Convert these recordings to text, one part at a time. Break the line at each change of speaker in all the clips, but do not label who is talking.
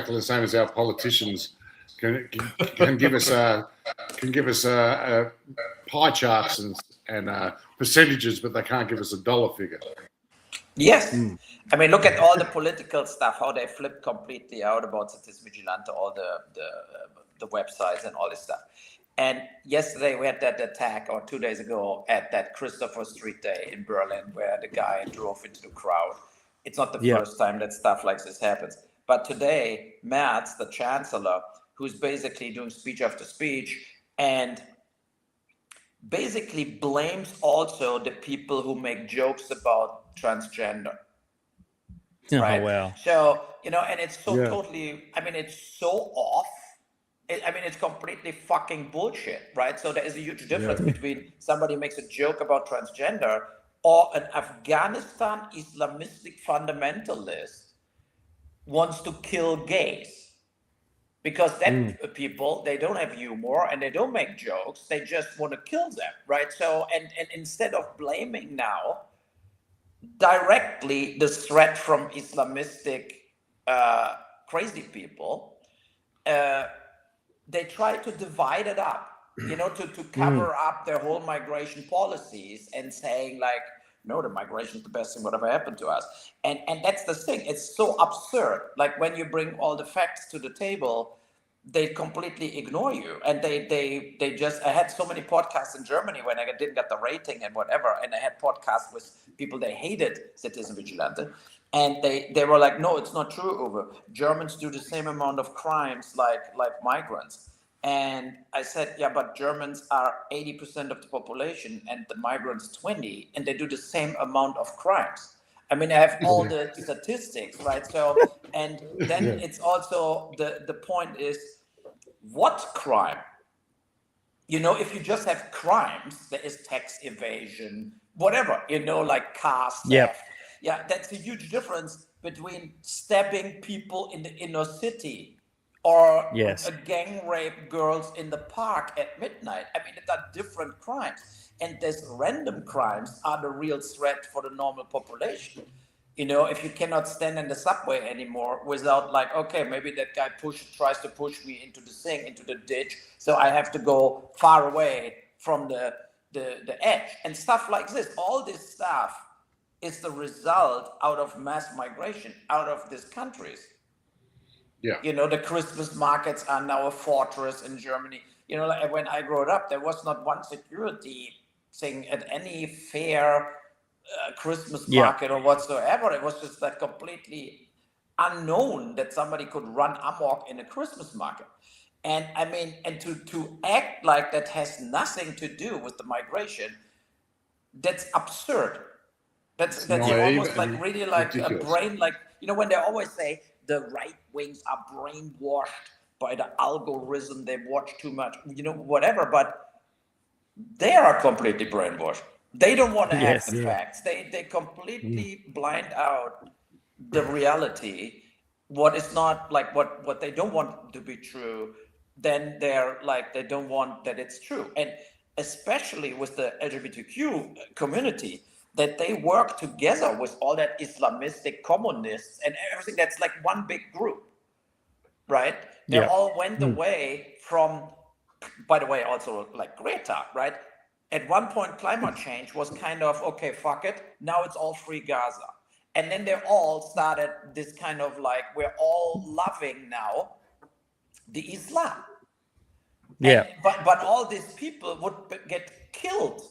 the same as our politicians can give us pie charts and percentages, but they can't give us a dollar figure.
Yes. I mean, look at all the political stuff, how they flipped completely out about Citis Vigilante, all the websites and all this stuff. And yesterday we had that attack, or 2 days ago, at that Christopher Street Day in Berlin, where the guy drove into the crowd. It's not the first time that stuff like this happens. But today, Merz, the chancellor, who's basically doing speech after speech, and basically blames also the people who make jokes about transgender. Right?
Oh, wow.
So, and it's so totally, I mean, it's so off. It's completely fucking bullshit, right? So there is a huge difference between somebody makes a joke about transgender or an Afghanistan Islamistic fundamentalist wants to kill gays. Because that people, they don't have humor and they don't make jokes. They just want to kill them, right? So, and instead of blaming now directly the threat from Islamistic crazy people, they try to divide it up, to cover up their whole migration policies and saying like, no, the migration is the best thing whatever happened to us. And that's the thing. It's so absurd. Like when you bring all the facts to the table, they completely ignore you. And they just, I had so many podcasts in Germany when I didn't get the rating and whatever. And I had podcasts with people that hated Citizen Vigilante. And they were like, no, it's not true, Uwe. Germans do the same amount of crimes like migrants. And I said, yeah, but Germans are 80% of the population and the migrants 20, and they do the same amount of crimes. I mean, I have all the statistics, right? So, and then it's also, the point is, what crime? If you just have crimes, there is tax evasion, whatever, like car theft. Yeah, that's a huge difference between stabbing people in the inner city or a gang rape girls in the park at midnight. I mean, it's are different crimes. And these random crimes are the real threat for the normal population. If you cannot stand in the subway anymore without like, okay, maybe that guy tries to push me into the thing, into the ditch, so I have to go far away from the edge and stuff like this. All this stuff is the result out of mass migration out of these countries. Yeah. The Christmas markets are now a fortress in Germany. Like when I grew up, there was not one security thing at any fair Christmas market or whatsoever. It was just like completely unknown that somebody could run amok in a Christmas market. And I mean, and to act like that has nothing to do with the migration, that's absurd. That's almost like really like ridiculous. A brain, like, when they always say the right wings are brainwashed by the algorithm, they watch too much, whatever, but they are completely brainwashed. They don't want to act the facts. They completely blind out the reality. What is not like what they don't want to be true, then they're like, they don't want that it's true. And especially with the LGBTQ community, that they work together with all that Islamistic communists and everything that's like one big group, right? They all went away from, by the way, also like Greta, right? At one point, climate change was kind of, okay, fuck it. Now it's all free Gaza. And then they all started this kind of like, we're all loving now the Islam. Yeah. But all these people would get killed.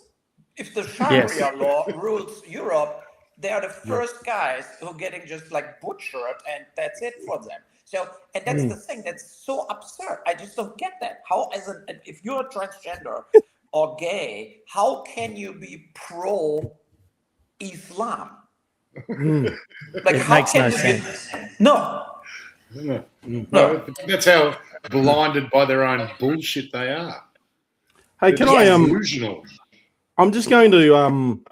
If the Sharia law rules Europe, they are the first guys who are getting just like butchered, and that's it for them. So, and that's the thing that's so absurd. I just don't get that. How, if you're a transgender or gay, how can you be pro-Islam? Like,
it makes no sense.
No.
That's how blinded by their own bullshit they are.
Hey, can I delusional. I'm just going to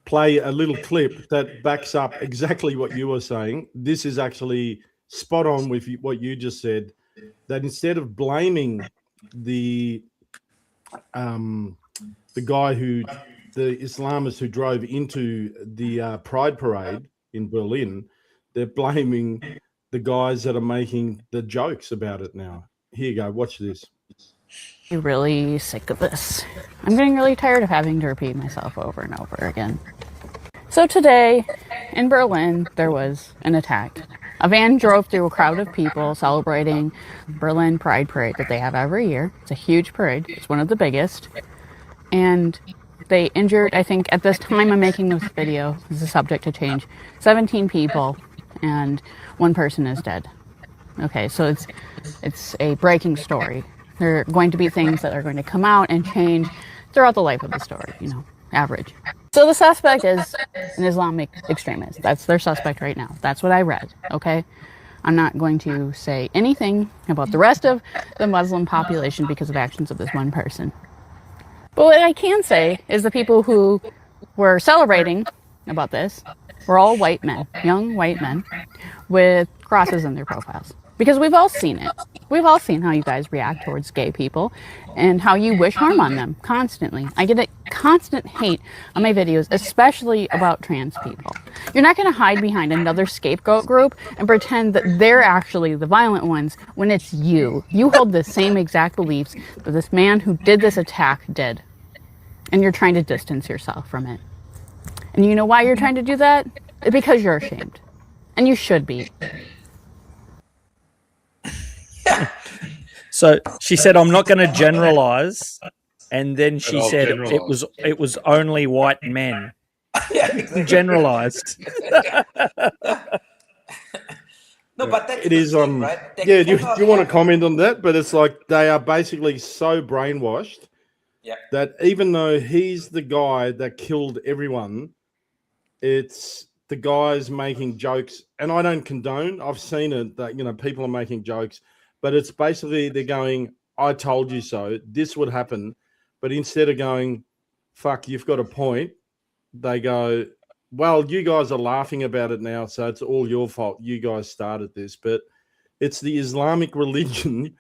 play a little clip that backs up exactly what you were saying. This is actually spot on with what you just said, that instead of blaming the guy the Islamist who drove into the Pride Parade in Berlin, they're blaming the guys that are making the jokes about it now. Here you go. Watch this.
I'm really sick of this. I'm getting really tired of having to repeat myself over and over again. So today, in Berlin, there was an attack. A van drove through a crowd of people celebrating Berlin Pride Parade that they have every year. It's a huge parade. It's one of the biggest. And they injured, I think, at this time I'm making this video, this is subject to change, 17 people, and one person is dead. Okay, so it's a breaking story. There are going to be things that are going to come out and change throughout the life of the story, average. So the suspect is an Islamic extremist. That's their suspect right now. That's what I read, okay? I'm not going to say anything about the rest of the Muslim population because of actions of this one person. But what I can say is the people who were celebrating about this were all white men, young white men, with crosses in their profiles. Because we've all seen it. We've all seen how you guys react towards gay people and how you wish harm on them constantly. I get a constant hate on my videos, especially about trans people. You're not going to hide behind another scapegoat group and pretend that they're actually the violent ones when it's you. You hold the same exact beliefs that this man who did this attack did. And you're trying to distance yourself from it. And you know why you're trying to do that? Because you're ashamed. And you should be.
So she said, "I'm not going to generalize," and then she said it was only white men.
Yeah, exactly.
Generalized.
No, but that's
It
the
is
thing, right? They
Yeah, do
cannot
you want to
have-
comment on that? But it's like they are basically so brainwashed
Yeah.
that even though he's the guy that killed everyone, it's the guys making jokes, and I don't condone. I've seen it that people are making jokes, but it's basically they're going, "I told you so. This would happen," but instead of going, "Fuck, you've got a point," they go, "Well, you guys are laughing about it now, so it's all your fault. You guys started this." But it's the Islamic religion.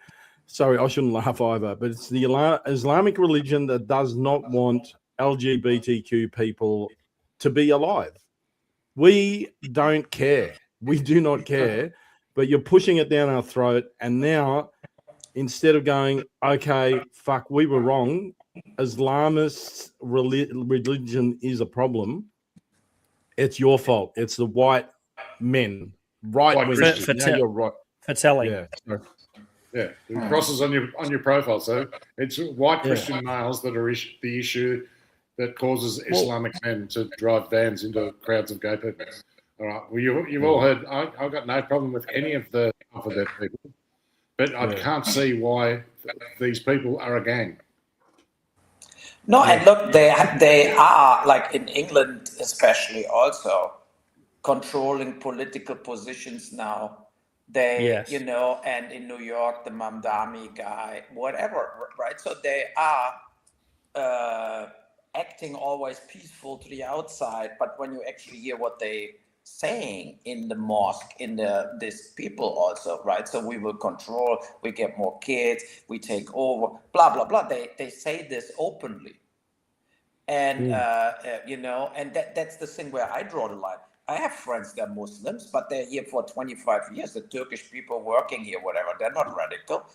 Sorry, I shouldn't laugh either, but it's the Islamic religion that does not want LGBTQ people to be alive. We don't care. We do not care, but you're pushing it down our throat. And now, instead of going, "Okay, fuck, we were wrong. Islamist religion is a problem. It's your fault. It's the white men, right
White
wing."
Christian.
Now you're right.
For telling.
Yeah.
Yeah, it crosses on your profile. So it's white Christian males that are the issue that causes Islamic men to drive vans into crowds of gay people. All right. Well, you've all heard. I've got no problem with any of the alphabet people, but I can't see why these people are a gang.
No, and look, they are, like in England especially, also controlling political positions now. They,
Yes.
and in New York, the Mamdani guy, whatever, right? So they are acting always peaceful to the outside, but when you actually hear what they saying in the mosque, these people also, right? So we will control, we get more kids, we take over, blah blah blah. They say this openly, and and that's the thing where I draw the line. I have friends that are Muslims, but they're here for 25 years. The Turkish people working here, whatever, they're not radical.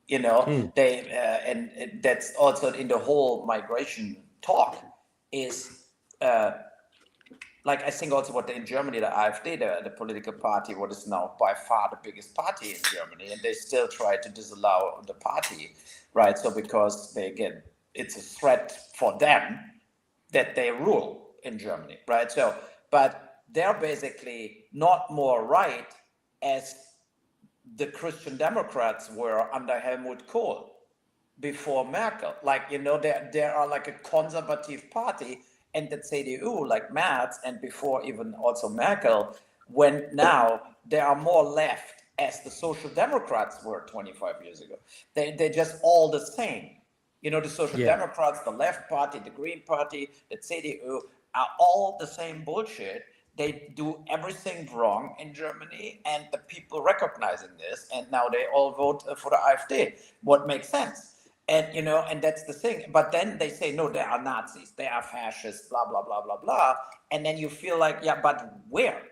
They and that's also in the whole migration talk is like I think also what in Germany, the AfD, the political party, what is now by far the biggest party in Germany, and they still try to disallow the party, right? So because it's a threat for them that they rule in Germany, right? So, but they're basically not more right as the Christian Democrats were under Helmut Kohl before Merkel. Like, they are like a conservative party, and the CDU, like Merz, and before even also Merkel, when now they are more left as the Social Democrats were 25 years ago. They're just all the same. The Social Democrats, the Left Party, the Green Party, the CDU are all the same bullshit. They do everything wrong in Germany, and the people recognizing this, and now they all vote for the AfD. What makes sense? And and that's the thing. But then they say, no, they are Nazis, they are fascists, blah blah blah blah blah. And then you feel like, yeah, but where?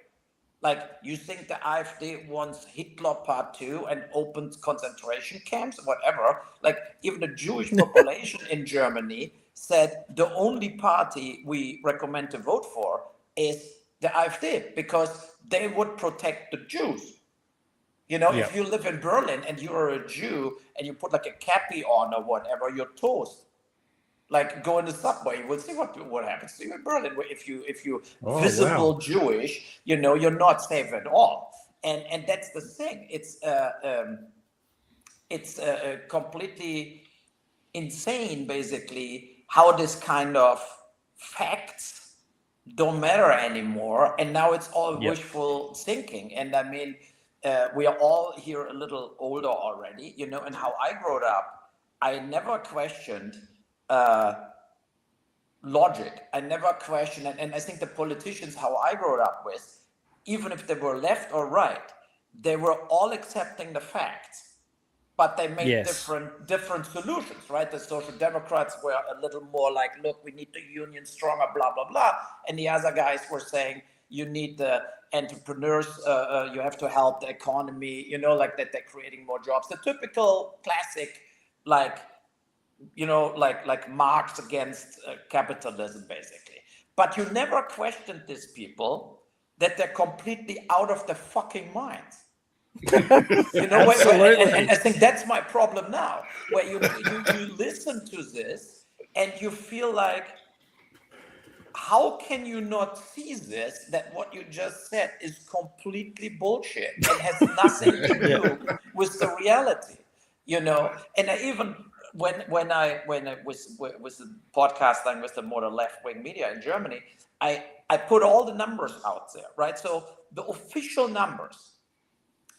Like, you think the AfD wants Hitler Part 2 and opens concentration camps, whatever? Like, even the Jewish population in Germany said the only party we recommend to vote for is the AfD because they would protect the Jews. You know, if you live in Berlin and you're a Jew and you put like a cappy on or whatever, you're toast. Like, go in the subway, you will see what happens to you in Berlin. If you visible Jewish, you know, you're not safe at all. And that's the thing. It's completely insane, basically, how this kind of facts don't matter anymore, and now it's all wishful thinking. And I mean, we are all here a little older already, you know. And how I grew up, I never questioned logic. I never questioned it. And I think the politicians how I grew up with, even if they were left or right, they were all accepting the facts, but they made different solutions, right? The Social Democrats were a little more like, look, we need the union stronger, blah, blah, blah. And the other guys were saying, you need the entrepreneurs, you have to help the economy, you know, like that they're creating more jobs. The typical classic, like, you know, like Marx against capitalism, basically. But you never questioned these people that they're completely out of their fucking minds. You know, and I think that's my problem now, where you listen to this and you feel like, how can you not see this, that what you just said is completely bullshit and has nothing to do with the reality, you know? And I even, when I was the podcasting with the more left-wing media in Germany, I put all the numbers out there, right? So the official numbers,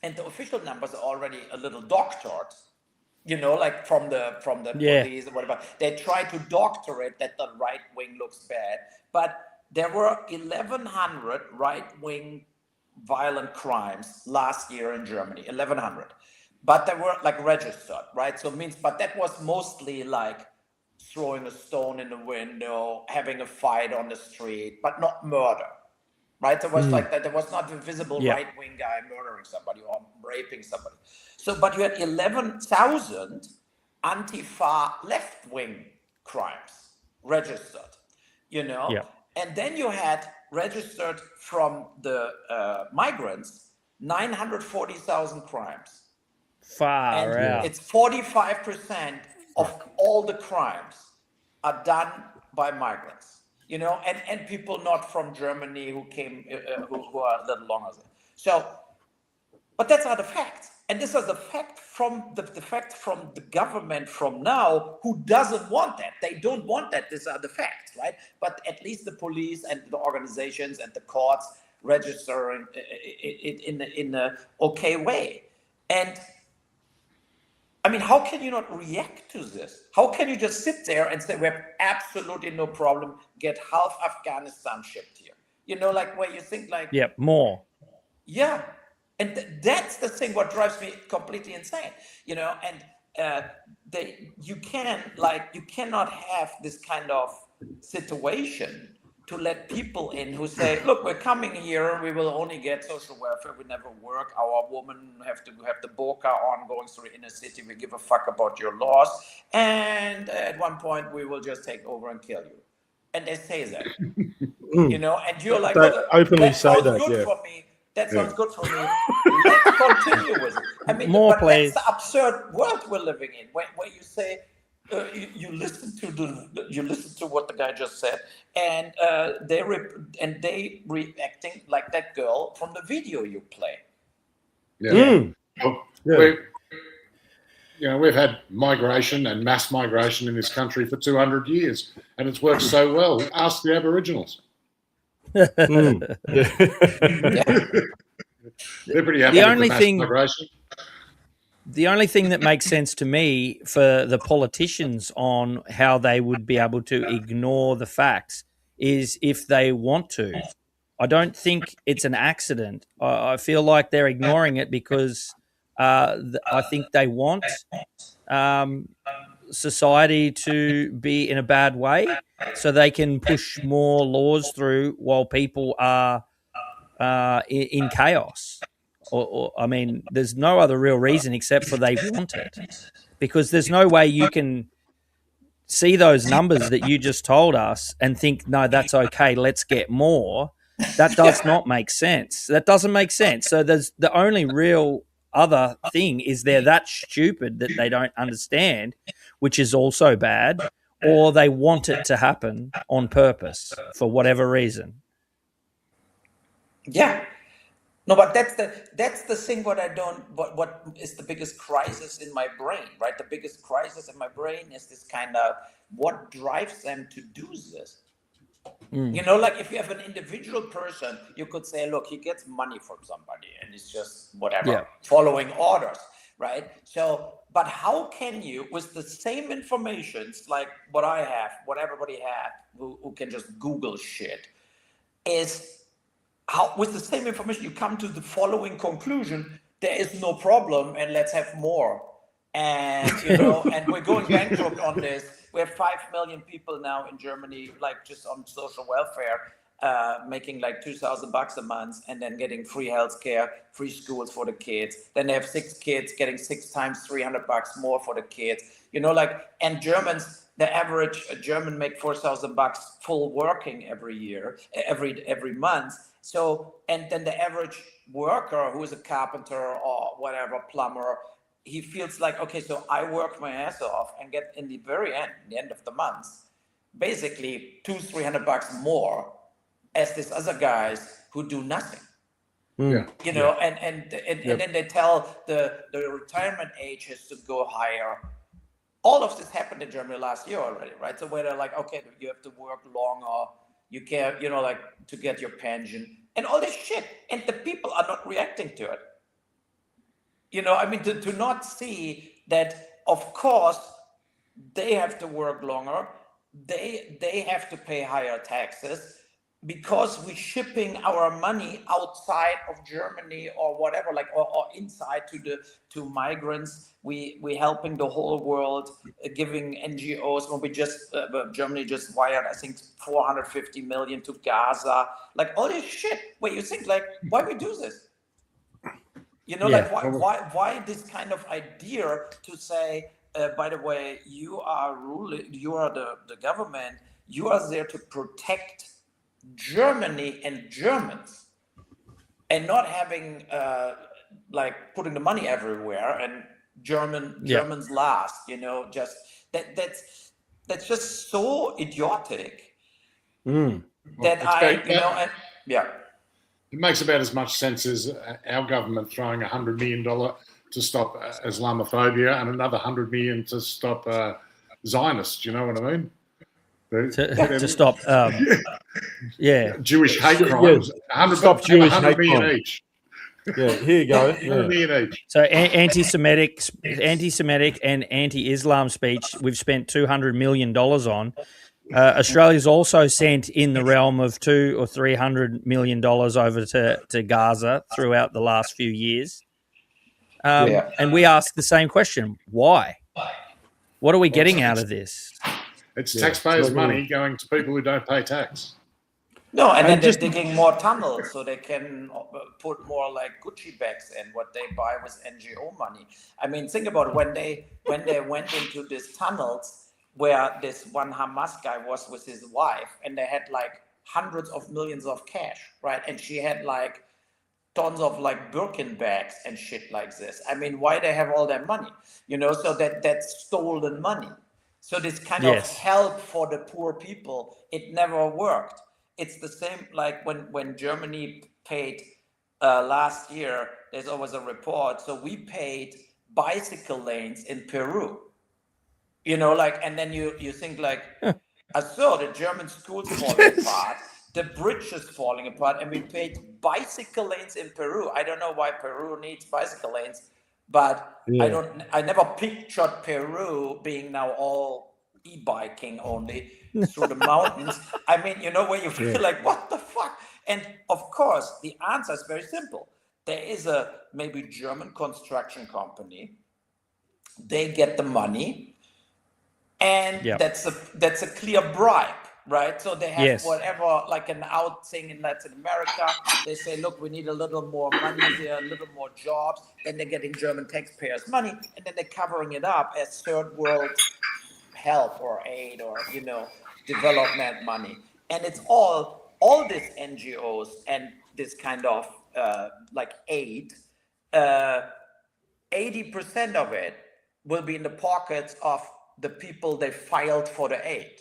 and the official numbers are already a little doctored, you know, like from the police or whatever. They try to doctor it that the right wing looks bad, but there were 1,100 right wing violent crimes last year in Germany, 1,100, but they were like registered, right? So it means, but that was mostly like throwing a stone in the window, having a fight on the street, but not murder. Right, there was like that. There was not a visible right-wing guy murdering somebody or raping somebody. So, but you had 11,000 anti-far left-wing crimes registered. You know, and then you had registered from the migrants 940,000 crimes.
Far out.
It's 45% of all the crimes are done by migrants. You know, and people not from Germany who came, who are a little longer. So, but that's not the facts. And this is the fact from the fact from the government from now, who doesn't want that. They don't want that. These are the facts, right? But at least the police and the organizations and the courts registering it in a okay way. And I mean, how can you not react to this? How can you just sit there and say, we have absolutely no problem, get half Afghanistan shipped here? You know, like where you think like...
more.
Yeah. And that's the thing what drives me completely insane, you know, and you cannot have this kind of situation to let people in who say, look, we're coming here, we will only get social welfare, we never work, our women have to have the burqa on going through inner city, we give a fuck about your laws, and at one point we will just take over and kill you. And they say that, you know, and you're like,
they openly say that,
good for me. That sounds good for me. Let's continue with it. I mean,
more,
but
please.
That's the absurd world we're living in, where you say, you listen to what the guy just said, and they reacting like that girl from the video you play.
We've had migration and mass migration in this country for 200 years, and it's worked so well. Ask the Aboriginals. They're pretty happy with the mass migration.
The only thing that makes sense to me for the politicians on how they would be able to ignore the facts is if they want to. I don't think it's an accident. I feel like they're ignoring it because I think they want society to be in a bad way so they can push more laws through while people are in chaos. Or, I mean, there's no other real reason except for they want it, because there's no way you can see those numbers that you just told us and think, no, that's okay, let's get more. That does not make sense. That doesn't make sense. So there's the only real other thing is they're that stupid that they don't understand, which is also bad, or they want it to happen on purpose for whatever reason.
Yeah. No, but that's the thing. What is the biggest crisis in my brain, right? The biggest crisis in my brain is this kind of what drives them to do this. You know, like if you have an individual person, you could say, look, he gets money from somebody and he's just whatever, following orders, right? So, but how can you, with the same information, like what I have, what everybody had, who can just Google shit, is how, with the same information, you come to the following conclusion: there is no problem, and let's have more. And and we're going bankrupt on this. We have 5 million people now in Germany, like just on social welfare, making like $2,000 a month, and then getting free healthcare, free schools for the kids. Then they have 6 kids, getting 6 times $300 more for the kids. And Germans. The average German make $4,000 full working every year, every month. So, and then the average worker who is a carpenter or whatever, plumber, he feels like, okay, so I work my ass off and get in the very end, the end of the month, basically $200-300 more as these other guys who do nothing. And then they tell the retirement age has to go higher. All of this happened in Germany last year already, right? So where they're like, okay, you have to work longer, you care, like to get your pension and all this shit. And the people are not reacting to it. To not see that, of course, they have to work longer. They have to pay higher taxes because we're shipping our money outside of Germany or whatever, like or inside to migrants. We helping the whole world, giving NGOs. When we just Germany just wired, I think, 450 million to Gaza, like all this shit. Where you think like, why we do this? Like why this kind of idea to say, by the way, you are ruling, you are the government, you are there to protect Germany and Germans, and not having like putting the money everywhere and Germans last. Just that's just so idiotic that
It makes about as much sense as our government throwing $100 million to stop Islamophobia and another $100 million to stop Zionists. You know what I mean?
To stop,
Jewish hate crimes.
Stop Jewish hate
million
crimes.
each.
Yeah, here you go.
$100 million each.
So anti-Semitic and anti-Islam speech, we've spent $200 million on. Australia's also sent in the realm of $200 or $300 million over to Gaza throughout the last few years. And we ask the same question: why? What are we getting out of this?
It's taxpayers' money going to people who don't pay tax.
No, and then they're digging more tunnels so they can put more like Gucci bags in what they buy with NGO money. I mean, think about when they went into these tunnels where this one Hamas guy was with his wife, and they had like hundreds of millions of cash, right? And she had like tons of like Birkin bags and shit like this. I mean, why they have all that money? So that's stolen money. So this kind of help for the poor people, it never worked. It's the same like when Germany paid last year, there's always a report. So we paid bicycle lanes in Peru. And then you think like, I saw the German schools falling apart, the bridges falling apart, and we paid bicycle lanes in Peru. I don't know why Peru needs bicycle lanes, but I never pictured Peru being now all e-biking only through the mountains. I mean, where you feel like, what the fuck? And of course, the answer is very simple. There is a maybe German construction company. They get the money, and that's a clear bribe, right? So they have
Yes.
whatever, like an out thing in Latin America. They say, look, we need a little more money there, a little more jobs. Then they're getting German taxpayers' money, and then they're covering it up as third world help or aid or, development money. And it's all these NGOs and this kind of like aid, 80% of it will be in the pockets of the people they filed for the aid.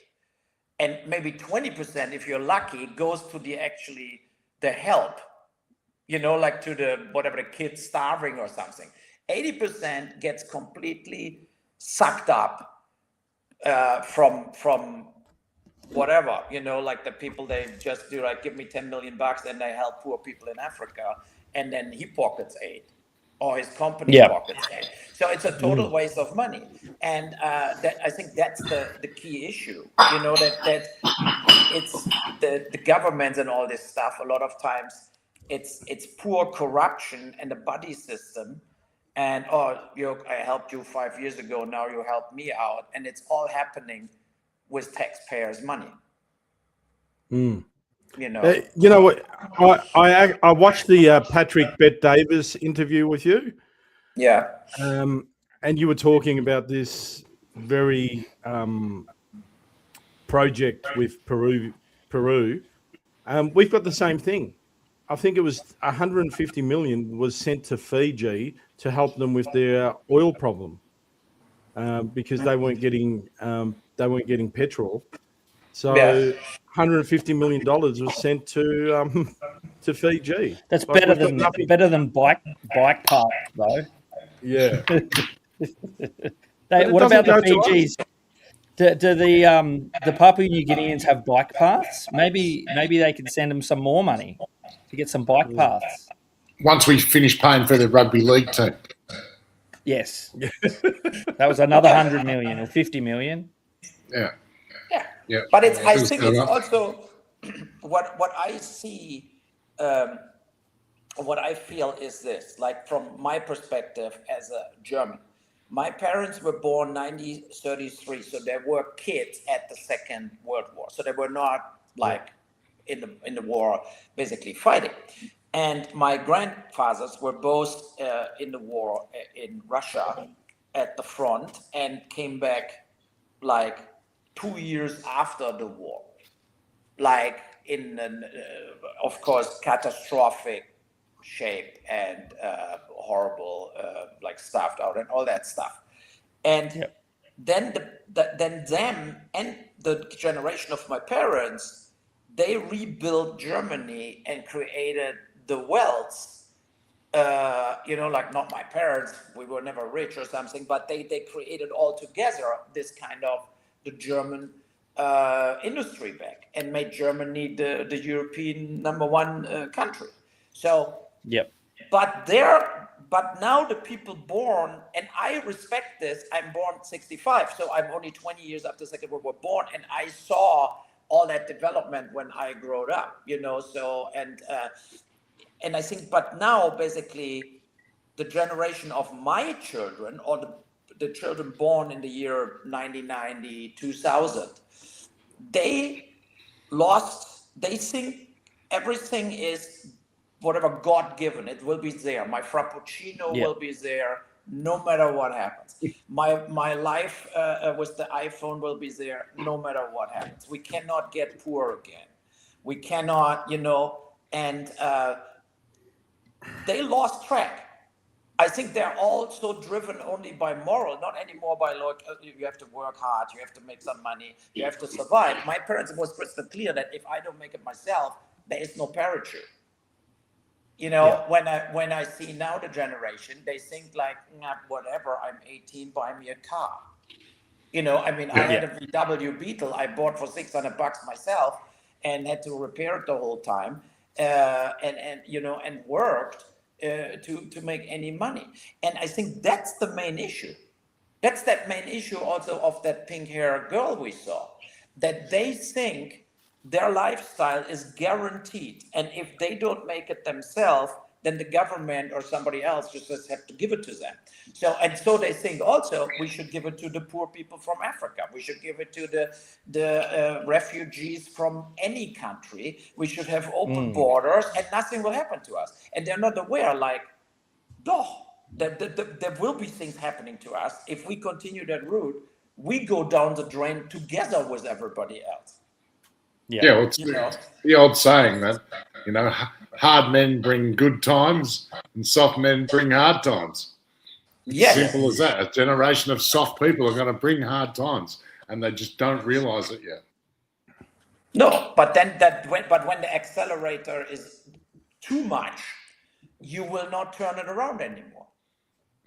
And maybe 20%, if you're lucky, goes to the help, like to the kids starving or something. 80% gets completely sucked up from whatever, like the people they just do, like, give me 10 million bucks and they help poor people in Africa, and then he pockets aid or his company pockets aid. So it's a total waste of money. And I think that's the key issue, that it's the governments and all this stuff. A lot of times it's poor corruption and the buddy system. And I helped you 5 years ago, now you help me out, and it's all happening with taxpayers' money.
You know what? I watched the Patrick Bet Davis interview with you.
Yeah.
And you were talking about this very project with Peru. We've got the same thing. I think it was 150 million was sent to Fiji to help them with their oil problem because they weren't getting petrol. So $150 million was sent to Fiji.
That's better than bike parks, though.
Yeah.
What about the Fijis? Do the Papua New Guineans have bike paths? Maybe they could send them some more money to get some bike paths.
Once we finish paying for the rugby league team.
Yes. That was another 100 million or 50 million.
Yeah.
But I think it's also what I see, what I feel is this, like from my perspective as a German. My parents were born 1933, so they were kids at the Second World War. So they were not like in the war, basically fighting. And my grandfathers were both in the war in Russia at the front and came back like 2 years after the war, like in an, of course, catastrophic shape and horrible, like starved out and all that stuff. And then them and the generation of my parents, they rebuilt Germany and created the wealth. Like not my parents, we were never rich or something, but they created all together this kind of the German industry back and made Germany the European #1 country. So, but now the people born, and I respect this, I'm born 65, so I'm only 20 years after the Second World War born, and I saw all that development when I grew up, so, and I think, but now basically the generation of my children or the children born in the year 1990, 2000, they think everything is whatever God-given, it will be there. My Frappuccino will be there no matter what happens. My life with the iPhone will be there no matter what happens. We cannot get poor again. We cannot, and they lost track. I think they're also driven only by moral, not anymore by like, you have to work hard, you have to make some money, you have to survive. My parents was crystal clear that if I don't make it myself, there is no parachute. When I see now the generation, they think like, whatever, I'm 18, buy me a car. I had a VW Beetle I bought for $600 myself and had to repair it the whole time, and worked to make any money. And I think that's the main issue. That's that main issue also of that pink-haired girl we saw, that they think their lifestyle is guaranteed. And if they don't make it themselves, then the government or somebody else just have to give it to them. So they think also we should give it to the poor people from Africa. We should give it to the refugees from any country. We should have open borders, and nothing will happen to us. And they're not aware, like, there will be things happening to us if we continue that route. We go down the drain together with everybody else.
Yeah, well, it's the old saying that, hard men bring good times and soft men bring hard times.
Yes.
Simple as that. A generation of soft people are going to bring hard times, and they just don't realize it yet.
No, but when the accelerator is too much, you will not turn it around anymore.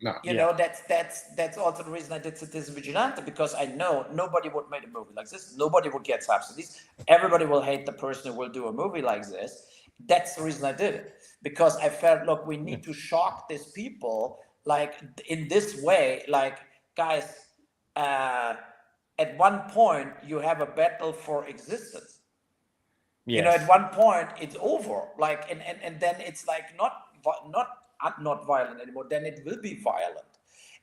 No.
That's also the reason I did Citizen Vigilante, because I know nobody would make a movie like this. Nobody would get subsidies. Everybody will hate the person who will do a movie like this. That's the reason I did it, because I felt, look, we need to shock these people, like, in this way. Like, guys, at one point you have a battle for existence.
Yes.
At one point it's over. Like, and then it's like not violent anymore. Then it will be violent,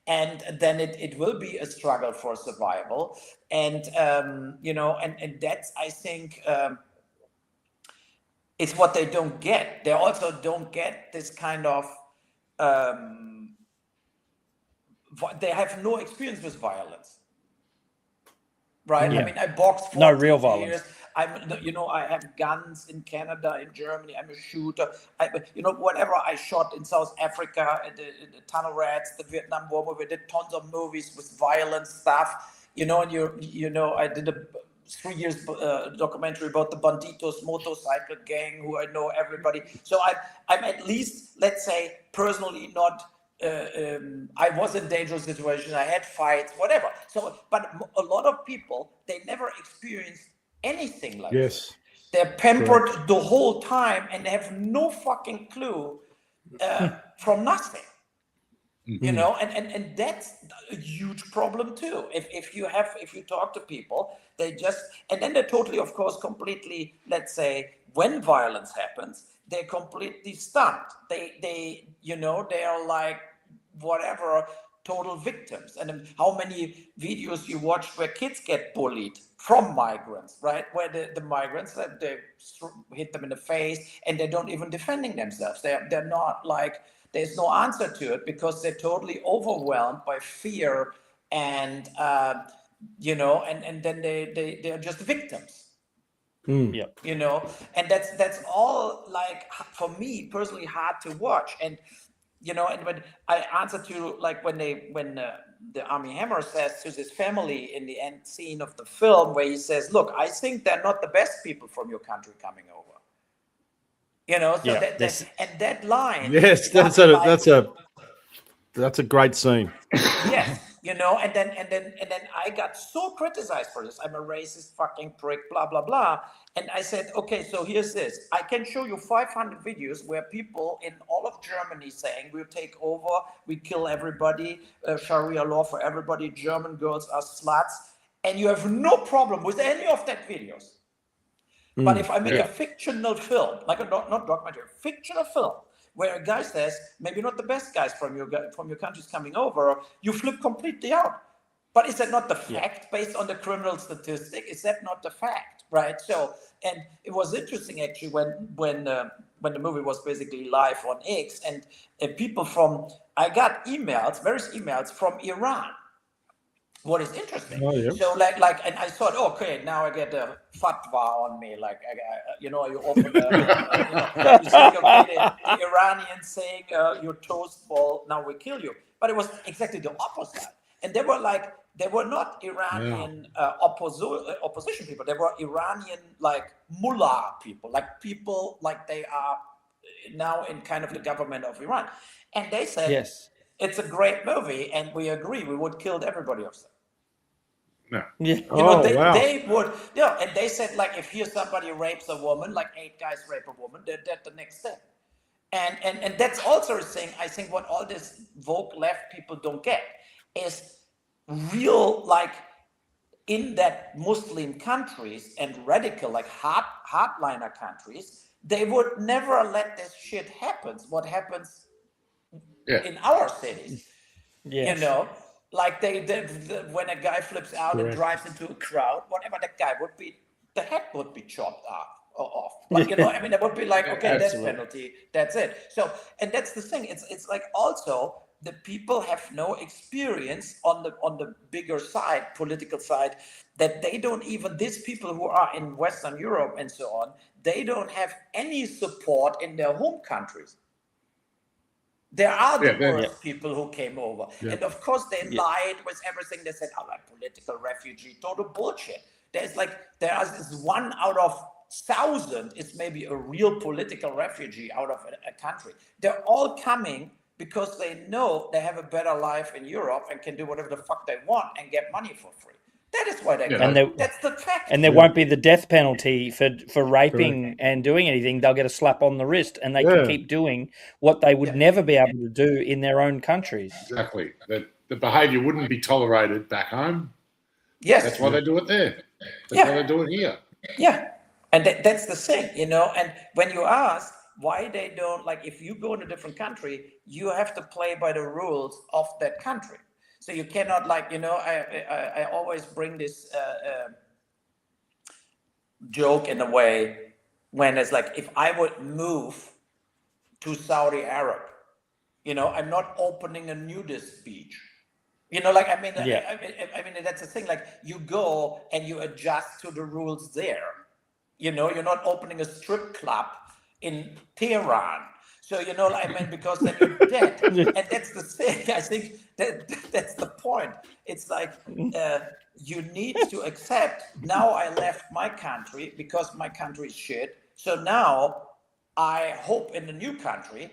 and then it will be a struggle for survival. And and that's, I think, it's what they don't get. They also don't get this kind of they have no experience with violence, right?
Yeah.
I mean, I boxed for
No real
10
violence.
years. I have guns in Canada, in Germany. I'm a shooter. Whatever I shot in South Africa, the Tunnel Rats, the Vietnam War movie. I did tons of movies with violent stuff. And I did a 3 years documentary about the Banditos motorcycle gang, who I know everybody. So I'm at least, let's say, personally not. I was in dangerous situations. I had fights, whatever. So, but a lot of people, they never experienced anything like this. They're pampered the whole time, and they have no fucking clue from nothing. And that's a huge problem too. If you talk to people, and then they're totally, of course, completely, let's say, when violence happens, they're completely stunned. They are like, whatever, total victims. And how many videos you watch where kids get bullied from migrants, right? Where the migrants, they hit them in the face, and they don't even defending themselves. They're not like, there's no answer to it, because they're totally overwhelmed by fear, and and then they're just victims.
Yeah.
And that's all, like, for me personally, hard to watch. And and when I answer to, like, when the Army Hammer says to this family in the end scene of the film, where he says, look, I think they're not the best people from your country coming over. That line.
Yes, that's a great scene.
Yes, and then I got so criticized for this. I'm a racist fucking prick, blah blah blah. And I said, okay, so here's this. I can show you 500 videos where people in all of Germany saying we'll take over, we kill everybody, Sharia law for everybody, German girls are sluts, and you have no problem with any of that videos. But if I make a fictional film, like not documentary, a fictional film, where a guy says, maybe not the best guys from your country's coming over, you flip completely out. But is that not the fact based on the criminal statistic? Is that not the fact, right? So, and it was interesting actually when the movie was basically live on X, and people I got various emails from Iran. What is interesting? So like, and I thought, okay, now I get a fatwa on me. Like, you open, you see, okay, the Iranians saying you're toast ball, now we kill you. But it was exactly the opposite. And they were not Iranian opposition people. They were Iranian, like, mullah people, like they are now in kind of the government of Iran. And they said,
yes,
it's a great movie, and we agree, we would kill everybody of them.
No.
Yeah.
They would, and they said, like, if here somebody rapes a woman, like 8 guys rape a woman, they're dead the next day. And that's also a thing, I think, what all this woke left people don't get is real, like, in that Muslim countries and radical, like hardliner countries, they would never let this shit happen. What happens in our cities,
Yes.
like when a guy flips out and drives into a crowd, whatever the guy would be, the head would be chopped off. But it would be like, okay, death penalty, that's it. So, and that's the thing. It's like also the people have no experience on the bigger side, political side, that they don't even, these people who are in Western Europe and so on, they don't have any support in their home countries. There are the worst people who came over. And of course, they lied with everything. They said, I'm a political refugee. Total bullshit. There is this 1 out of 1,000 is maybe a real political refugee out of a country. They're all coming because they know they have a better life in Europe and can do whatever the fuck they want and get money for free. That is why they go. That's the fact.
And there won't be the death penalty for raping and doing anything. They'll get a slap on the wrist, and they can keep doing what they would never be able to do in their own countries.
Exactly. The behaviour wouldn't be tolerated back home.
Yes.
That's why they do it there. That's why they do it here.
Yeah. And that's the thing, And when you ask why they don't, like, if you go in a different country, you have to play by the rules of that country. So you cannot, like, I always bring this joke in a way when it's like, if I would move to Saudi Arab, I'm not opening a nudist beach. I mean, that's the thing. Like, you go and you adjust to the rules there. You're not opening a strip club in Tehran. So, because then you're dead. And that's the thing. I think that's the point. It's like you need to accept, now I left my country because my country is shit. So now I hope in the new country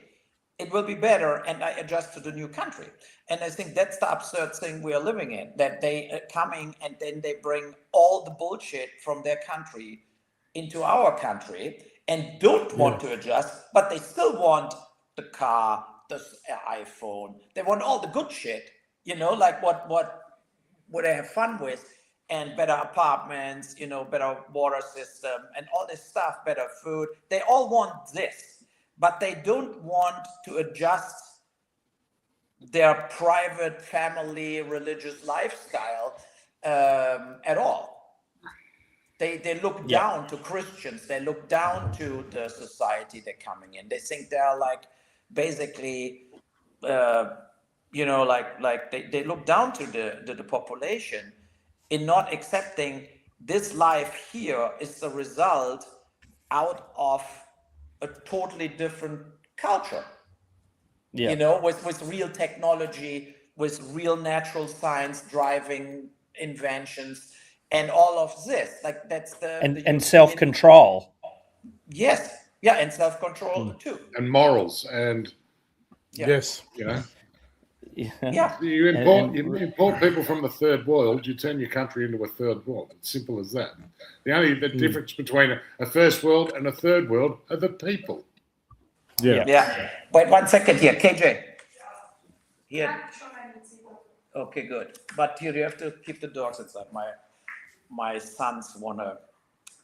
it will be better and I adjust to the new country. And I think that's the absurd thing we are living in, that they are coming and then they bring all the bullshit from their country into our country and don't want to adjust, but they still want the car, the iPhone. They want all the good shit, like what they have fun with, and better apartments, better water system and all this stuff, better food. They all want this, but they don't want to adjust their private family religious lifestyle at all. They look down to Christians. They look down to the society they're coming in. They think they're like basically, they look down to the population in not accepting this life here is the result out of a totally different culture. With real technology, with real natural science driving inventions. And all of this, like that's
and self-control.
Yes, and self-control too,
and morals, and
yes,
You import people from the third world. You turn your country into a third world. It's simple as that. The difference between a first world and a third world are the people.
Yeah. Wait 1 second here, KJ. Here. Okay, good. But here you have to keep the dogs inside. My sons want to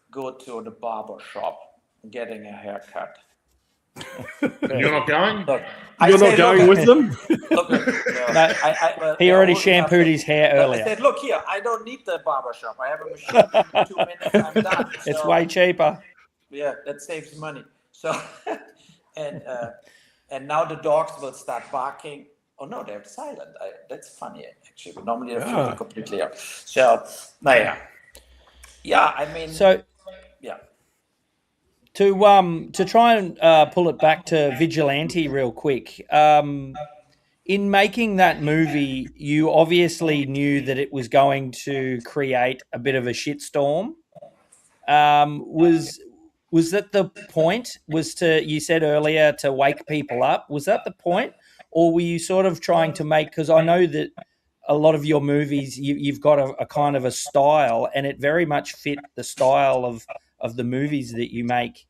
go to the barber shop getting a haircut.
And you're not going?
Look,
you're not going with them?
He already shampooed his hair earlier.
I said, look here, I don't need the barber shop. I have a machine. In 2 minutes, I'm done.
It's way cheaper.
Yeah, that saves money. So, and now the dogs will start barking. Oh no, they're silent. That's funny actually. But normally they're completely out. So, yeah, I mean,
to try and pull it back to Vigilante real quick. In making that movie, you obviously knew that it was going to create a bit of a shitstorm. Was that the point? You said earlier to wake people up. Was that the point, or were you sort of trying to make? Because I know that a lot of your movies, you've got a kind of a style, and it very much fit the style of the movies that you make.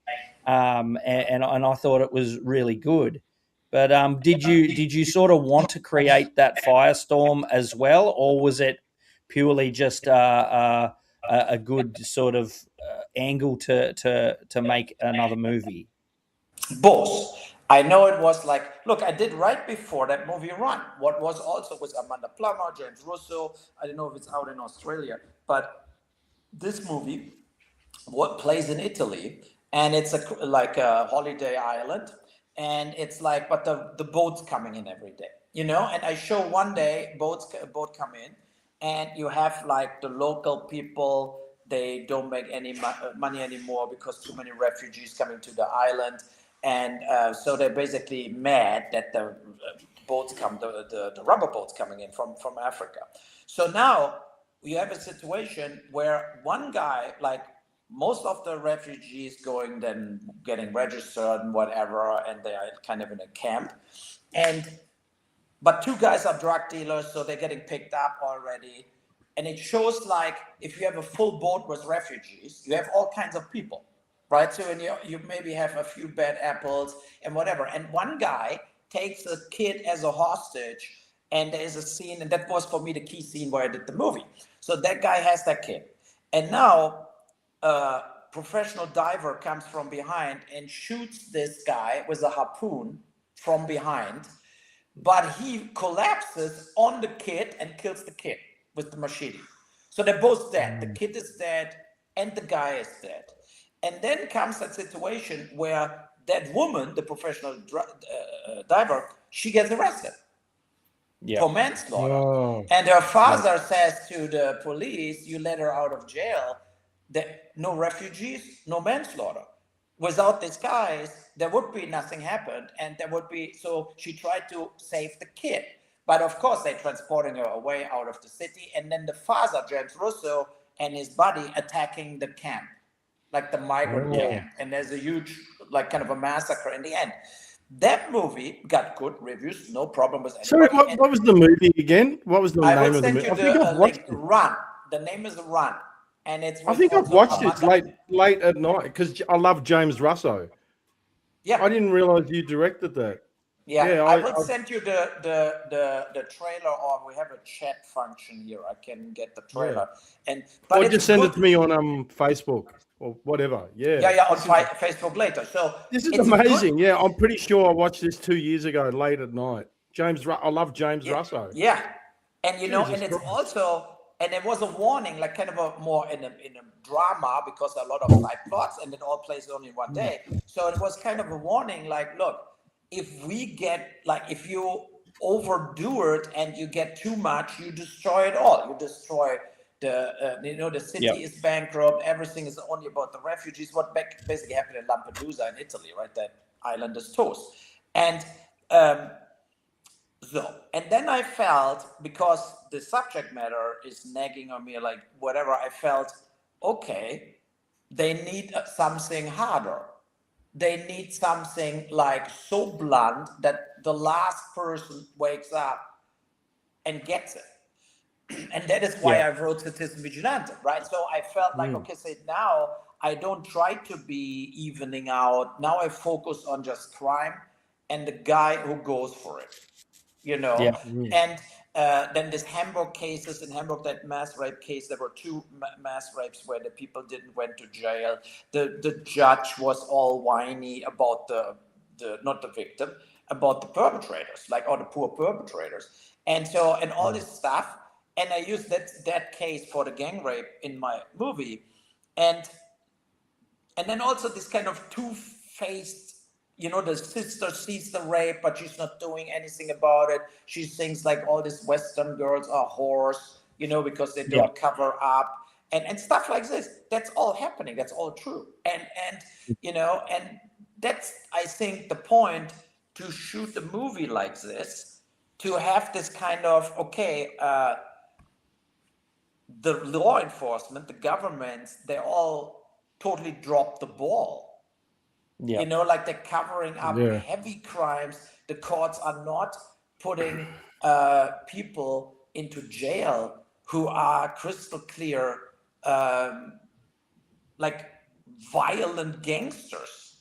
And I thought it was really good. But did you sort of want to create that firestorm as well, or was it purely just a good sort of angle to make another movie?
Both. I know it was like, look, I did right before that movie Run. What was also with Amanda Plummer, James Russo. I don't know if it's out in Australia, but this movie what plays in Italy, and it's like a holiday island, and it's like, but the boats coming in every day, And I show one day boat come in, and you have like the local people. They don't make any money anymore because too many refugees coming to the island, and so they're basically mad that the boats come, the rubber boats coming in from Africa. So now you have a situation where one guy, like most of the refugees going then getting registered and whatever, and they are kind of in a camp, but two guys are drug dealers, so they're getting picked up already. And it shows like if you have a full boat with refugees, you have all kinds of people, right? So and you maybe have a few bad apples and whatever. And one guy takes a kid as a hostage, and there is a scene, and that was for me the key scene where I did the movie. So that guy has that kid, and now a professional diver comes from behind and shoots this guy with a harpoon from behind, but he collapses on the kid and kills the kid with the machete. So they're both dead. The kid is dead and the guy is dead. And then comes that situation where that woman, the professional diver, she gets arrested for manslaughter.
Oh.
And her father says to the police, you let her out of jail. No refugees, no manslaughter. Without these guys, there would be nothing happened, and there would be. So she tried to save the kid, but of course they're transporting her away out of the city, and then the father, James Russo, and his buddy attacking the camp, like the migrant camp, and there's a huge, like, kind of a massacre in the end. That movie got good reviews, no problem with anybody.
Sorry, what was the movie again? What was the name of the movie?
I think I've watched it. Run. The name is Run. And it's
I think I've watched it late at night because I love James Russo.
Yeah,
I didn't realize you directed that.
Yeah, I will send you the trailer, or we have a chat function here. I can get the trailer,
or just send it to me on Facebook or whatever.
Yeah, on Facebook later. So
this is amazing. Yeah, I'm pretty sure I watched this 2 years ago late at night. I love James Russo.
Yeah, and and it's also. And there was a warning, like kind of a more in a drama, because a lot of side plots, and it all plays only one day. So it was kind of a warning, like, look, if you overdo it and you get too much, you destroy it all. You destroy the city is bankrupt. Everything is only about the refugees. What basically happened in Lampedusa in Italy, right? That island is toast. And and then I felt, because the subject matter is nagging on me, like whatever, I felt, okay, they need something harder. They need something like so blunt that the last person wakes up and gets it. And that is why I wrote Citizen Vigilante, right? So I felt like, okay, so now I don't try to be evening out. Now I focus on just crime and the guy who goes for it. And then this Hamburg cases in Hamburg, that mass rape case, there were 2 mass rapes where the people didn't went to jail. The judge was all whiny about the not the victim, about the perpetrators, like all the poor perpetrators, and all this stuff. And I used that case for the gang rape in my movie, and then also this kind of two-faced. The sister sees the rape, but she's not doing anything about it. She thinks like all these Western girls are whores, because they don't cover up and stuff like this. That's all happening. That's all true. And that's, I think, the point to shoot a movie like this, to have this kind of, the law enforcement, the governments, they all totally dropped the ball.
Yeah.
Like they're covering up heavy crimes. The courts are not putting people into jail who are crystal clear, like violent gangsters.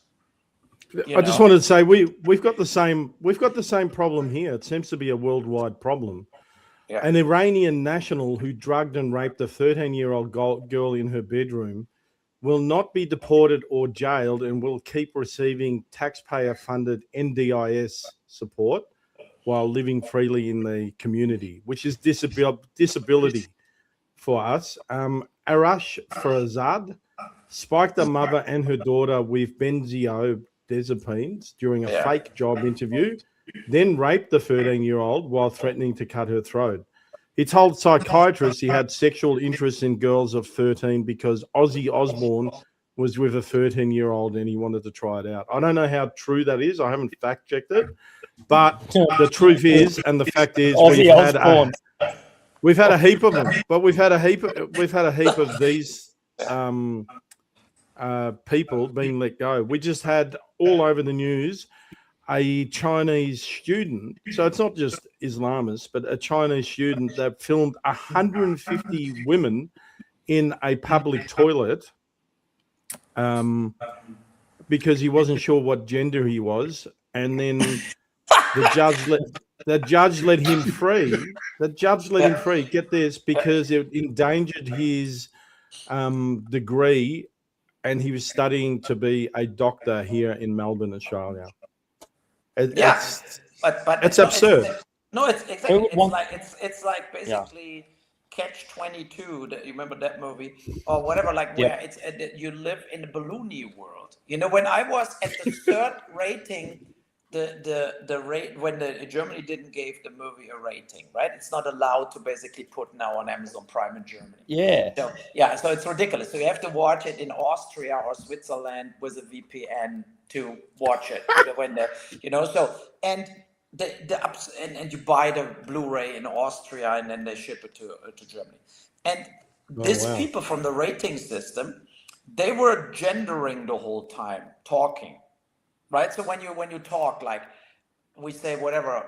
I just wanted to say we've got the same problem here. It seems to be a worldwide problem. Yeah. An Iranian national who drugged and raped a 13-year-old girl in her bedroom will not be deported or jailed and will keep receiving taxpayer-funded NDIS support while living freely in the community, which is disability for us. Arash Farazad spiked a mother and her daughter with benzodiazepines during a fake job interview, then raped the 13-year-old while threatening to cut her throat. He told psychiatrists he had sexual interest in girls of 13 because Ozzy Osbourne was with a 13-year-old and he wanted to try it out. I don't know how true that is. I haven't fact-checked it. But the truth is, and the fact is, we've had a heap of them. But we've had a heap of these people being let go. We just had all over the news a Chinese student, so it's not just Islamists, but a Chinese student that filmed 150 women in a public toilet because he wasn't sure what gender he was, and then the judge let him free. The judge let him free. Get this, because it endangered his degree, and he was studying to be a doctor here in Melbourne, Australia.
but
It's absurd.
It's exactly. It's like basically Catch-22. You remember that movie or whatever? Like where it's you live in the balloony world. You know, when I was at the third rating, the rate when Germany didn't give the movie a rating, right? It's not allowed to basically put now on Amazon Prime in Germany. So it's ridiculous. So you have to watch it in Austria or Switzerland with a VPN to watch it. And you buy the Blu-ray in Austria and then they ship it to Germany. And people from the rating system, they were gendering the whole time, talking. Right, so when you talk, like we say whatever,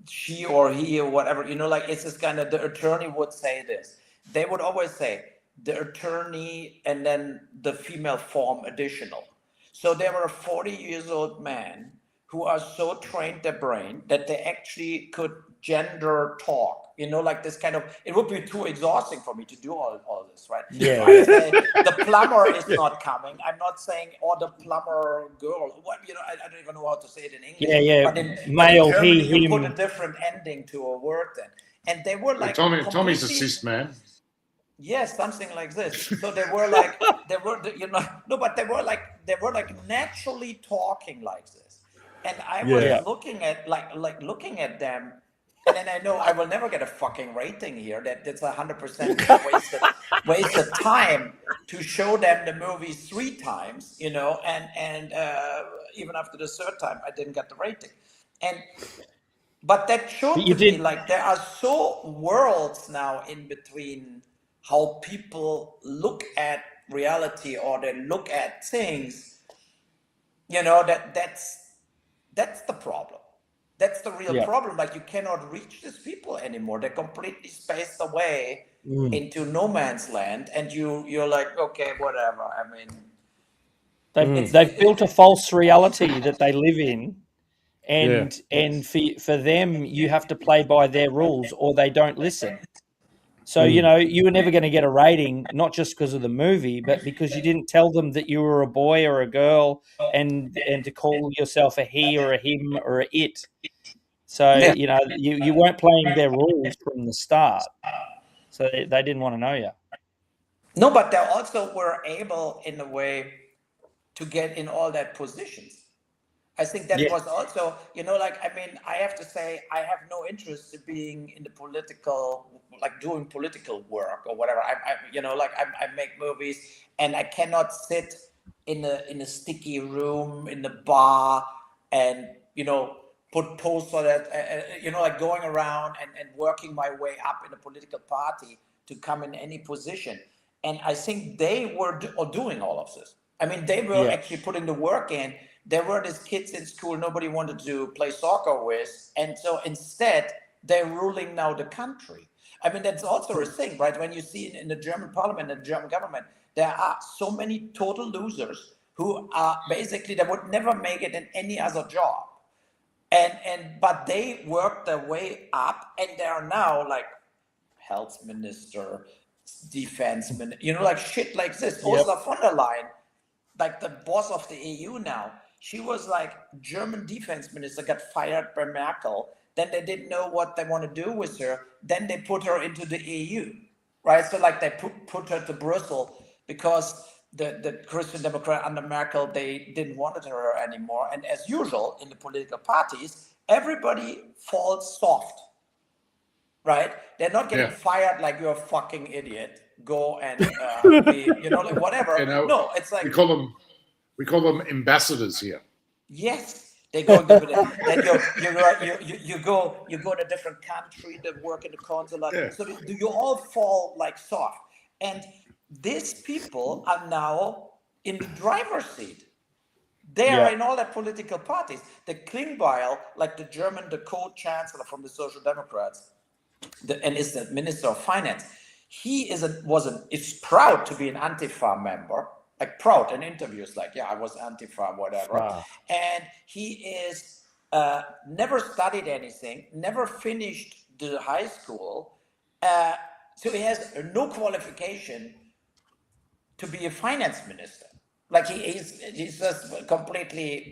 she or he or whatever, like it's this kind of, the attorney would say this. They would always say the attorney and then the female form additional. So there were a 40-year-old man who are so trained their brain that they actually could gender talk. Like this kind of, it would be too exhausting for me to do all this, right?
Yeah.
I say, the plumber is not coming. I'm not saying, the plumber girl. What, I don't even know how to say it in English.
Yeah.
But
Male,
in Germany,
he,
you
him.
put a different ending to a word then. And they were like,
Tommy's a cis man.
Yes, something like this. So they were like, but they were like naturally talking like this. And I was looking at them. And then I know I will never get a fucking rating here. That's 100% wasted time to show them the movie 3 times, and even after the 3rd time, I didn't get the rating. But that showed to me like there are so worlds now in between how people look at reality or they look at things. That's the problem. That's the real problem. Like you cannot reach these people anymore. They're completely spaced away into no man's land, and you're like, okay, whatever. I mean,
they've built a false reality that they live in, and for them, you have to play by their rules, or they don't listen. So you were never going to get a rating, not just because of the movie, but because you didn't tell them that you were a boy or a girl, and to call yourself a he or a him or a it. So you weren't playing their rules from the start. So they didn't want to know you.
No, but they also were able, in a way, to get in all that positions. I think that was also, I have to say, I have no interest in being in the political, like doing political work or whatever. I make movies, and I cannot sit in a sticky room in the bar and put posts on that, going around and working my way up in a political party to come in any position. And I think they were doing all of this. I mean, they were actually putting the work in. There were these kids in school nobody wanted to play soccer with. And so instead, they're ruling now the country. I mean, that's also a thing, right? When you see in the German parliament and the German government, there are so many total losers who are basically, they would never make it in any other job. But they worked their way up, and they are now like health minister, defense minister, like shit like this. Ursula von der Leyen, like the boss of the EU now, she was like German defense minister, got fired by Merkel. Then they didn't know what they want to do with her. Then they put her into the EU, right? So like they put her to Brussels because the Christian Democrat under Merkel, they didn't want her anymore. And as usual in the political parties, everybody falls soft, right? They're not getting fired like you're a fucking idiot. Go and be, like whatever. No, it's like
we call them ambassadors here.
Yes, they go. Then you go to a different country. They work in the consulate. Yeah. So you all fall like soft. And these people are now in the driver's seat. They are in all the political parties. The Klingbeil, like the co-chancellor from the Social Democrats, and is the Minister of Finance. He is proud to be an Antifa member, like proud in interviews, like, I was Antifa, whatever. Wow. And he is never studied anything, never finished the high school. So he has no qualification to be a finance minister. Like he's just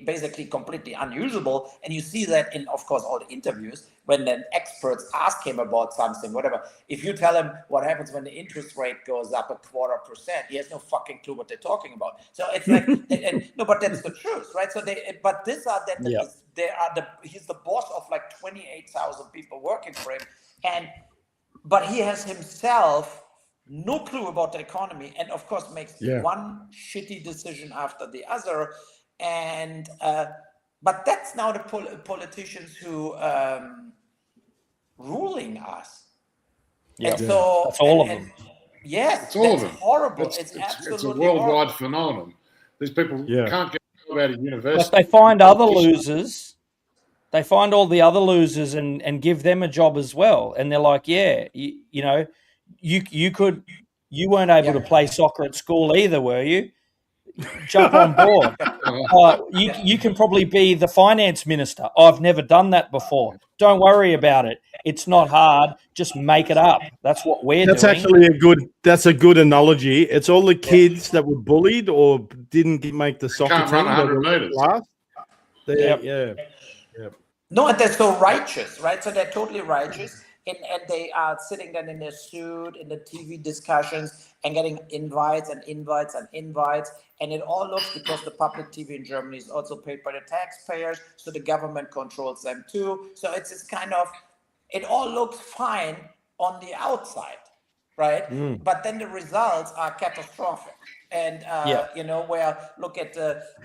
basically completely unusable. And you see that in, of course, all the interviews when then experts ask him about something, whatever. If you tell him what happens when the interest rate goes up 0.25%, he has no fucking clue what they're talking about. So it's like, no, but that's the truth, right? So he's the boss of like 28,000 people working for him, but he has himself no clue about the economy, and of course makes one shitty decision after the other. And but that's now the politicians who ruling us.
Yeah,
and so
that's all of them.
Yes,
it's all of them.
Horrible.
It's a worldwide phenomenon. These people can't get out of university.
But they find other losers. They find all the other losers and give them a job as well. And they're like, you weren't able to play soccer at school either, were you? Jump on board. You can probably be the finance minister. I've never done that before. Don't worry about it. It's not hard. Just make it up. That's what we're doing.
That's a good analogy. It's all the kids that were bullied or didn't make the soccer team.
100 meters.
No, and they're so righteous, right? So they're totally righteous. And they are sitting then in their suit in the TV discussions and getting invites. And it all looks, because the public TV in Germany is also paid by the taxpayers, so the government controls them too. So it's this kind of, it all looks fine on the outside, right? But then the results are catastrophic. And, where look at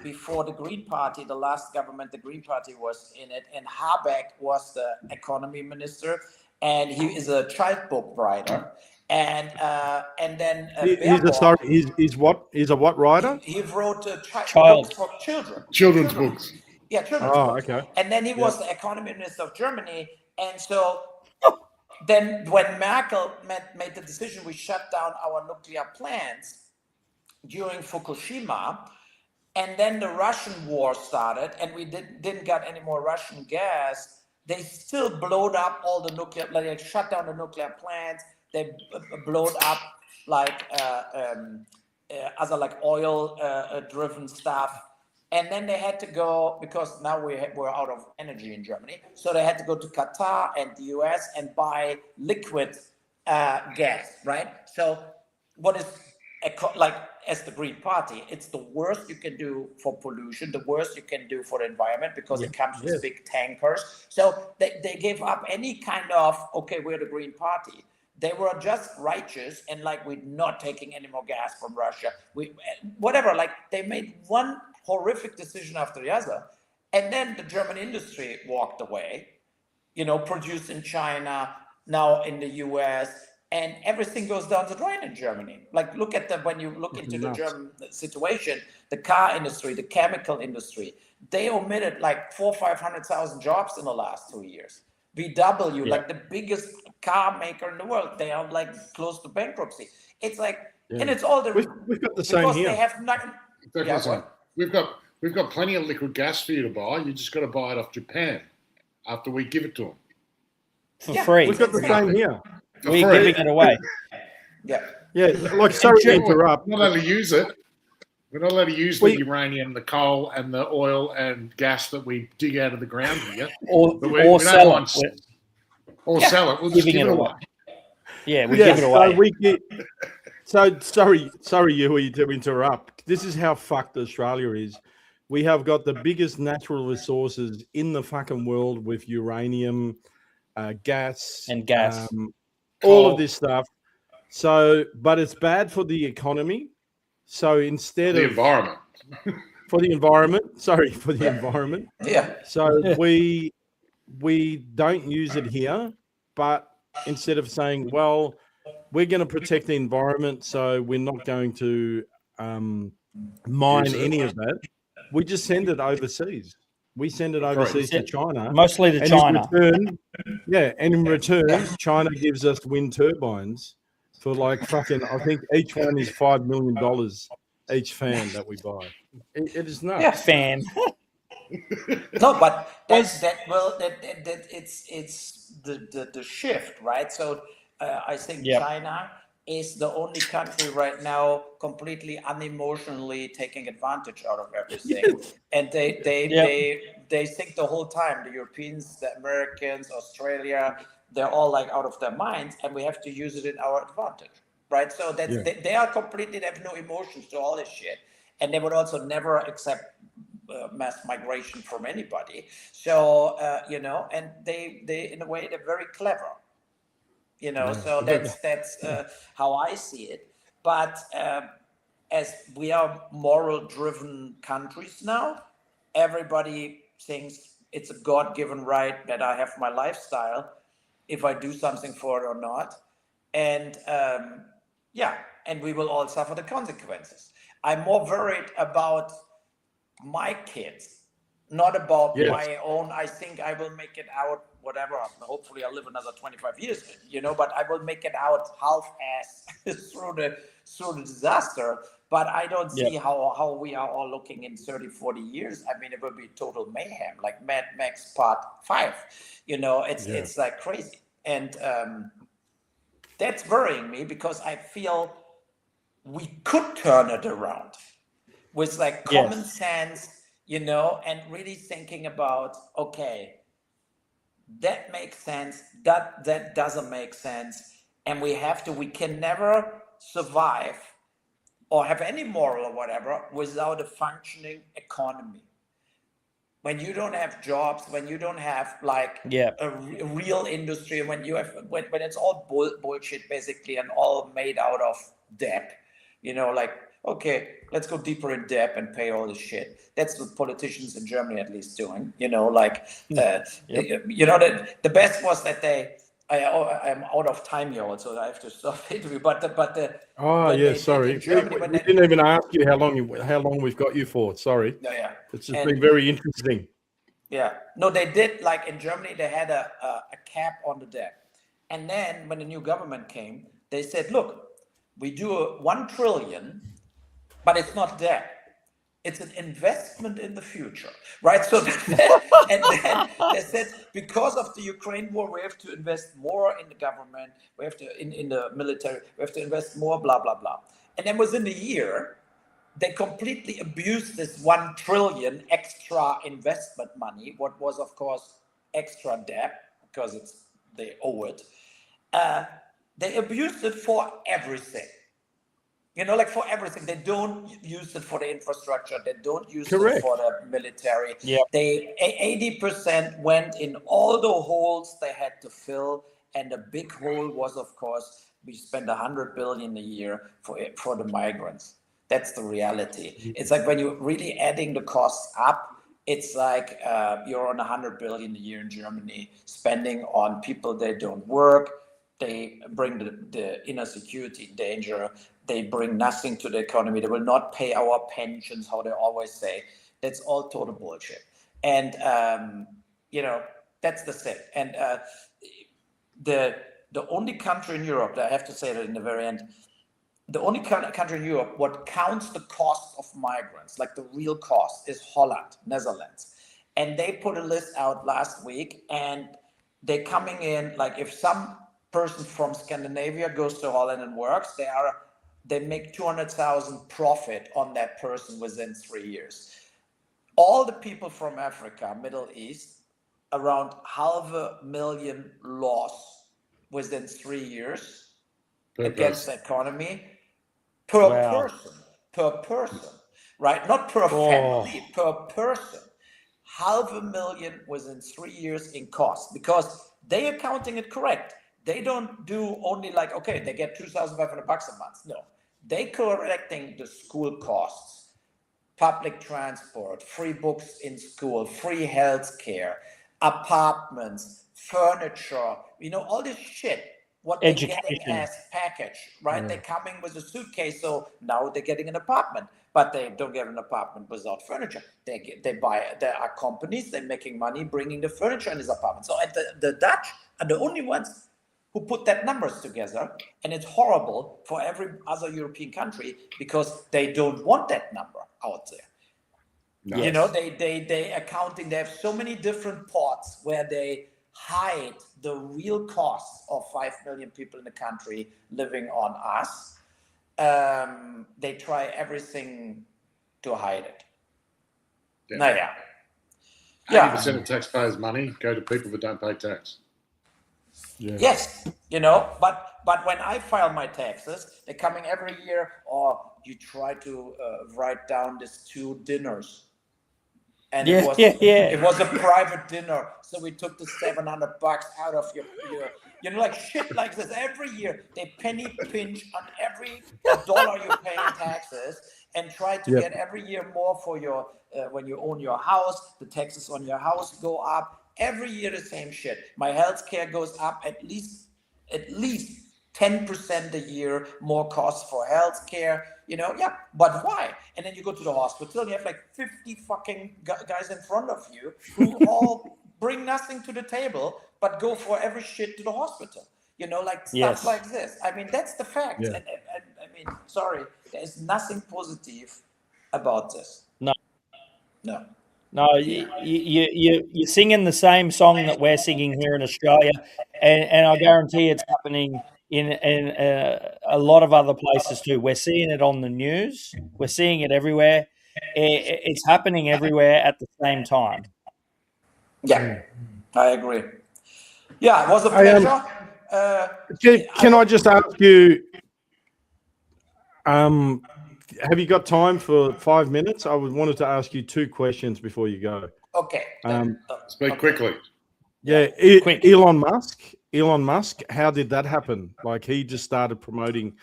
before the Green Party, the last government, the Green Party was in it, and Habeck was the economy minister. And he is a child book writer, and then
he's a what writer?
He wrote books for children.
Children's books.
Yeah, children's books.
Okay.
And then he was the economy minister of Germany, and so then when Merkel made the decision, we shut down our nuclear plants during Fukushima, and then the Russian war started, and we didn't get any more Russian gas. They still blowed up all the nuclear, like they shut down the nuclear plants. They blowed up like other like oil driven stuff. And then they had to go, because now we're out of energy in Germany. So they had to go to Qatar and the US and buy liquid gas, right? So what is like, as the Green Party, it's the worst you can do for pollution, the worst you can do for the environment, because it comes with big tankers. So they gave up any kind of, we're the Green Party. They were just righteous and like, we're not taking any more gas from Russia. Whatever, like they made one horrific decision after the other. And then the German industry walked away, produced in China, now in the US. And everything goes down the drain in Germany. Like, look at when you look into the German situation, the car industry, the chemical industry, they omitted like 400,000-500,000 jobs in the last 2 years. VW, like the biggest car maker in the world, they are like close to bankruptcy. It's like, and it's all
we've got the same here.
They have nothing.
We've got plenty of liquid gas for you to buy. You just got to buy it off Japan after we give it to them
for free.
We've got the same here.
We're giving it away.
Yeah.
Yeah, like sorry to
We're
interrupt.
not allowed to use it. We're not allowed to use the
We-
uranium, the coal, and the oil and gas that we dig out of the ground here.
or
But we
or
don't
sell
mind
it.
or sell it. We'll just
Giving
give
it
it
away.
away.
Yeah, we
Yeah,
give it away.
so sorry, Yui, to interrupt. This is how fucked Australia is. We have got the biggest natural resources in the fucking world with uranium, gas,
And gas.
all of
Coal.
this stuff. So, but it's bad for the economy. So instead
The
of
environment.
for the environment, sorry, for the environment.
Yeah.
So we don't use it here, but instead of saying, well, we're going to protect the environment, so we're not going to mine
Use it.
any of that, we just send it overseas. We send it overseas to China.
Mostly to
And
China.
in return, China gives us wind turbines for like fucking, I think each one is $5 million each fan that we buy. It is nuts.
Yeah.
Fan.
No, but it's the shift, right? So I think
Yep.
China is the only country right now completely unemotionally taking advantage out of everything, and they think the whole time, the Europeans, the Americans, Australia, they're all like out of their minds, and we have to use it in our advantage, right? So that's they are completely, they have no emotions to all this shit, and they would also never accept mass migration from anybody. So and they in a way they're very clever. So that's how I see it. But as we are moral-driven countries now, everybody thinks it's a God-given right that I have my lifestyle, if I do something for it or not, and and we will all suffer the consequences. I'm more worried about my kids, not about my own. I think I will make it out, whatever. Hopefully, I'll live another 25 years, but I will make it out half-ass through the disaster. But I don't see how we are all looking in 30, 40 years. I mean, it will be total mayhem, like Mad Max Part 5. It's like crazy. And that's worrying me, because I feel we could turn it around with like common sense, and really thinking about, okay, that makes sense, that doesn't make sense, and we can never survive or have any moral or whatever without a functioning economy. When you don't have jobs, when you don't have like a real industry, when it's all bullshit basically, and all made out of debt, okay, let's go deeper in debt and pay all this shit. That's what politicians in Germany at least doing. The best was that I'm out of time here, so I have to stop the interview.
Sorry, we didn't even ask you how long we've got you for. Sorry. It's just been very interesting.
Yeah, no, they did, like in Germany, they had a cap on the debt, and then when the new government came, they said, look, we do 1 trillion, but it's not debt. It's an investment in the future, right? So, and then they said, because of the Ukraine war, we have to invest more in the government. We have to, in the military, we have to invest more, blah, blah, blah. And then within a year, they completely abused this 1 trillion extra investment money, what was, of course, extra debt, because they owe it. They abused it for everything. For everything. They don't use it for the infrastructure. They don't use it for the military.
Yeah.
80% went in all the holes they had to fill. And the big hole was, of course, we spend 100 billion a year for the migrants. That's the reality. It's like when you're really adding the costs up, it's like you're on 100 billion a year in Germany, spending on people that don't work. They bring the inner security in danger. They bring nothing to the economy. They will not pay our pensions, how they always say. That's all total bullshit. And, that's the thing. And the only country in Europe, I have to say that in the very end, the only country in Europe, what counts the cost of migrants, like the real cost, is Holland, Netherlands. And they put a list out last week, and they're coming in, like if some person from Scandinavia goes to Holland and works, they make 200,000 profit on that person within 3 years. All the people from Africa, Middle East, around 500,000 loss within 3 years against the economy per person, right? Not per family, per person. 500,000 within 3 years in cost, because they are counting it correct. They don't do only like, okay, they get $2,500 a month. No, they correcting the school costs, public transport, free books in school, free health care, apartments, furniture, all this shit. What they're getting as package, right? They're coming with a suitcase, so now they're getting an apartment, but they don't get an apartment without furniture. They buy. There are companies, they're making money bringing the furniture in this apartment. So the Dutch are the only ones who put that numbers together, and it's horrible for every other European country because they don't want that number out there. Yes. They accounting. They have so many different pots where they hide the real costs of 5 million people in the country living on us. They try everything to hide it. Yeah.
80% of taxpayers' money go to people that don't pay tax.
Yeah. Yes, but when I file my taxes, they're coming every year. Or you try to write down these 2 dinners. And it was a private dinner, so we took the $700 out of your like shit like this every year. They penny pinch on every dollar you pay in taxes and try to get every year more for your when you own your house. The taxes on your house go up every year. The same shit. My health care goes up at least 10% a year more costs for health care. But why? And then you go to the hospital and you have like 50 fucking guys in front of you who all bring nothing to the table, but go for every shit to the hospital. Like stuff like this. I mean, that's the fact. Yeah. And I mean, sorry, there's nothing positive about this.
No, you're singing the same song that we're singing here in Australia, and I guarantee it's happening in a lot of other places too. We're seeing it on the news. We're seeing it everywhere. It's happening everywhere at the same time.
Yeah, I agree. Yeah, it was a pleasure.
Can I just ask you, have you got time for 5 minutes? I wanted to ask you 2 questions before you go.
Okay.
Speak quickly.
Yeah, quick. Elon Musk, how did that happen? Like, he just started promoting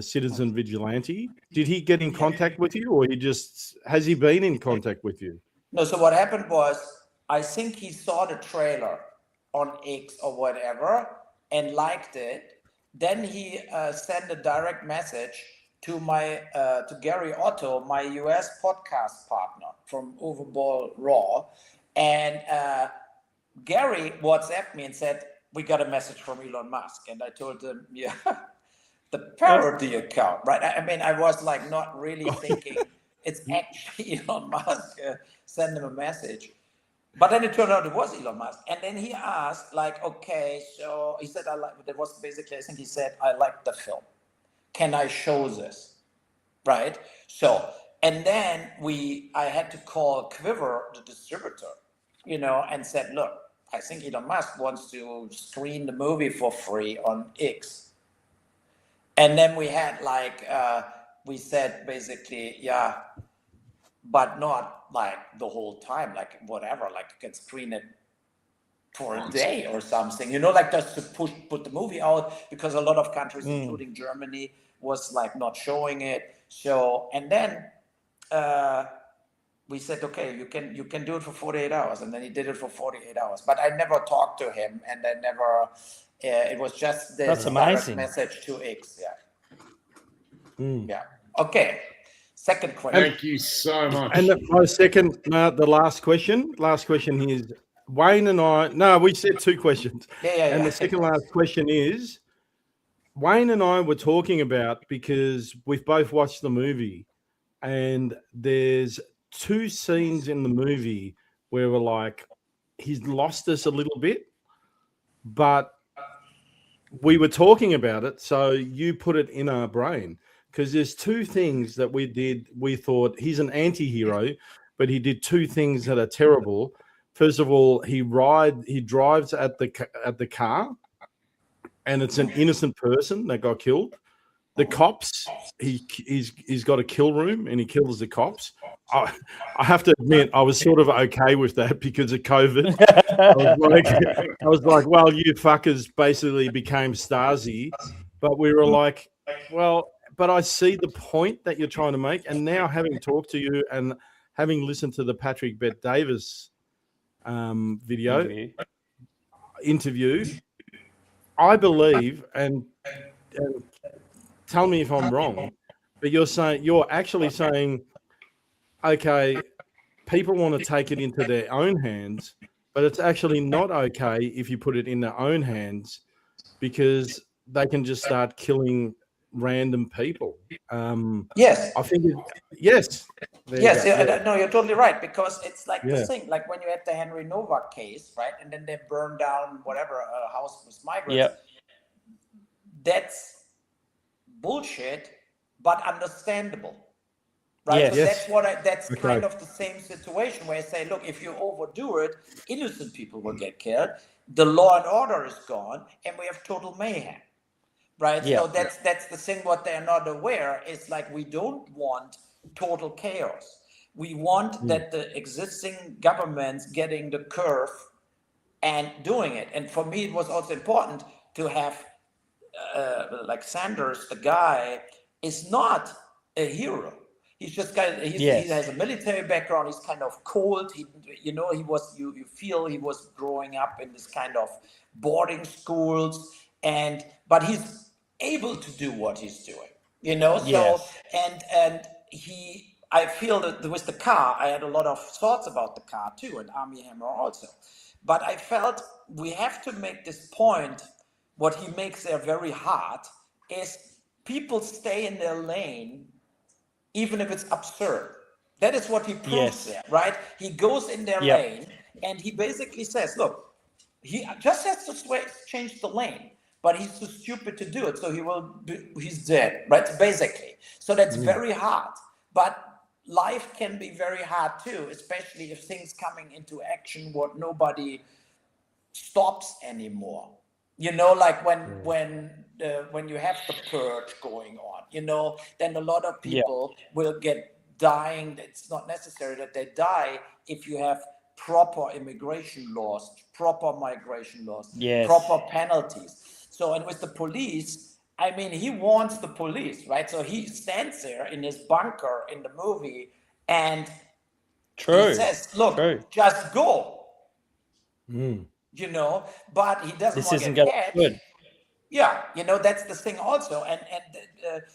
Citizen Vigilante. Did he get in contact with you, or has he been in contact with you?
No, so what happened was, I think he saw the trailer on X or whatever and liked it. Then he sent a direct message to to Gary Otto, my US podcast partner from Overball Raw, and Gary WhatsApped me and said, "We got a message from Elon Musk," and I told him, "Yeah, the parody account, right?" I mean, I was like not really thinking it's actually Elon Musk. Send him a message. But then it turned out it was Elon Musk. And then he asked, like, okay, so he said, that was basically, I think he said, "I like the film. Can I show this?" Right? So, and then I had to call Quiver, the distributor, and said, "Look, I think Elon Musk wants to screen the movie for free on X." And then we had we said basically, yeah, but not like the whole time, like whatever, like you can screen it for a day or something, like just to put the movie out, because a lot of countries, including Germany, was like not showing it. So, and then we said, okay, you can do it for 48 hours. And then he did it for 48 hours. But I never talked to him, and I never, it was just this direct message to X. Yeah. Yeah. Okay. Second question.
Thank you so much.
And the last question is, Wayne and I, we said 2 questions.
Yeah.
The second last question is, Wayne and I were talking about, because we've both watched the movie, and there's 2 scenes in the movie where we're like, he's lost us a little bit, but we were talking about it, so you put it in our brain, because there's two things that we did. We thought he's an anti-hero, but he did two things that are terrible. First of all, he drives at the car, and it's an innocent person that got killed. The cops, he's got a kill room, and he kills the cops. I have to admit, I was sort of okay with that because of COVID. I was like, well, you fuckers basically became Stasi, but we were like, well, but I see the point that you're trying to make, and now having talked to you and having listened to the Patrick Bet Davis interview, I believe, and tell me if I'm wrong, but you're actually saying, okay, people want to take it into their own hands, but it's actually not okay if you put it in their own hands, because they can just start killing random people.
Yes.
I think yes.
Yes, no, you're totally right, because it's like the thing, like when you had the Henry Novak case, right, and then they burned down whatever a house with migrants.
Yep.
That's bullshit, but understandable, right?
Yes.
So that's
Okay.
kind of the same situation where I say, look, if you overdo it, innocent people will get killed, the law and order is gone, and we have total mayhem, right?
Yeah.
So that's the thing. What they're not aware is, like, we don't want total chaos. We want that the existing governments getting the curve and doing it. And for me, it was also important to have like Sanders, the guy, is not a hero. He's just he has a military background. He's kind of cold. You feel he was growing up in this kind of boarding schools, but he's able to do what he's doing. So I feel that with the car, I had a lot of thoughts about the car too, and Army Hammer also. But I felt we have to make this point. What he makes there very hard is people stay in their lane, even if it's absurd. That is what he proves there, right? He goes in their lane, and he basically says, look, he just has to change the lane, but he's too stupid to do it, so he's dead, right? Basically. So that's very hard. But life can be very hard too, especially if things coming into action what nobody stops anymore. Like when you have the purge going on, then a lot of people will get dying. It's not necessary that they die if you have proper immigration laws, proper migration laws, proper penalties. So, and with the police, I mean, he warns the police, right? So he stands there in his bunker in the movie and he says, look, just go. But he doesn't
This
want
isn't
to
going
get
good.
Yeah, that's the thing also. And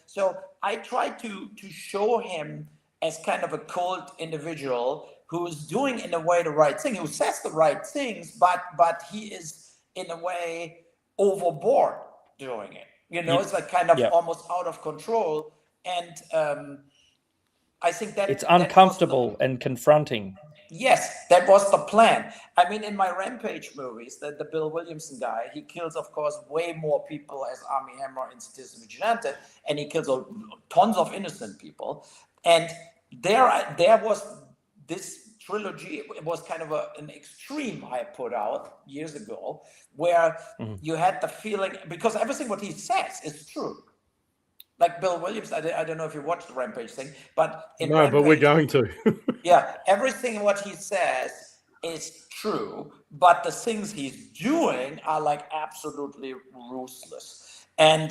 so I try to show him as kind of a cold individual who is doing in a way the right thing, who says the right things, but he is in a way overboard doing it. It's like kind of almost out of control. And I think that
it's uncomfortable and confronting.
Yes, that was the plan. I mean, in my Rampage movies, the Bill Williamson guy, he kills, of course, way more people as Army Hammer in Citizen Vigilante, and he kills tons of innocent people. And there was this trilogy. It was kind of an extreme I put out years ago, where you had the feeling, because everything what he says is true. Like Bill Williams, I don't know if you watched the Rampage thing, but
Rampage, but we're going to.
Yeah, everything what he says is true, but the things he's doing are like absolutely ruthless and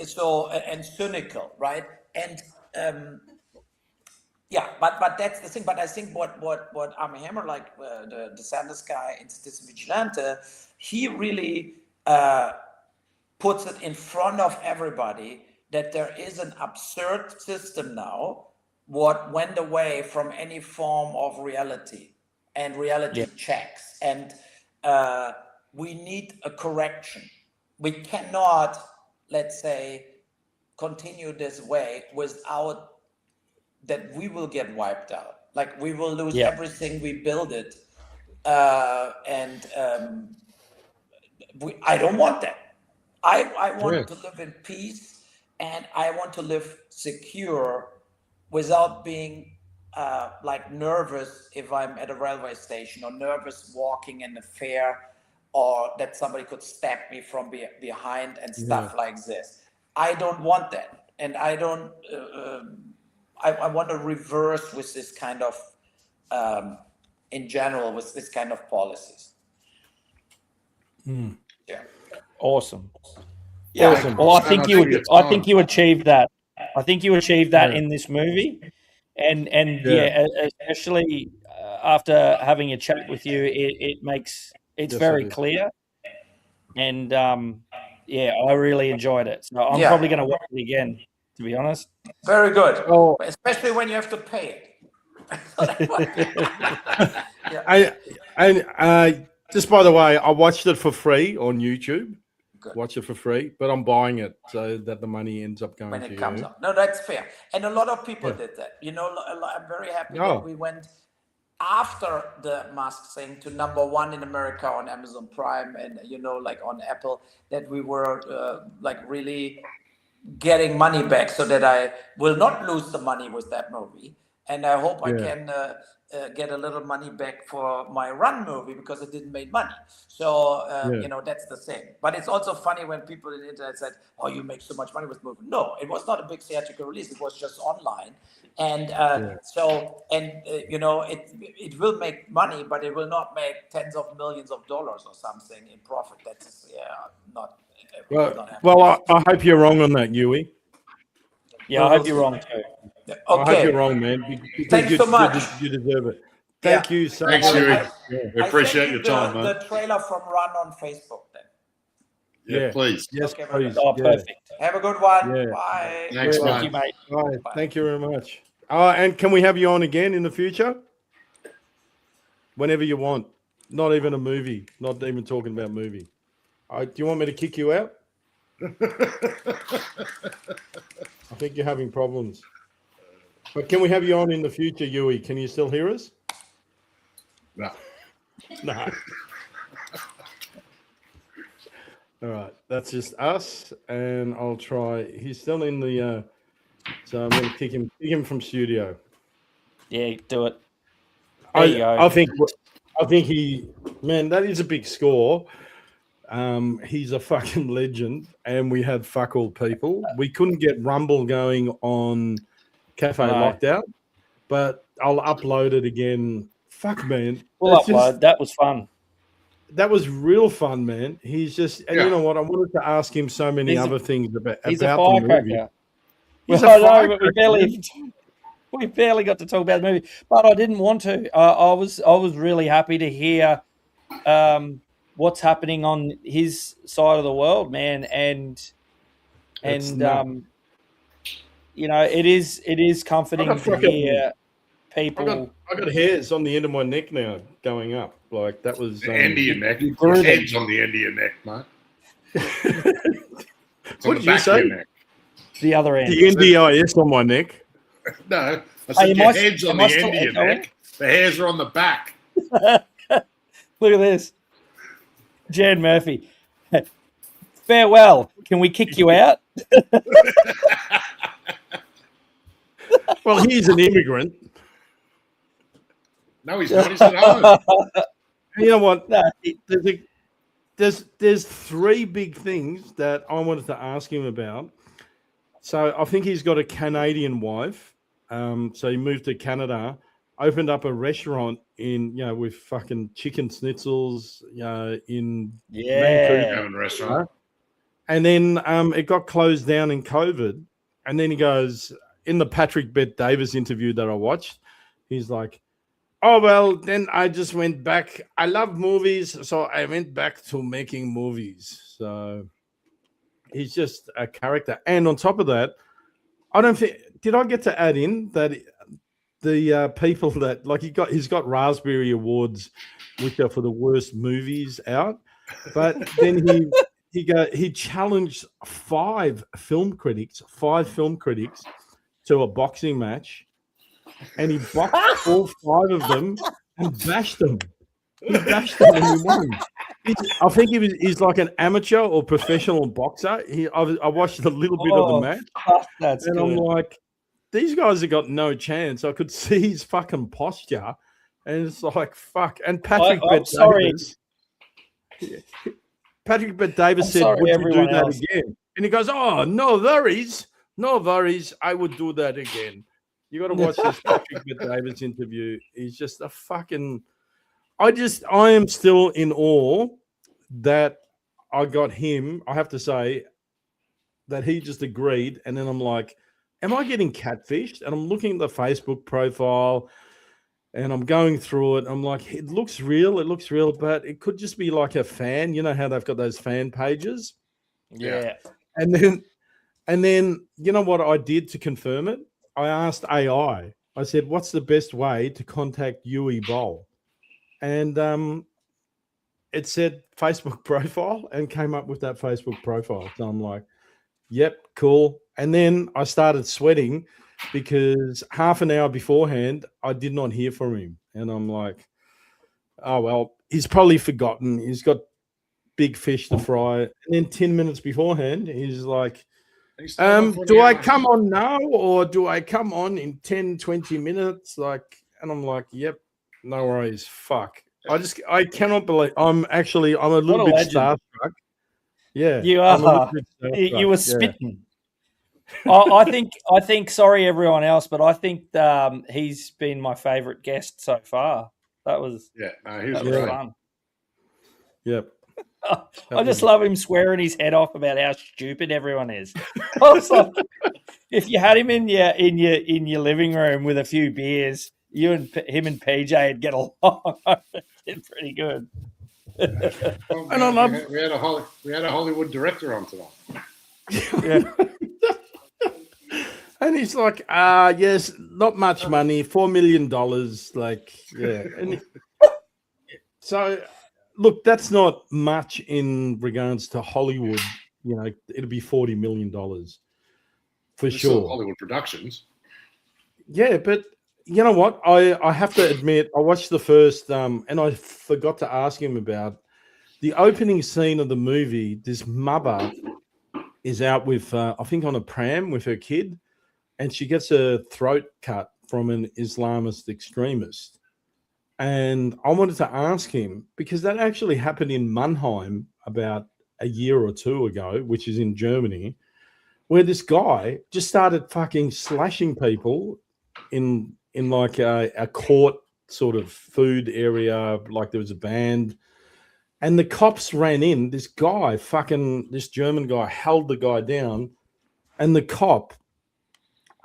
so and cynical, right? And but that's the thing. But I think what Armie Hammer, like the Sanders guy in Citizen Vigilante, he really puts it in front of everybody that there is an absurd system now what went away from any form of reality and reality checks. And we need a correction. We cannot, let's say, continue this way without that we will get wiped out. Like we will lose everything we build it. I don't want that. I want to live in peace, and I want to live secure without being like nervous if I'm at a railway station, or nervous walking in the fair, or that somebody could stab me from behind and stuff like this. I don't want that, and I don't. I want to reverse with this kind of, in general, with this kind of policies. Yeah.
Awesome.
Yeah.
Awesome. Well, I think you achieved that. I think you achieved that in this movie, and especially after having a chat with you, it's very clear, and I really enjoyed it. So I'm probably going to watch it again, to be honest.
Very good. Oh. Especially when you have to pay
it. Just by the way, I watched it for free on YouTube. Good. Watch it for free, but I'm buying it so that the money ends up going
when it
to
comes
you.
Up. No, that's fair. And a lot of people did that. You know, I'm very happy that we went after the mask thing to #1 in America on Amazon Prime, and like on Apple, that we were like really getting money back, so that I will not lose the money with that movie. And I hope I can get a little money back for my Run movie, because it didn't make money. So, that's the thing. But it's also funny when people in the internet said, oh, you make so much money with the movie. No, it was not a big theatrical release. It was just online. And it will make money, but it will not make tens of millions of dollars or something in profit. That's not.
Well, I hope you're wrong on that, Yui.
Yeah, I hope you're wrong too.
Okay. I hope you're wrong, man.
Thanks so much.
You deserve it. Thank you so much.
Thanks, Yui. We appreciate your time, man.
The trailer from Run on Facebook then.
Yeah, please.
Yes,
okay,
please.
Oh, perfect.
Have a good one.
Yeah.
Bye.
Thanks,
Thank you, mate.
Bye. Thank you very much. And can we have you on again in the future? Whenever you want. Not even a movie. Not even talking about movie. Do you want me to kick you out? I think you're having problems. But can we have you on in the future, Yui? Can you still hear us?
No.
No. All right. That's just us. And I'll try. He's still in the... so I'm going to kick him from studio.
Yeah, do it. There you go.
I think man, that is a big score. He's a fucking legend, and we had fuck all people. We couldn't get Rumble going on Cafe Lockdown, but I'll upload it again. Fuck, man.
We'll upload. That was fun.
That was real fun, man. He's just, and you know what? I wanted to ask him so many other things about
a
the movie.
He's a firecracker. But we barely got to talk about the movie, but I didn't want to. I was really happy to hear what's happening on his side of the world, man, and it is comforting to hear people.
I got hairs on the end of my neck now going up. Like that was
the end of your neck. Your head's on the end of your neck, mate.
What did you say?
The other end.
The NDIS on my neck.
No, I said your head's on the end of your neck. The hairs are on the back.
Look at this. Jan Murphy. Farewell. Can we kick you out?
Well, he's an immigrant.
No, he's not. He's at home.
You know what? No, there's three big things that I wanted to ask him about. So I think he's got a Canadian wife. So he moved to Canada, opened up a restaurant in, with fucking chicken schnitzels, in
Vancouver restaurant.
And then it got closed down in COVID. And then he goes, in the Patrick Bet-Davis interview that I watched, he's like, oh, well, then I just went back. I love movies, so I went back to making movies. So he's just a character. And on top of that, I don't think, did I get to add in that the people that, like, he's got Raspberry Awards, which are for the worst movies out. But then he challenged five film critics to a boxing match, and he boxed all five of them and bashed them. He bashed him and he won. I think he's like an amateur or professional boxer. I watched a little bit of the match,
That's
and
good.
I'm like, these guys have got no chance. I could see his fucking posture, and it's like, fuck. And Patrick Bet-Davis. Patrick Bet-Davis said, would you do that again? And he goes, oh, no worries. No worries. I would do that again. You got to watch this Patrick Bet-Davis interview. He's just a fucking... I am still in awe that I got him. I have to say that he just agreed. And then I'm like, am I getting catfished? And I'm looking at the Facebook profile and I'm going through it. I'm like, it looks real. It looks real, but it could just be like a fan. You know how they've got those fan pages?
Yeah.
And then you know what I did to confirm it? I asked AI. I said, what's the best way to contact Yui Bowl? And it said Facebook profile and came up with that Facebook profile. So I'm like, yep, cool. And then I started sweating because half an hour beforehand, I did not hear from him. And I'm like, oh, well, he's probably forgotten. He's got big fish to fry. And then 10 minutes beforehand, he's like, do I come on now or do I come on in 10, 20 minutes? Like, and I'm like, yep, no worries. Fuck. I cannot believe I'm a little bit starstruck. Yeah.
You are. You were spitting. I think, sorry everyone else, but I think he's been my favorite guest so far. That was
he was great.
Fun.
Yep.
I just love him swearing his head off about how stupid everyone is. I was like, if you had him in your living room with a few beers, him and PJ would get along. It's pretty good.
Well, and I love we had a Hollywood director on tonight.
Yeah. And he's like, yes, not much money, $4 million. Like, yeah. And so, look, that's not much in regards to Hollywood. You know, it'll be $40 million for sure.
Hollywood Productions.
Yeah, but you know what? I have to admit, I watched the first, and I forgot to ask him about the opening scene of the movie. This mother is out with, I think, on a pram with her kid, and she gets her throat cut from an Islamist extremist. And I wanted to ask him, because that actually happened in Mannheim about a year or two ago, which is in Germany, where this guy just started fucking slashing people in like a court sort of food area, like there was a band. And the cops ran in. This German guy held the guy down. And the cop,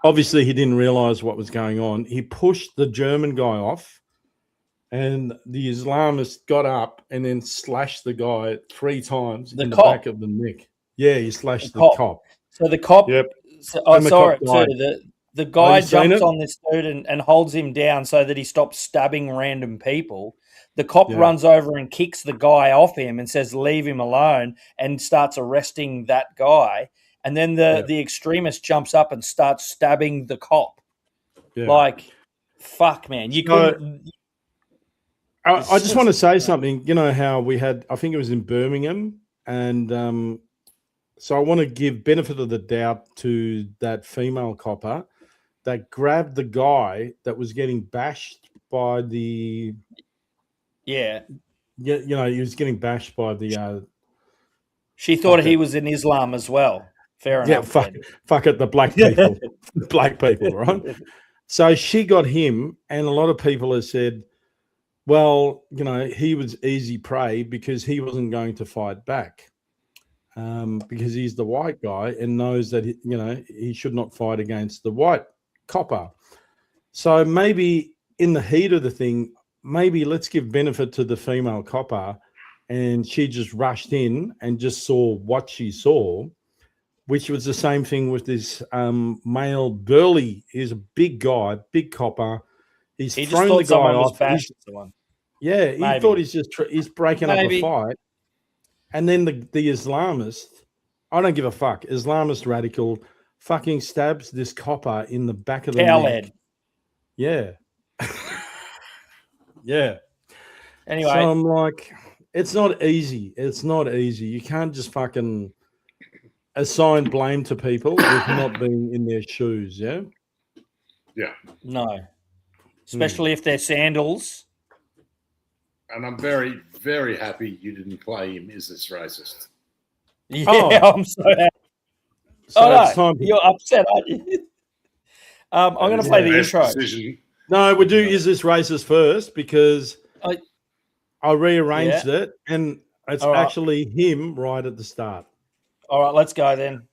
obviously he didn't realize what was going on. He pushed the German guy off. And the Islamist got up and then slashed the guy 3 times in the back of the neck. Yeah, he slashed the cop.
So the cop...
Yep.
So, I saw it too. The guy jumps on this dude and holds him down so that he stops stabbing random people. The cop runs over and kicks the guy off him and says, leave him alone, and starts arresting that guy. And then the extremist jumps up and starts stabbing the cop. Yeah. Like, fuck, man. You couldn't...
I just want to say something. You know how we had, I think it was in Birmingham, and so I want to give benefit of the doubt to that female copper that grabbed the guy that was getting bashed by the... Yeah, you know, he was getting bashed by the...
She thought he was in Islam as well. Fair enough.
Yeah, fuck it, the black people. Black people, right? So she got him, and a lot of people have said, well, you know, he was easy prey because he wasn't going to fight back because he's the white guy and knows that, you know, he should not fight against the white copper. So maybe in the heat of the thing, maybe let's give benefit to the female copper, and she just rushed in and just saw what she saw, which was the same thing with this male burly. He's a big guy, big copper. He's thrown the guy off. Yeah, he thought he's breaking up a fight. And then the Islamist, I don't give a fuck, Islamist radical fucking stabs this copper in the back of the neck. Yeah. Yeah.
Anyway,
So I'm like, it's not easy. It's not easy. You can't just fucking assign blame to people with not being in their shoes. Yeah.
Yeah.
no. Especially if they're sandals.
And I'm very, very happy you didn't play him. Is this racist?
Yeah,
Oh.
I'm so happy.
So it's time.
You're upset, aren't you? I'm going to play the
Best
intro.
decision.
No, we do. Is this racist first? Because I rearranged it, and it's
All right.
actually him right at the start.
All right, let's go then.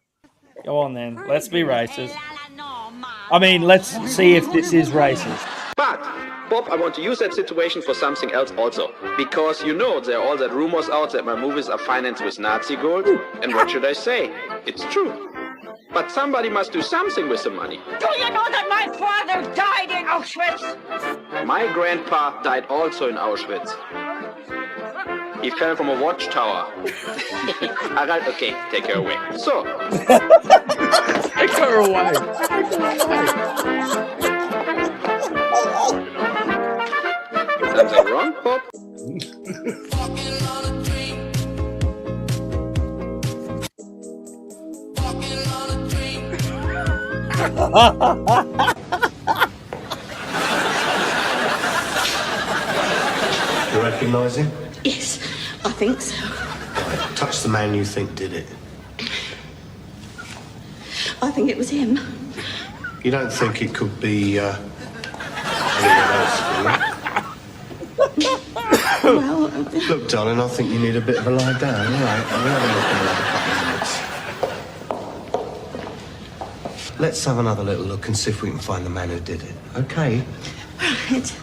Go on then. Let's be racist. I mean, let's see if this is racist.
But, Bob, I want to use that situation for something else also. Because you know there are all that rumors out that my movies are financed with Nazi gold. And what should I say? It's true. But somebody must do something with the money.
Do you know that my father died in Auschwitz?
My grandpa died also in Auschwitz. He fell from a watchtower. Alright, okay, take her away. So.
Take her away.
Something wrong, Bob?
You recognise him?
Yes, I think so.
Touch the man you think did it.
I think it was him.
You don't think it could be anyone else, do you?
Well,
Look, darling, I think you need a bit of a lie down. All right, we'll have a look in another couple of minutes. Let's have another little look and see if we can find the man who did it. Okay?
right.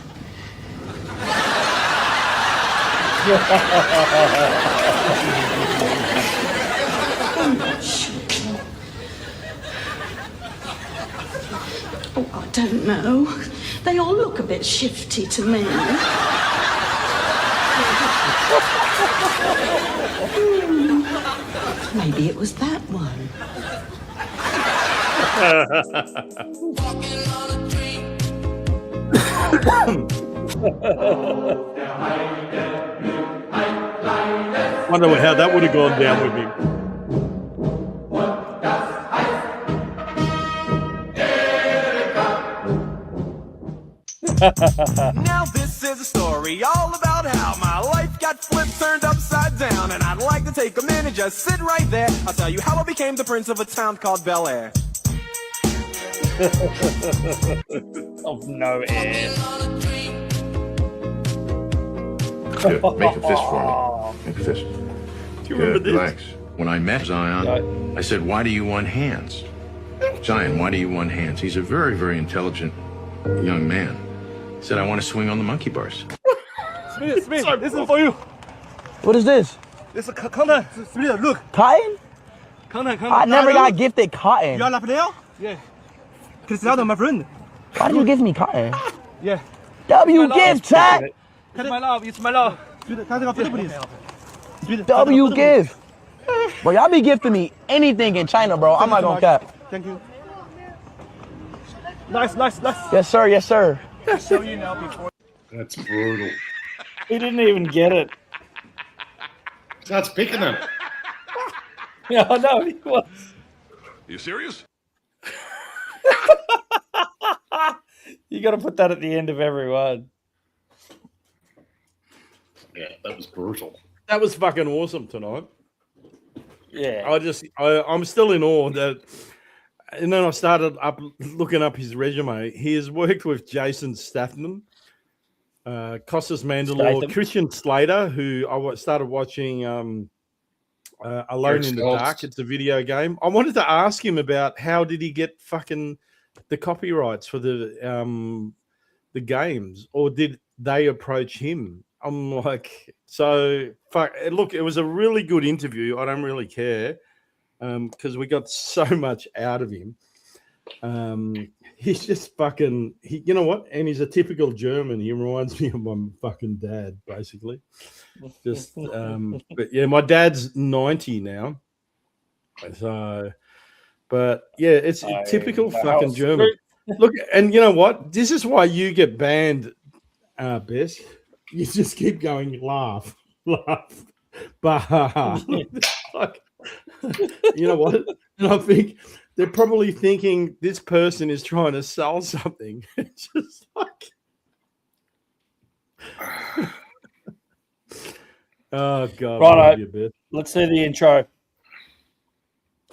I'm not sure. Oh, I don't know. They all look a bit shifty to me. Maybe it was that one.
Wonder how that would have gone down with me.
Now this is a story all about how my life got flipped, turned upside down, and I'd like to take a minute, just sit right there. I'll tell you how I became the prince of a town called Bel Air.
Of no air.
Good. Make a fist for me. Make a fist.
Do you remember this?
Relax. When I met Zion, I said, "Why do you want hands?" Zion, why do you want hands? He's a very, very intelligent young man. He said, "I want to swing on the monkey bars."
Smith, this is for you.
What is this?
This is cotton. Smith, look.
Cotton?
Cotton.
I never got gifted cotton.
You are Lapidel? Yeah. Cristiano, my friend.
Why did you give me cotton?
Yeah.
W gift, chat.
It's my love. It's my love.
W gift. Bro, y'all be gifting me anything in China, bro. I'm not gonna cap.
Thank you. Nice.
Yes, sir. Yes, sir.
So you know before.
That's brutal.
He didn't even get it.
That's picking him.
Yeah, I know he was.
You serious?
You got to put that at the end of every one.
Yeah, that was brutal.
That was fucking awesome tonight.
Yeah.
I'm still in awe that, and then I started looking up his resume. He has worked with Jason Statham, Costas Mandylor, Christian Slater, who I started watching Alone in the Dark. It's a video game. I wanted to ask him about how did he get fucking the copyrights for the games, or did they approach him? I'm like, so fuck. Look, it was a really good interview. I don't really care because we got so much out of him. He's just fucking. You know what? And he's a typical German. He reminds me of my fucking dad, basically. Just, but yeah, my dad's 90 now. So, but yeah, it's typical fucking German. Look, and you know what? This is why you get banned, Bess. you just keep going, laugh, laugh, bah. Like, you know what? And I think they're probably thinking this person is trying to sell something. It's just like, oh God,
Righto. Let's do the intro.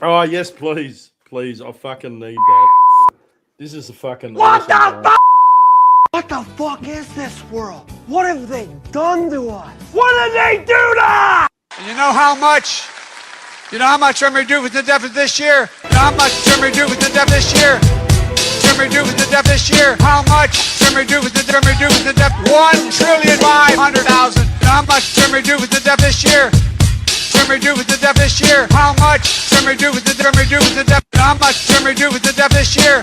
Oh yes, please, please. I fucking need that. This is a fucking awesome.
What the fuck is this world? What have they done to us? What did they do to us?
And you know how much? You know how much I'm reduced with the deficit this year? You know how much I'm reduced with the deficit this year? I'm reduced with the deficit this year? How much? I'm reduced with the deficit? 1,500,000,000. You know how much I'm reduced with the deficit this year? I'm reduced with the deficit this year? How much? I'm reduced with the deficit? How much? I'm reduced with the deficit this year?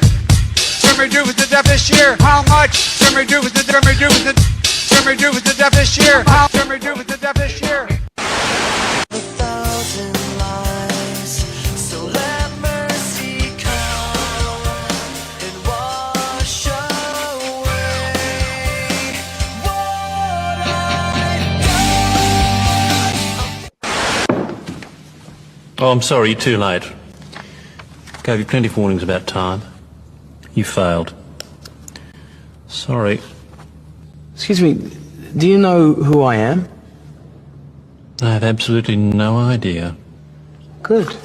I'm reduced with the deficit this year? How much? I'm reduced with the deficit this year? How I'm reduced with the deficit this year?
Oh, I'm sorry, you're too late. Gave you plenty of warnings about time. You failed. Sorry.
Excuse me, do you know who I am?
I have absolutely no idea.
Good.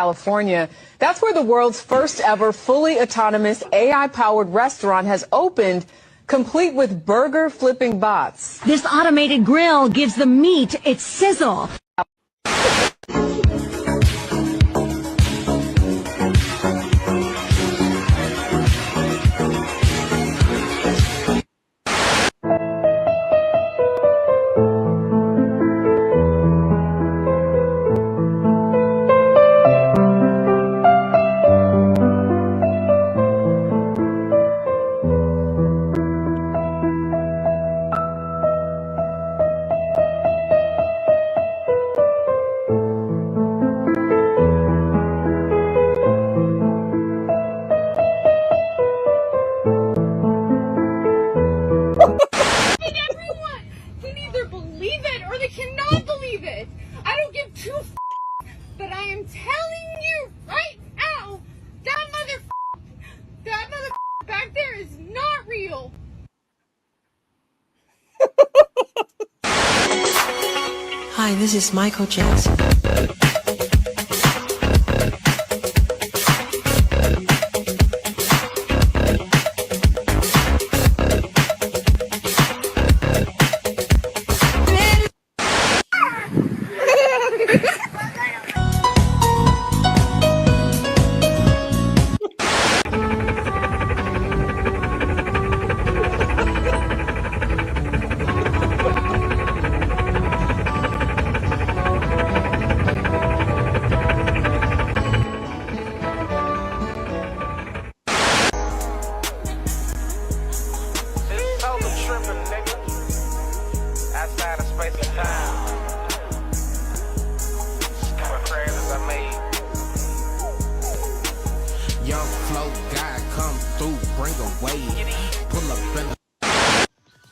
California. That's where the world's first ever fully autonomous AI-powered restaurant has opened, complete with burger flipping bots.
This automated grill gives the meat its sizzle.
But I am telling you right now, that mother back there is not real.
Hi, this is Michael Jackson.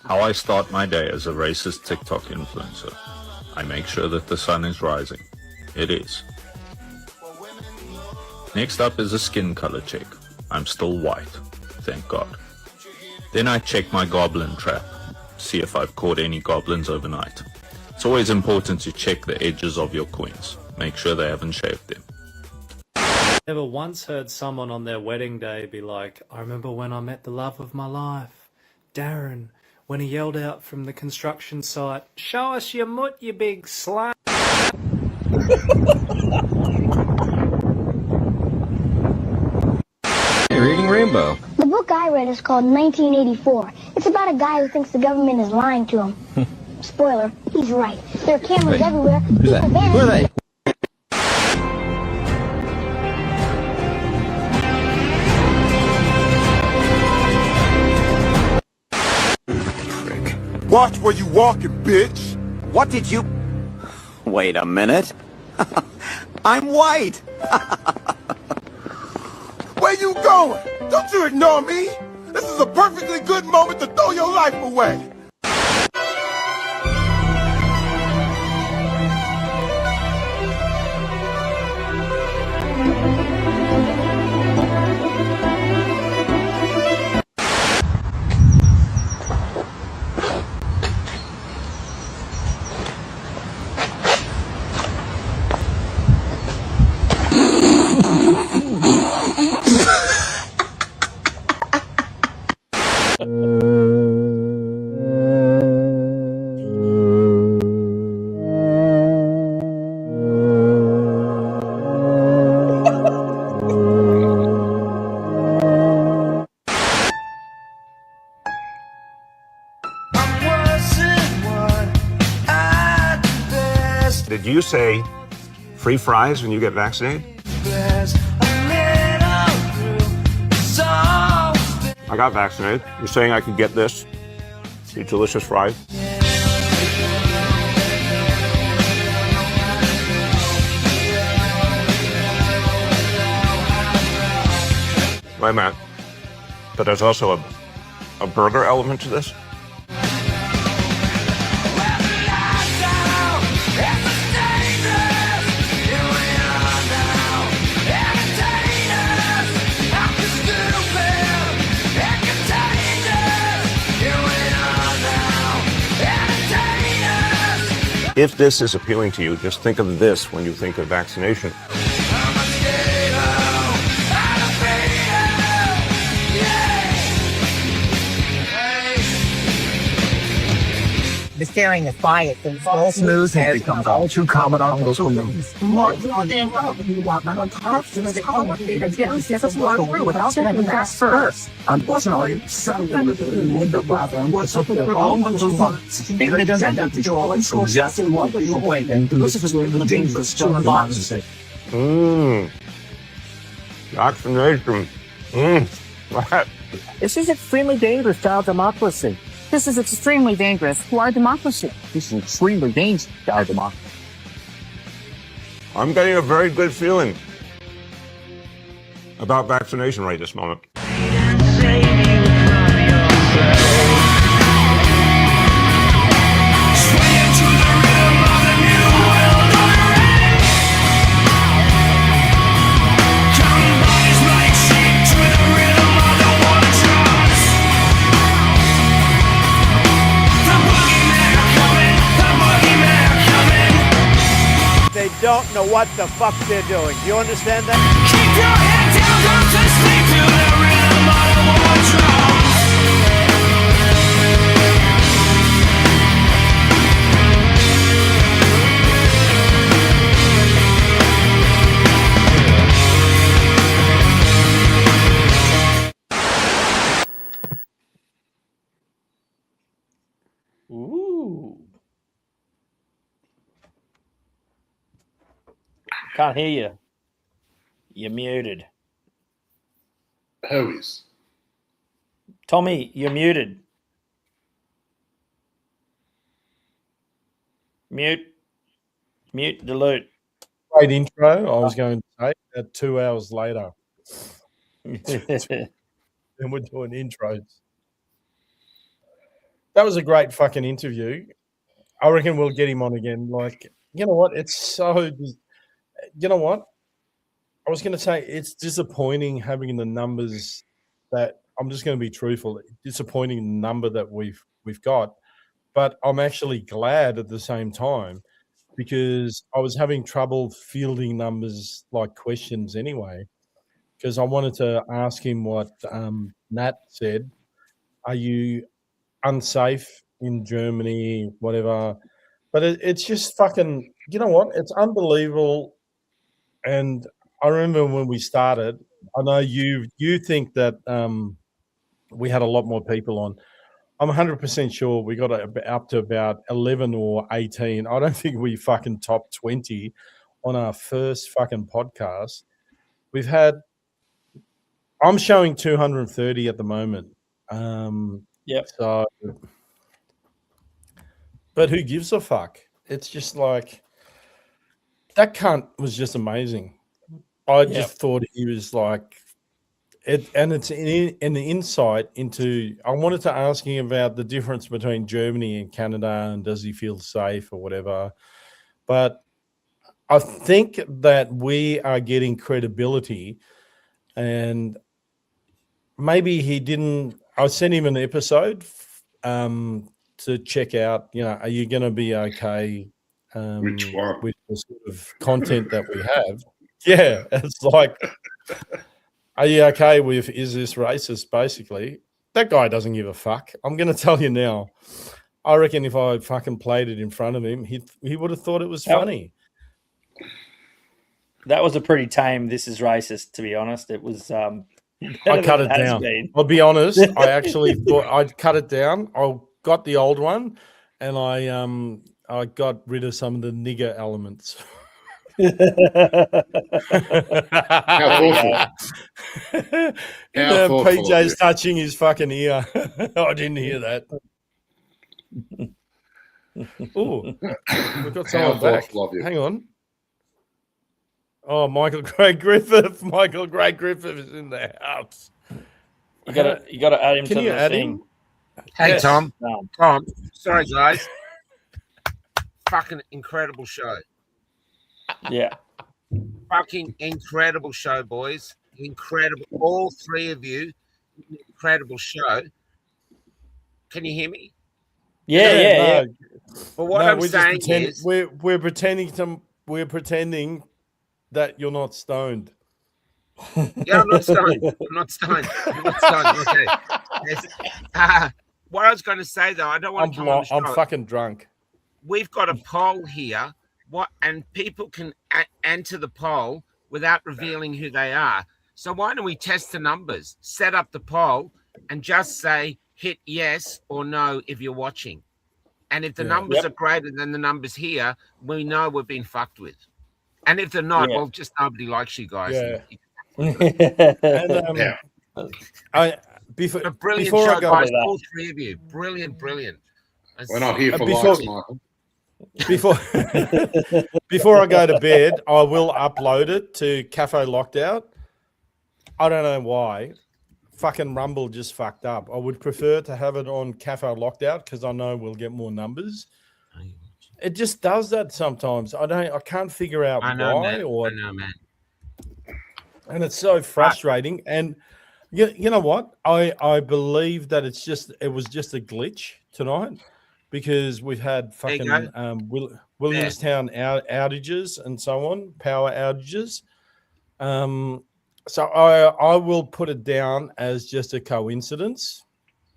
How I start my day as a racist TikTok influencer. I make sure that the sun is rising. It is. Next up is a skin color check. I'm still white, thank God. Then I check my goblin trap, see if I've caught any goblins overnight. It's always important to check the edges of your coins. Make sure they haven't shaved them.
Never once heard someone on their wedding day be like, I remember when I met the love of my life, Darren, when he yelled out from the construction site, show us your mutt, you big slut.
You're reading Rainbow.
The book I read is called 1984. It's about a guy who thinks the government is lying to him. Spoiler, he's right. There are cameras everywhere.
Who's that? Who are they?
Watch where you walking, bitch!
What did you... Wait a minute. I'm white!
Where you going? Don't you ignore me! This is a perfectly good moment to throw your life away!
Did you say free fries when you get vaccinated? I got vaccinated. You're saying I could get this? These delicious fries? Wait a minute. But there's also a burger element to this? If this is appealing to you, just think of this when you think of vaccination.
The staring is quiet and false news has become all too common on those movies. Without checking that first. Unfortunately, some in the bathroom was something wrong with the funds. Even it doesn't have to draw and school just in one way and this is really dangerous to the box.
Vaccination.
This is extremely dangerous to our democracy. This is extremely dangerous to our democracy. This is extremely dangerous to our democracy.
I'm getting a very good feeling about vaccination right this moment.
what the fuck they're doing. Do you understand that?
Keep your head down, don't you sleep to the rhythm of the war drums.
Ooh. Can't hear you. You're muted.
Who is?
Tommy, you're muted. Mute. Mute, delete.
Great intro, I was going to say, 2 hours later. And we're doing intros. That was a great fucking interview. I reckon we'll get him on again. Like, you know what? It's so, you know what? I was going to say it's disappointing having the numbers that I'm just going to be truthful. Disappointing the number that we've got, but I'm actually glad at the same time because I was having trouble fielding numbers like questions anyway. Because I wanted to ask him what Nat said. Are you unsafe in Germany? Whatever. But it's just fucking. You know what? It's unbelievable. And I remember when we started, I know you think that we had a lot more people on. I'm 100% sure we got up to about 11 or 18. I don't think we fucking topped 20 on our first fucking podcast. We've had, I'm showing 230 at the moment.
Yep.
So, but who gives a fuck? It's just like, that cunt was just amazing. I just thought he was like, and it's an insight into. I wanted to ask him about the difference between Germany and Canada, and does he feel safe or whatever. But I think that we are getting credibility, and maybe he didn't. I sent him an episode to check out. You know, are you going to be okay?
Which one?
With the sort of content that we have? Yeah, it's like. Are you okay with is this racist? Basically, that guy doesn't give a fuck. I'm going to tell you now. I reckon if I fucking played it in front of him, he would have thought it was funny.
That was a pretty tame "This is racist," to be honest. It was.
I cut it down. I'll be honest. I actually thought I'd cut it down. I got the old one, and I got rid of some of the nigger elements.
How thoughtful.
PJ's touching his fucking ear. I didn't hear that. Oh, we've got someone back. Hang on. Oh, Michael Gray Griffith. Michael Gray Griffith is in the house.
You gotta add him.
Can
to
you
the
add
thing.
him?
Hey,
Yes.
Tom. Tom, sorry, guys. Fucking incredible show.
Yeah.
Fucking incredible show, boys. Incredible. All three of you. Incredible show. Can you hear me?
Yeah.
But what I'm
we're
saying
just pretending,
is,
we're pretending that you're not stoned.
yeah, I'm not stoned. I'm not stoned. Okay. Yes. What I was going to say though, I don't want to come on the show.
I'm fucking drunk.
We've got a poll here. And people can enter the poll without revealing who they are. So why don't we test the numbers, set up the poll, and just say hit yes or no if you're watching. And if the numbers are greater than the numbers here, we know we've been fucked with. And if they're not, well, just nobody likes you guys.
Yeah.
Brilliant
before
show,
I go,
guys. All three of you, brilliant.
We're not here for likes, Michael.
Before I go to bed, I will upload it to Cafe Lockdown. I don't know why. Fucking Rumble just fucked up. I would prefer to have it on Cafe Lockdown because I know we'll get more numbers. It just does that sometimes. I can't figure out why.
Man.
And it's so frustrating. And you know what? I believe that it was just a glitch tonight. Because we've had fucking Williamstown outages and so on, power outages. So I will put it down as just a coincidence.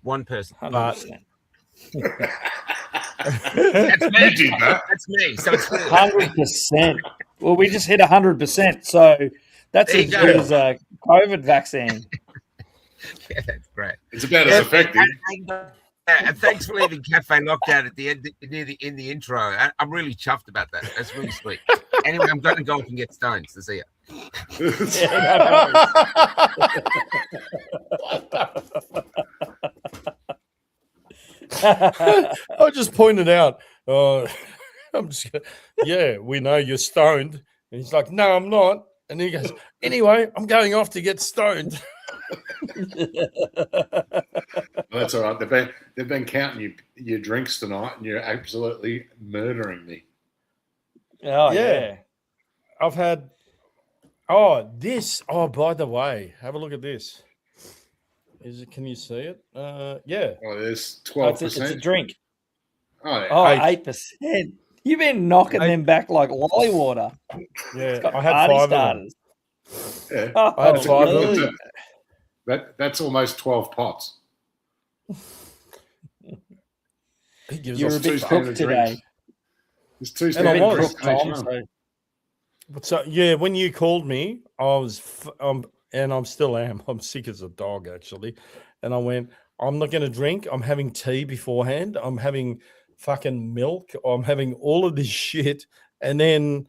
One person.
100%.
That's me. That's me. So it's
100%. Well, we just hit 100%. So that's
There
as
you
good
go.
as a COVID vaccine.
Yeah, that's great.
It's about as effective.
And thanks for leaving Cafe Lockdown at the end, in the intro. I'm really chuffed about that. That's really sweet. Anyway, I'm going to go and get stoned. So see ya.
I just pointed out. I'm just. Yeah, we know you're stoned, and he's like, "No, I'm not." And he goes, "Anyway, I'm going off to get stoned."
That's all right. They've been counting your drinks tonight, and you're absolutely murdering me.
Oh yeah.
I've had. Oh, this. Oh, by the way, have a look at this. Is it? Can you see it? Yeah.
Oh, there's 12%.
It's a drink.
Oh, yeah.
Oh, 8%. You've been knocking them back like lolly water.
Yeah,
got
I had
party
5
starters.
of them.
Yeah.
I had 5 of them.
That's almost 12 pots.
He gives
You're
us
a bit
2
cooked
standard
today.
drinks. There's 2
And I
standard
was.
drinks in each
Tom,
one.
So yeah, when you called me, I was, and I'm still am. I'm sick as a dog actually, and I went. I'm not going to drink. I'm having tea beforehand. I'm having fucking milk. I'm having all of this shit, and then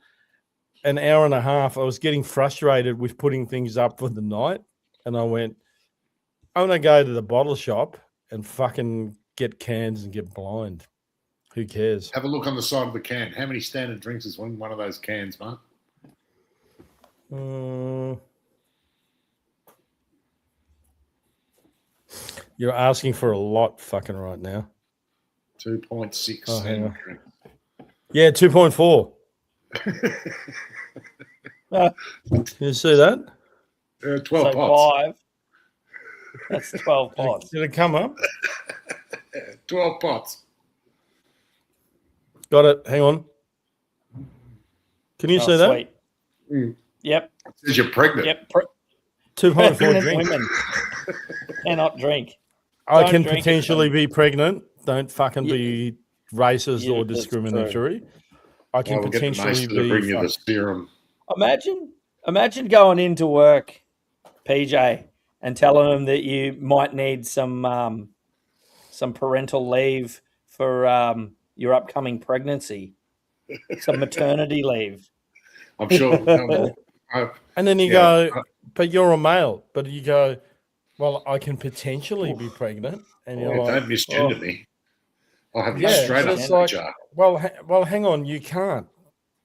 an hour and a half, I was getting frustrated with putting things up for the night, and I went. I'm going to go to the bottle shop and fucking get cans and get blind. Who cares?
Have a look on the side of the can. How many standard drinks is in one of those cans, Mark?
You're asking for a lot fucking right now.
2.6
Oh, hang on.
standard drinks.
Yeah, 2.4. You see that?
12
so
pots.
5. That's 12 pots.
Did it come up?
12 pots.
Got it. Hang on. Can you see that?
Sweet. Yep.
It says you're pregnant.
Yep.
2.4
Pregnant
drinks.
women cannot drink.
I
Don't
can
drink it,
potentially
man.
be pregnant. Don't fucking be racist
Yeah,
or
that's
discriminatory. I can
Well, we'll get the
potentially
maester to bring
be.
you the serum.
Imagine going into work, PJ, and telling them that you might need some parental leave for your upcoming pregnancy, some maternity leave.
I'm sure.
And then you go, but you're a male. But you go, well, I can potentially be pregnant. And you're like,
don't misgender me. I'll have you
yeah,
straight
but
up
it's
in the
like,
jar.
well, hang on, you can't.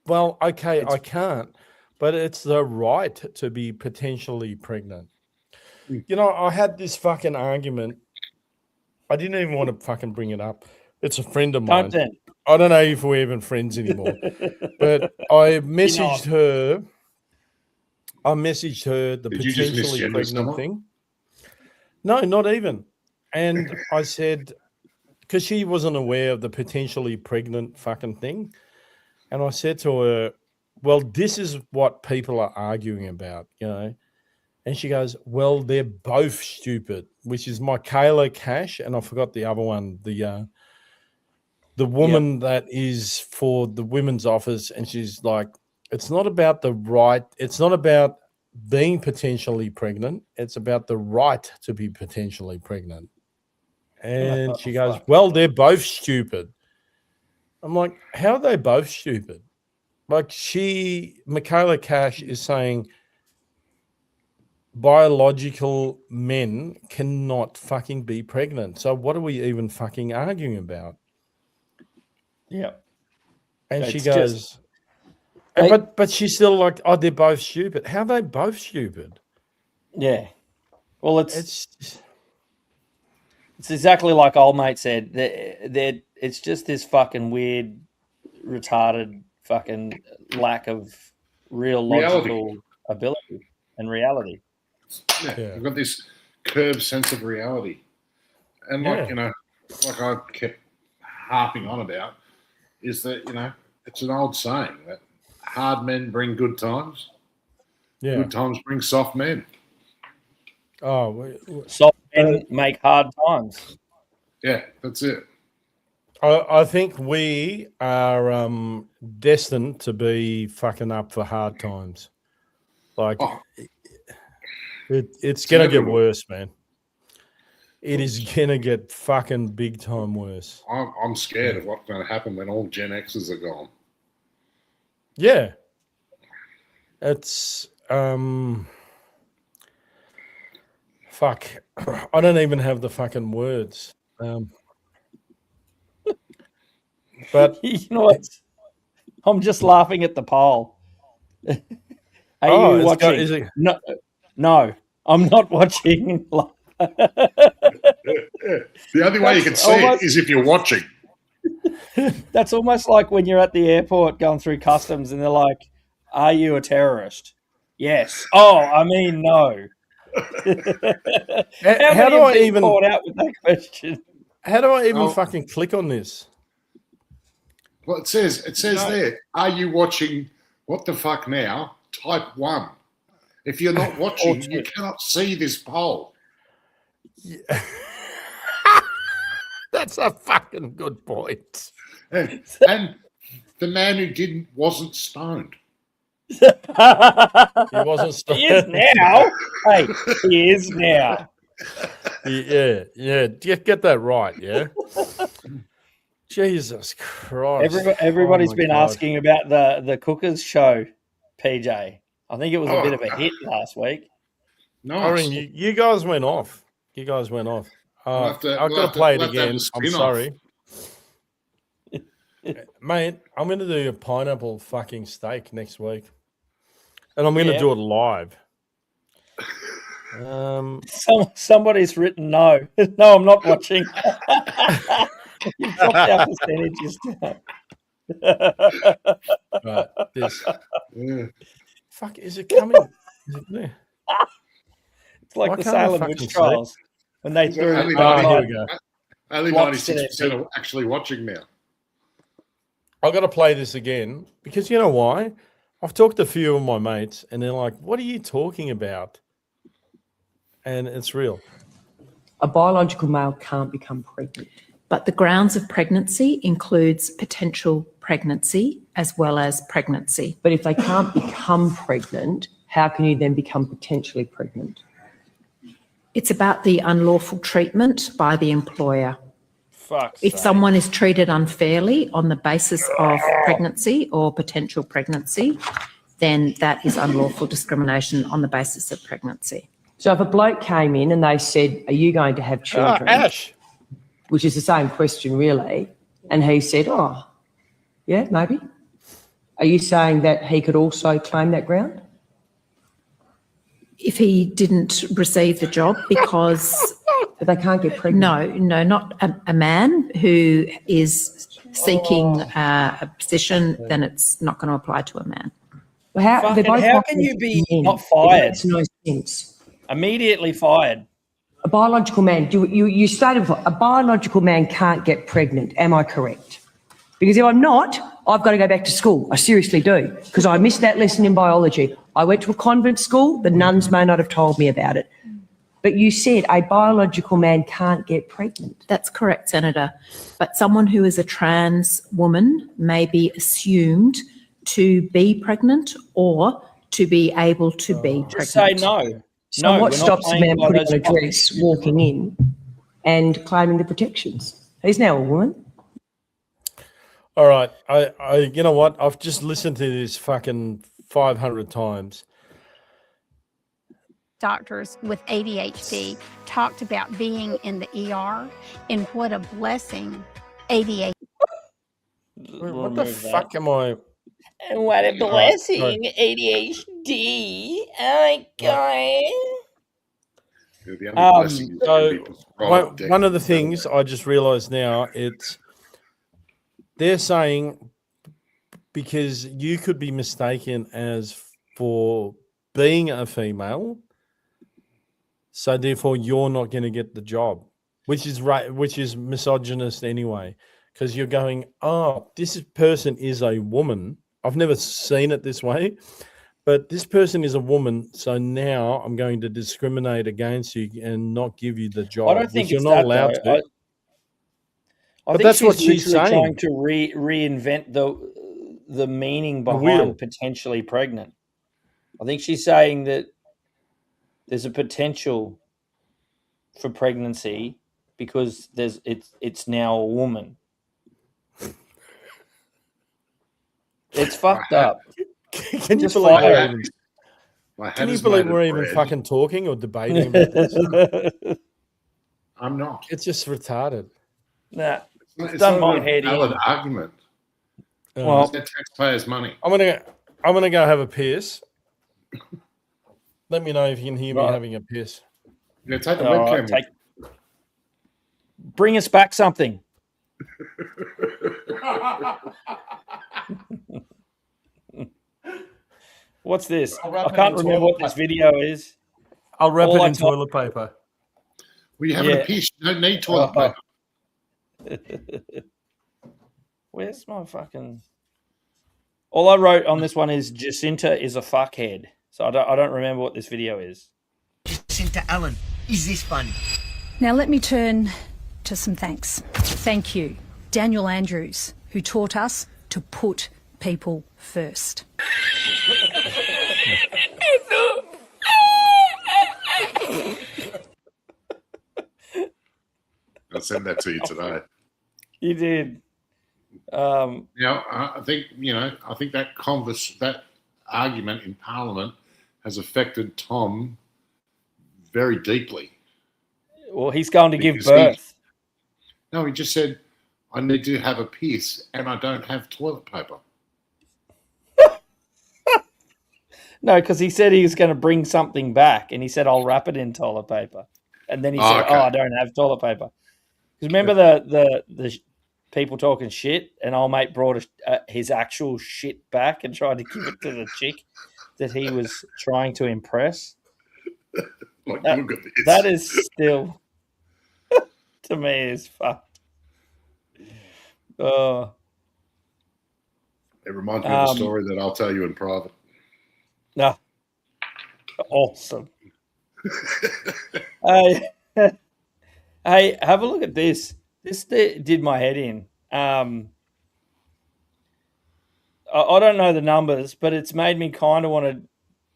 Well, okay, I can't, but it's the right to be potentially pregnant. You know, I had this fucking argument. I didn't even want to fucking bring it up. It's a friend of mine. I don't know if we're even friends anymore, but I messaged her. I messaged her the
Did you just
potentially
misgender
pregnant
someone?
thing. No, not even. And I said, because she wasn't aware of the potentially pregnant fucking thing. And I said to her, well, this is what people are arguing about, you know. And she goes, well, they're both stupid, which is Michaela Cash. And I forgot the other one, the woman that is for the women's office. And she's like, it's not about the right. It's not about being potentially pregnant. It's about the right to be potentially pregnant. And she goes, well, they're both stupid. I'm like, how are they both stupid? Like Michaela Cash is saying biological men cannot fucking be pregnant. So what are we even fucking arguing about?
Yeah.
And she
It's
goes,
just-
but she's still like, oh, they're both stupid. How are they both stupid?
Yeah. Well, it's exactly like old mate said. It's just this fucking weird, retarded fucking lack of real logical ability and reality.
Yeah, we've got this curved sense of reality. And like,
Yeah.
you know, like I kept harping on about, is that, you know, it's an old saying that hard men bring good times.
Yeah.
Good times bring soft men.
Oh,
soft men make hard times.
Yeah, that's it.
I think we are destined to be fucking up for hard times. Like, it's going to get worse, man. It is going to get fucking big time worse.
I'm scared of what's going to happen when all Gen Xers are gone.
Yeah. It's, fuck. I don't even have the fucking words. But
you know what? I'm just laughing at the poll. Are you watching? No, I'm not watching.
The only way you can see it is if you're watching.
That's almost like when you're at the airport going through customs and they're like, "Are you a terrorist?" Yes. Oh, I mean, no.
How do I even
caught out with that question?
How do I even fucking click on this?
Well, it says there, are you watching What the Fuck Now? Type 1. If you're not watching, you cannot see this poll.
Yeah. That's a fucking good point.
And the man who wasn't stoned.
He wasn't stoned.
He is now. Hey, he is now.
Yeah. Get that right, yeah? Jesus Christ.
Everybody's been asking about the Cookers show, PJ. I think it was a bit of a hit last week.
Nice.
I mean, you guys went off. I've got to play it again. I'm sorry. Mate, I'm going to do a pineapple fucking steak next week. And I'm going to do it live.
Somebody's written no. No, I'm not watching. You've dropped our percentages down.
Right, this. Fuck, is it coming? Is it there?
It's like the Salem witch trials when they threw.
Only 96% are actually watching now.
I've got to play this again because you know why? I've talked to a few of my mates and they're like, "What are you talking about?" And it's real.
A biological male can't become pregnant.
But the grounds of pregnancy includes potential pregnancy as well as pregnancy.
But if they can't become pregnant, how can you then become potentially pregnant?
It's about the unlawful treatment by the employer. If someone is treated unfairly on the basis of pregnancy or potential pregnancy, then that is unlawful discrimination on the basis of pregnancy.
So if a bloke came in and they said, "Are you going to have children?"
Ash.
Which is the same question, really. And he said, "Oh, yeah, maybe." Are you saying that he could also claim that ground?
If he didn't receive the job because...
But they can't get pregnant?
No, not a man who is seeking a position, then it's not going to apply to a man.
Well, how
can you be not fired?
It makes no sense.
Immediately fired.
A biological man, you stated before, a biological man can't get pregnant. Am I correct? Because if I'm not, I've got to go back to school. I seriously do, because I missed that lesson in biology. I went to a convent school. The nuns may not have told me about it. But you said a biological man can't get pregnant.
That's correct, Senator. But someone who is a trans woman may be assumed to be pregnant or to be able to be pregnant.
Just say no.
So what stops a man putting on a dress, walking in and claiming the protections? He's now a woman.
All right. I you know what? I've just listened to this fucking 500 times.
Doctors with ADHD talked about being in the ER and what a blessing ADHD.
What the fuck am I?
And what a blessing, ADHD. Oh my God.
One of the things I just realized now, they're saying because you could be mistaken as for being a female, so therefore you're not going to get the job, which is right, which is misogynist anyway. because you're going, oh, this person is a woman. I've never seen it this way, but this person is a woman. So now I'm going to discriminate against you and not give you the job.
I don't think
which you're
it's
not
that,
allowed
though.
to.
I
But
think
that's
she's
what she's
literally trying
saying.
to reinvent the meaning
wheel.
behind potentially pregnant. I think she's saying that there's a potential for pregnancy because it's now a woman. It's fucked up.
Can you
Just
believe
fire
we're
it.
even,
My head
can you
is
believe
made of
we're even
bread.
fucking talking or debating about this?
I'm not.
It's just retarded.
Nah,
It's
done
not
my
a
head
valid
in.
argument.
Well,
It's taxpayers' money.
I'm gonna go have a piss. Let me know if you can hear me
Right.
having a piss.
Yeah, take the
All
webcam.
right, bring us back something. What's this? I can't remember what this video is.
I'll wrap
All
it
I
in
type-
toilet paper.
Well, you're having
Yeah.
a piss. You don't need toilet
Oh.
paper.
Where's my fucking? All I wrote on this one is Jacinta is a fuckhead. So I don't remember what this video is.
Jacinta Allen, is this funny?
Now let me turn to some thanks. Thank you, Daniel Andrews, who taught us to put people first.
I'll send that to you today.
You did.
Now, I think that argument in Parliament has affected Tom very deeply.
Well, he's going to give
Because
birth.
No, he just said, I need to have a piss and I don't have toilet paper.
No, because he said he was going to bring something back, and he said, I'll wrap it in toilet paper. And then he said,
okay.
I don't have toilet paper. Because remember the people talking shit, and old mate brought his actual shit back and tried to give it to the chick that he was trying to impress.
Like, look at this.
That is still, to me, is fucked. Oh.
It reminds me of a story that I'll tell you in private.
No. Awesome. Hey, have a look at this. This did my head in. I don't know the numbers, but it's made me kind of want to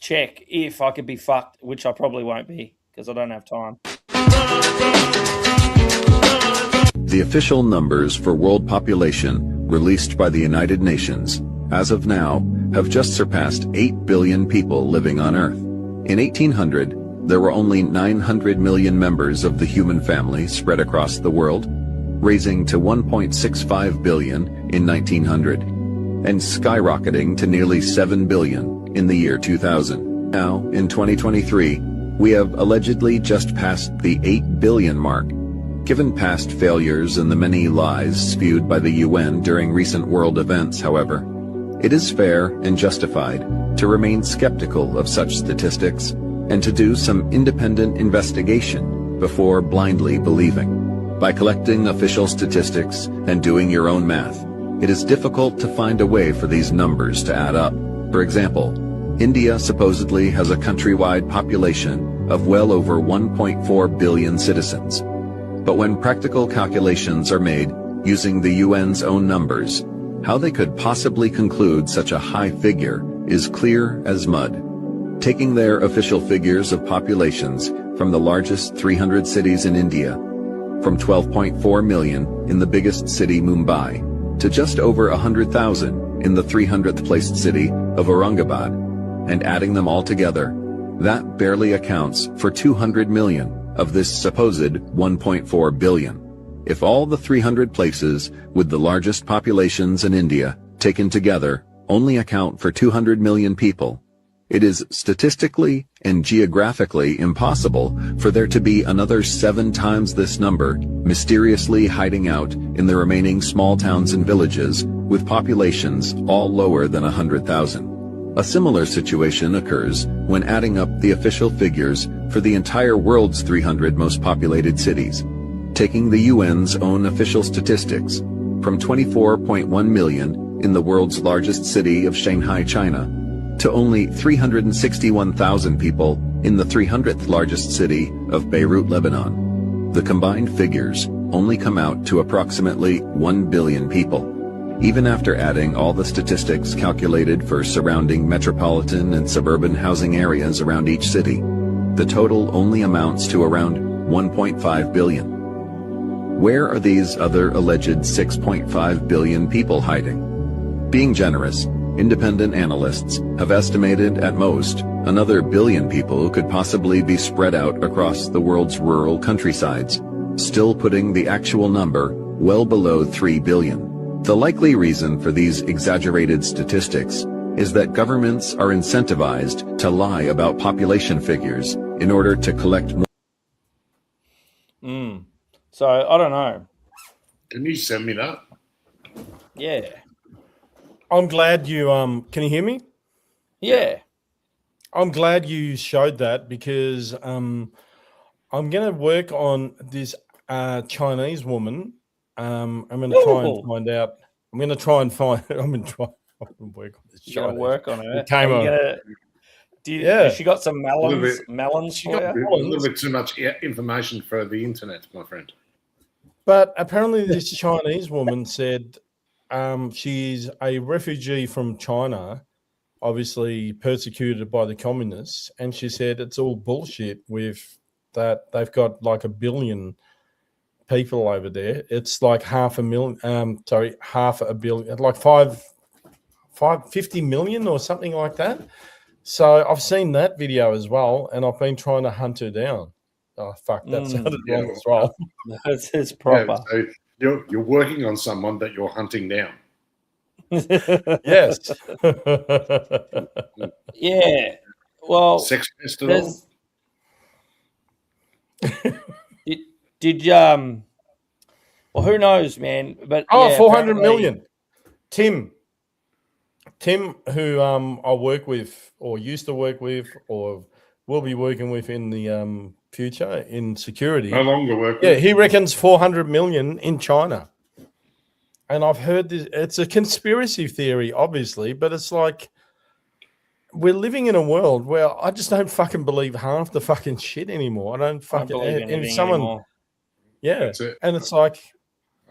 check if I could be fucked, which I probably won't be because I don't have time.
The official numbers for world population released by the United Nations, as of now, have just surpassed 8 billion people living on Earth. In 1800, there were only 900 million members of the human family spread across the world, raising to 1.65 billion in 1900, and skyrocketing to nearly 7 billion in the year 2000. Now, in 2023, we have allegedly just passed the 8 billion mark. Given past failures and the many lies spewed by the UN during recent world events, however, it is fair and justified to remain skeptical of such statistics and to do some independent investigation before blindly believing. By collecting official statistics and doing your own math, it is difficult to find a way for these numbers to add up. For example, India supposedly has a countrywide population of well over 1.4 billion citizens. But when practical calculations are made using the UN's own numbers, how they could possibly conclude such a high figure is clear as mud. Taking their official figures of populations from the largest 300 cities in India, from 12.4 million in the biggest city Mumbai, to just over 100,000 in the 300th placed city of Aurangabad, and adding them all together, that barely accounts for 200 million of this supposed 1.4 billion. If all the 300 places with the largest populations in India taken together only account for 200 million people, it is statistically and geographically impossible for there to be another 7 times this number mysteriously hiding out in the remaining small towns and villages with populations all lower than 100,000. A similar situation occurs when adding up the official figures for the entire world's 300 most populated cities. Taking the UN's own official statistics, from 24.1 million in the world's largest city of Shanghai, China, to only 361,000 people in the 300th largest city of Beirut, Lebanon. The combined figures only come out to approximately 1 billion people, even after adding all the statistics calculated for surrounding metropolitan and suburban housing areas around each city. The total only amounts to around 1.5 billion. Where are these other alleged 6.5 billion people hiding? Being generous, independent analysts have estimated at most another billion people could possibly be spread out across the world's rural countrysides, still putting the actual number well below 3 billion. The likely reason for these exaggerated statistics is that governments are incentivized to lie about population figures in order to collect more.
So I don't know.
Can you send me that?
Yeah.
I'm glad you can you hear me?
Yeah.
I'm glad you showed that because I'm going to work on this Chinese woman. I'm going to try and find out. I'm going to try and find. I'm going to try and work on this.
You're gonna work on her.
It came on.
Has she got some melons?
She got a little bit too much information for the internet, my friend.
But apparently, this Chinese woman said she's a refugee from China, obviously persecuted by the communists, and she said it's all bullshit with that they've got like 1 billion people over there. It's like half a billion, like 50 million or something like that. So I've seen that video as well, and I've been trying to hunt her down. Oh fuck, that sounded wrong as well.
It's proper.
Yeah, so you're working on someone that you're hunting down.
Yes.
Yeah. Well,
sex pest at all?
Did well, who knows, man? But
400 million. Tim, who I work with, or used to work with, or will be working with in the future in security.
No longer working.
Yeah, he reckons 400 million in China. And I've heard this. It's a conspiracy theory, obviously, but it's like we're living in a world where I just don't fucking believe half the fucking shit anymore. I don't fucking
believe anything anymore.
Yeah,
That's it.
and it's like,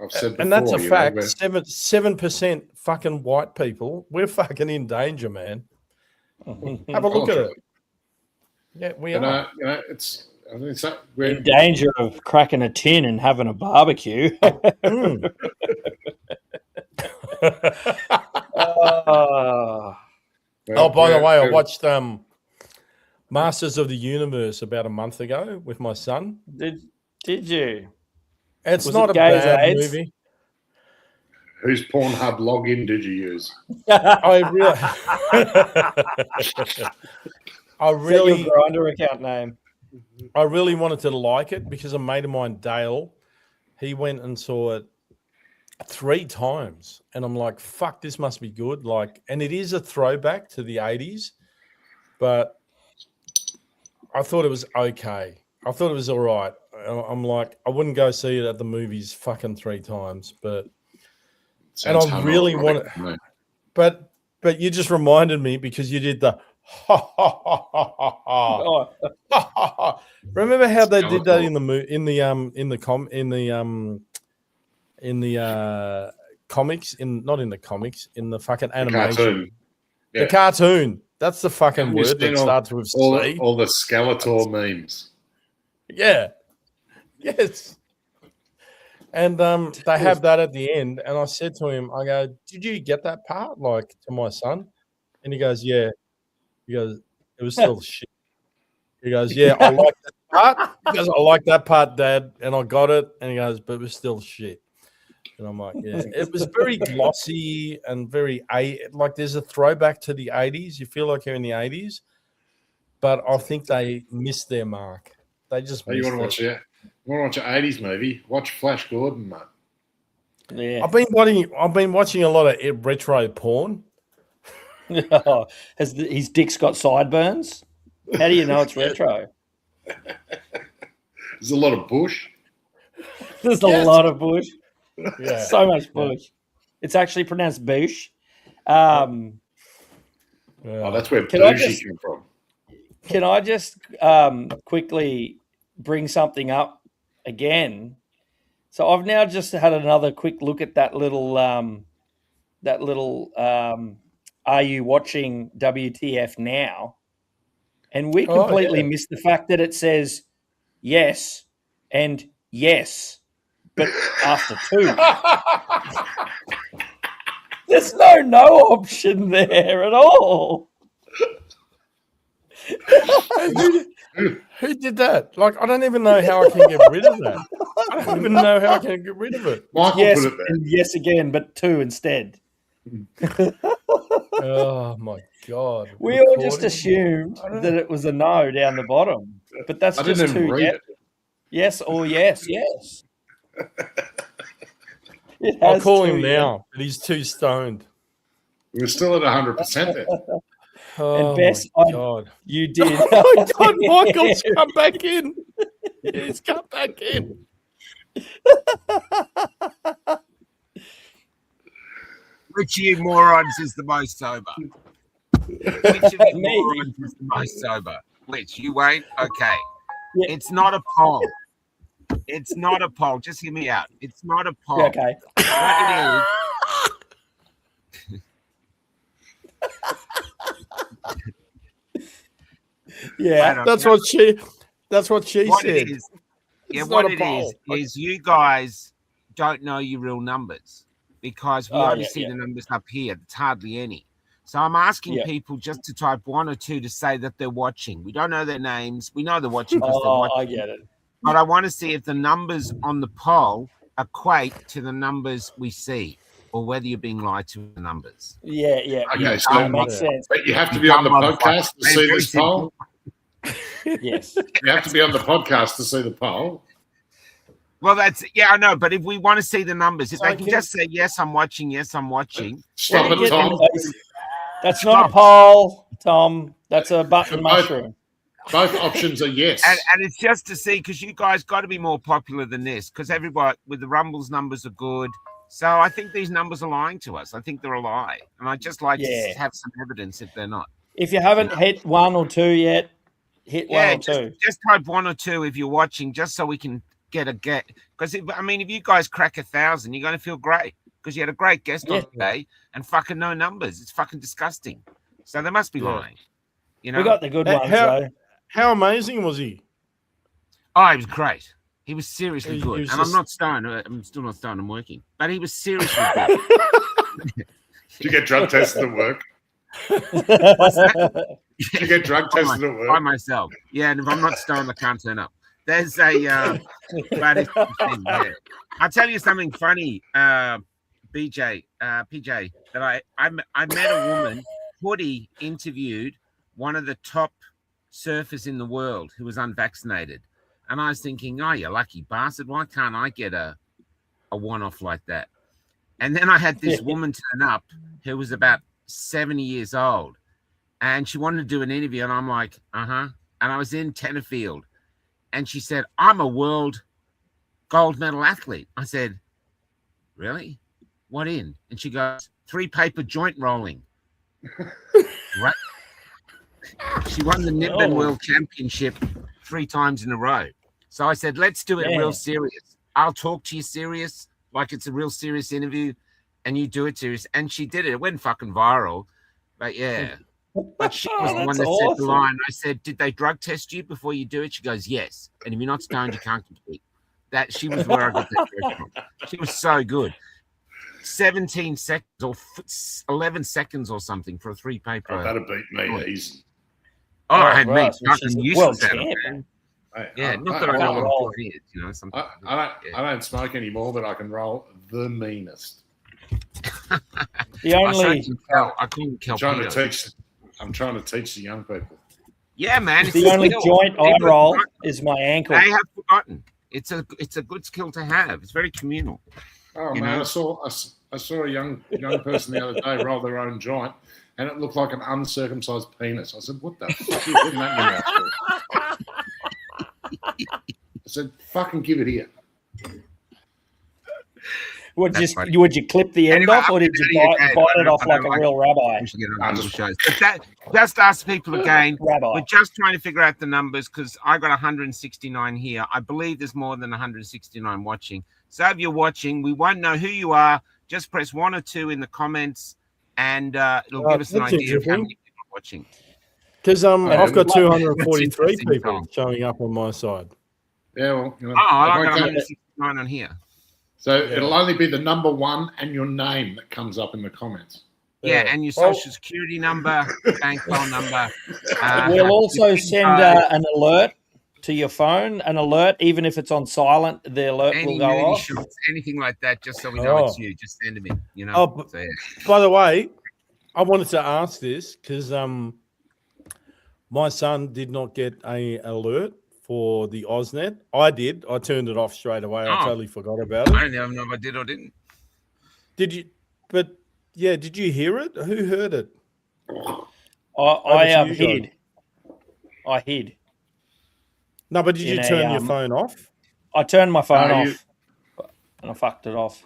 I've said before,
and that's a
you
fact.
know,
7% fucking white people. We're fucking in danger, man. Have a look at it. Yeah, we are.
You know, it's
we're in danger of cracking a tin and having a barbecue.
Oh, by the way, I watched Masters of the Universe about a month ago with my son.
Did you?
It's
Was
not
it
a
gay as
bad
AIDS?
movie.
Whose Pornhub login did you use?
I really
your Grindr account name.
I really wanted to like it because a mate of mine, Dale, he went and saw it 3 times, and I'm like, "Fuck, this must be good!" Like, and it is a throwback to the '80s, but I thought it was okay. I thought it was all right. I'm like, I wouldn't go see it at the movies fucking 3 times, but
Sounds
and I really want it.
homoerotic,
But you just reminded me because you did the ha ha ha ha ha ha. Remember how they did that in the comics, in the fucking animation.
Cartoon. Yeah.
The cartoon. That's the fucking
You've
word
seen
that starts with C.
all the Skeletor memes.
Yeah. Yes. And they have that at the end. And I said to him, I go, "Did you get that part?" Like, to my son. And he goes, "Yeah." He goes, "It was still shit." He goes, "Yeah, I like that part." He goes, "I like that part, Dad." And I got it. And he goes, "But it was still shit." And I'm like, "Yeah." It was very glossy and very like there's a throwback to the 80s. You feel like you're in the 80s. But I think they missed their mark. They just missed
You want to watch an 80s movie? Watch Flash Gordon, mate.
Yeah.
I've been watching a lot of retro porn.
Has his dick's got sideburns? How do you know it's retro?
There's a lot of bush.
There's a lot of bush.
Yeah.
So much bush. It's actually pronounced boosh.
Oh, that's where bougie came from.
Can I just quickly bring something up again? So I've now just had another quick look at that little are you watching WTF now? And we completely missed the fact that it says yes and yes, but after two. There's no option there at all.
Who did that? Like, I don't even know how I can get rid of that. I don't even know how I can get rid of it.
Michael
yes,
put it there.
and yes again, but two instead.
Oh my God!
We all just assumed that it was a no down the bottom, but that's
I
just
didn't even
two
read it.
yes or yes. It
I'll
has
call
two
him
yes.
now, but he's too stoned.
We're still at 100% there.
Oh
And Bess,
my God!
You did.
Oh my God! Michael's come back in. He's come back in.
Which of you morons is the most sober? Which of you morons is the most sober? Which? You won't? Okay.
Yeah.
It's not a poll. It's not a poll. Just hear me out. It's not a poll.
Okay.
What it is.
Yeah.
That's what she
What
said.
it is. Yeah,
It's
what
not a
it
poll.
is you guys don't know your real numbers because we only see the numbers up here. It's hardly any. So I'm asking people just to type 1 or 2 to say that they're watching. We don't know their names. We know they're watching because they're watching.
I get it.
But I want to see if the numbers on the poll equate to the numbers we see, or whether you're being lied to the numbers.
Yeah.
Okay, so
that makes sense.
But you have to be on the podcast to see this poll.
Yes.
You have to be on the podcast to see the poll.
Well, I know. But if we want to see the numbers, if they can just say yes, I'm watching. Yes, I'm watching.
Stop it, Tom.
That's not a poll, Tom. That's a button mushroom.
Both options are yes.
And it's just to see, because you guys got to be more popular than this, because everybody with the Rumbles numbers are good. So I think these numbers are lying to us. I think they're a lie. And I'd just like to have some evidence if they're not.
If you haven't hit 1 or 2 yet, hit 1 or 2.
Just type 1 or 2 if you're watching, just so we can get. Because, if you guys crack 1,000, you're going to feel great. Because you had a great guest on today and fucking no numbers. It's fucking disgusting. So they must be lying. You know?
We got the good ones, though.
How amazing was he?
Oh, he was great. He was seriously good. And I'm not stoned. I'm still not stoned. I'm working. But he was seriously good.
Did you get drug tested at work? Did you get drug tested at work?
By myself. Yeah, and if I'm not stoned, I can't turn up. There's a but it's the thing, yeah. I'll tell you something funny, PJ, that I met a woman. Woody interviewed one of the top surfers in the world who was unvaccinated, and I was thinking, oh, you lucky bastard, why can't I get a one-off like that? And then I had this woman turn up who was about 70 years old, and she wanted to do an interview, and I'm like, and I was in Tenterfield, and she said, I'm a world gold medal athlete. I said, really? What in? And she goes, 3-paper joint rolling. Right? She won the Nimbin World Championship 3 times in a row. So I said, let's do it real serious. I'll talk to you serious, like it's a real serious interview, and you do it serious. And she did it. It went fucking viral. But yeah. But she was the one that said the line. I said, did they drug test you before you do it? She goes, yes. And if you're not stoned, you can't compete. That she was where I got that from. She was so good. 17 seconds or 11 seconds or something for a 3-paper.
Oh, that'd beat me easy.
Oh, I had
right.
me fucking useless out of that. Yeah, not that I know what it is, you know. Something.
I don't smoke anymore, but I can roll the meanest.
The only
I couldn't kill.
I'm trying to teach the young people.
Yeah, man.
The only joint I roll is my ankle.
They have forgotten. It's a good skill to have. It's very communal.
Oh man, I saw a young person the other day roll their own joint, and it looked like an uncircumcised penis. I said, "What the fuck are you putting that in your mouth for?" I said, "Fucking give it here."
Would you clip the end off, or did you bite it off like a real rabbi?
Just ask people again.
Rabbi.
We're just trying to figure out the numbers because I got 169 here. I believe there's more than 169 watching. So if you're watching, we won't know who you are. Just press 1 or 2 in the comments, and it'll give us an idea of how many people are watching.
Because I've got 243 people showing up on my side.
Yeah, well,
I got 169 on here.
So it'll only be the number 1 and your name that comes up in the comments.
Yeah, and your social security number, bank phone number.
We'll also send an alert to your phone, an alert, even if it's on silent, the alert will go off.
Shots, anything like that, just so we know it's you. Just send them in, you know.
By the way, I wanted to ask this because my son did not get an alert for the AusNet. I did. I turned it off straight away. I totally forgot about it.
I don't even know if I did or didn't.
Did you? But yeah, did you hear it? Who heard it?
I hid. I hid.
No, but did you turn your phone off?
I turned my phone off, and I fucked it off.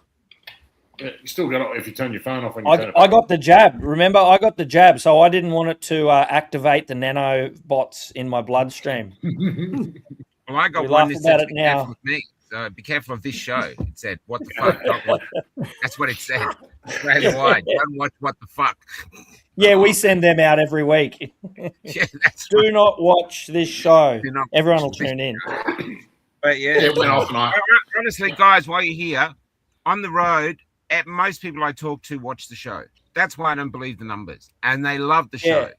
Yeah, you still got it if you turn your phone off. When you
I got the jab. Remember, I got the jab, so I didn't want it to activate the nanobots in my bloodstream.
Well, I got one that said, "Be careful with me." So be careful of this show. It said, "What the fuck?" That's what it said. Australia wide. Don't watch What the Fuck.
Yeah, we send them out every week.
Yeah, that's
Do not watch this show. Everyone will tune in.
But yeah,
it went off night.
Honestly, guys, while you're here on the road, most people I talk to watch the show. That's why I don't believe the numbers, and they love the show.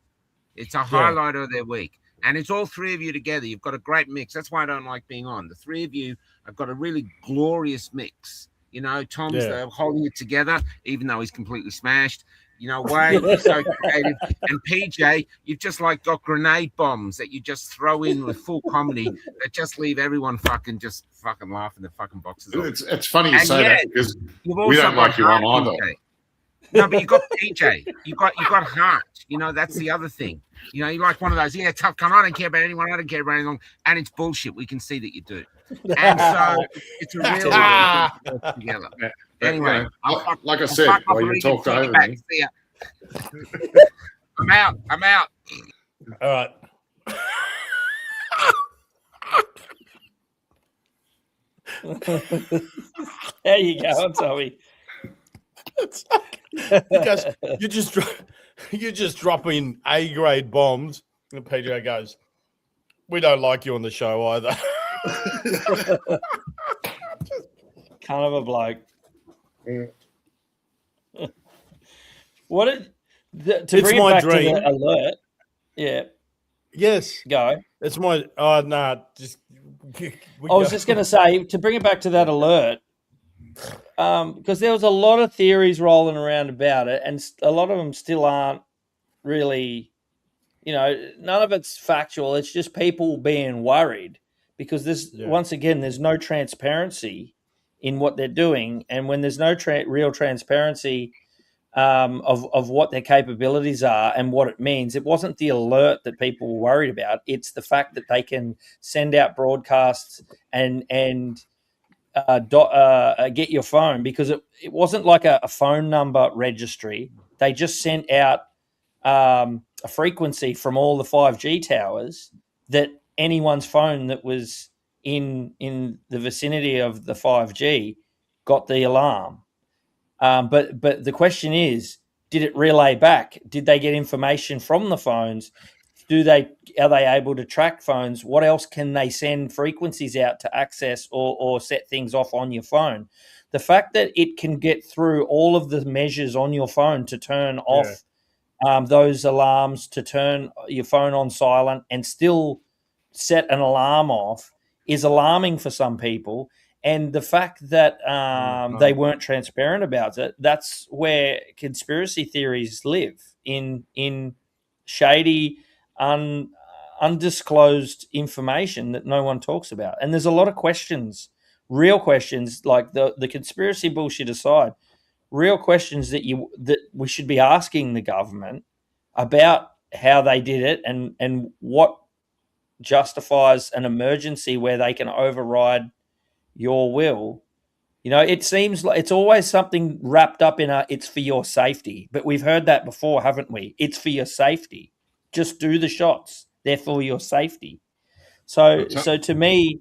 It's a highlight of their week, and it's all 3 of you together. You've got a great mix. That's why I don't like being on. The 3 of you have got a really glorious mix. You know, Tom's holding it together, even though he's completely smashed. You know, Wade, you're so creative. And PJ, you've just like got grenade bombs that you just throw in with full comedy that just leave everyone fucking laughing their fucking boxes off.
It's funny you say that because we don't like you on either.
No, but you got PJ. You got heart. You know, that's the other thing. You know, you're like one of those, tough, come on, I don't care about anyone, I don't care about anyone. And it's bullshit. We can see that you do. And so it's a real together.
Yeah.
Anyway,
like I said, while you talked over me.
I'm out.
All right.
There you go, Tommy.
Because you're just dropping A-grade bombs, and PJ goes, "We don't like you on the show either."
Kind of a bloke.
Yeah.
To bring it back dream. To the alert? Yeah.
Yes.
Go.
It's my. Just.
I was just going to say, to bring it back to that alert, because there was a lot of theories rolling around about it, and a lot of them still aren't really, none of it's factual. It's just people being worried because once again, there's no transparency in what they're doing, and when there's no real transparency of what their capabilities are and what it means, it wasn't the alert that people were worried about. It's the fact that they can send out broadcasts and get your phone, because it wasn't like a phone number registry. They just sent out a frequency from all the 5G towers that anyone's phone that was in the vicinity of the 5G got the alarm. But the question is, did it relay back? Did they get information from the phones? Are they able to track phones? What else can they send frequencies out to access or set things off on your phone? The fact that it can get through all of the measures on your phone to turn off those alarms, to turn your phone on silent and still set an alarm off is alarming for some people. And the fact that they weren't transparent about it, that's where conspiracy theories live, in shady, undisclosed information that no one talks about. And there's a lot of questions, real questions, like the conspiracy bullshit aside, real questions that we should be asking the government about how they did it and what justifies an emergency where they can override your will You know, it seems like it's always something wrapped up in it's for your safety. But we've heard that before, haven't we? It's for your safety. Just do the shots. They're for your safety. So to me,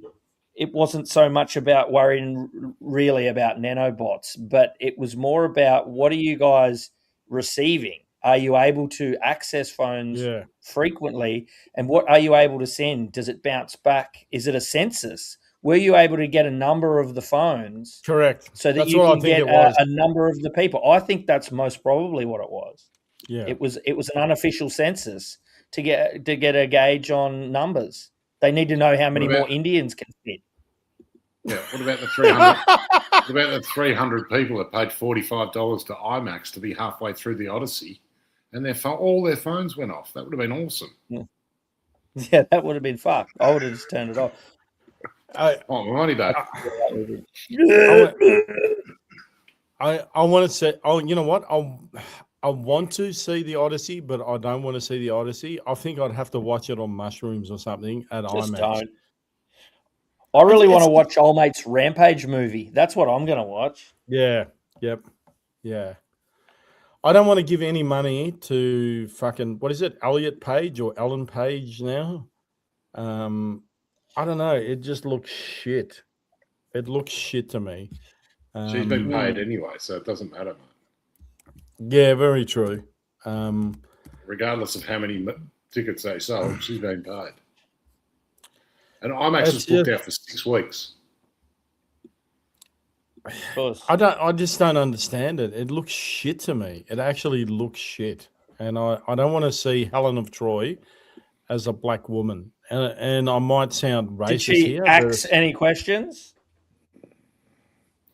it wasn't so much about worrying really about nanobots, but it was more about what are you guys receiving? Are you able to access phones frequently? And what are you able to send? Does it bounce back? Is it a census? Were you able to get a number of the phones?
Correct.
So that
That's
you
what I
can
think
get
it was.
a number of the people. I think that's most probably what it was.
Yeah.
It was an unofficial census to get a gauge on numbers. They need to know how many more Indians can fit.
Yeah. What about the 300? What about the 300 people that paid $45 to IMAX to be halfway through the Odyssey, and all their phones went off? That would have been awesome.
Yeah, that would have been fucked. I would have just turned it off.
Righty, Dave.
I want to say. Oh, you know what? I want to see the Odyssey, but I don't want to see the Odyssey. I think I'd have to watch it on mushrooms or something at
Just
IMAX.
don't. I really want to watch Old Mate's Rampage movie. That's what I'm going to watch.
Yeah. Yep. Yeah. I don't want to give any money to fucking, what is it, Elliot Page or Ellen Page now? I don't know. It just looks shit. It looks shit to me.
She's been paid anyway, so it doesn't matter, mate.
Yeah, very true.
Regardless of how many tickets they sold, she's been paid. And IMAX was booked out for 6 weeks.
Of course.
I just don't understand it. It looks shit to me. It actually looks shit. And I don't want to see Helen of Troy as a black woman. And I might sound racist
Did she
here.
ask any questions?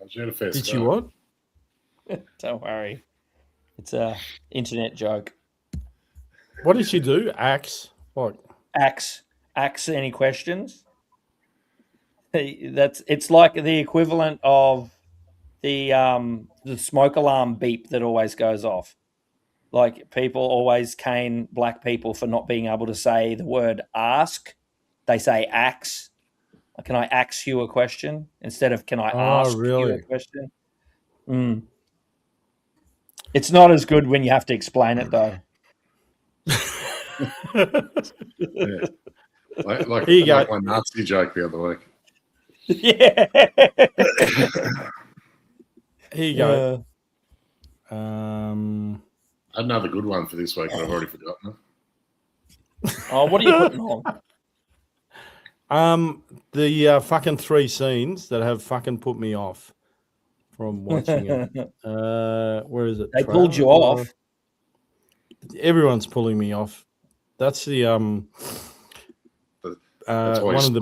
Did she what?
Don't worry. It's a internet joke.
What did she do? Axe? What?
Axe any questions? It's like the equivalent of the smoke alarm beep that always goes off. Like people always cane black people for not being able to say the word ask. They say axe. Can I ask you a question instead of can I ask you a question? It's not as good when you have to explain it though.
Yeah. Like
Here you go.
my Nazi joke the other week.
Yeah.
Here you go.
Another good one for this week, but I've already forgotten it.
Oh, what are you putting on?
The fucking 3 scenes that have fucking put me off from watching it. Where is it?
They pulled you off.
Everyone's pulling me off. That's the
That's why
one of the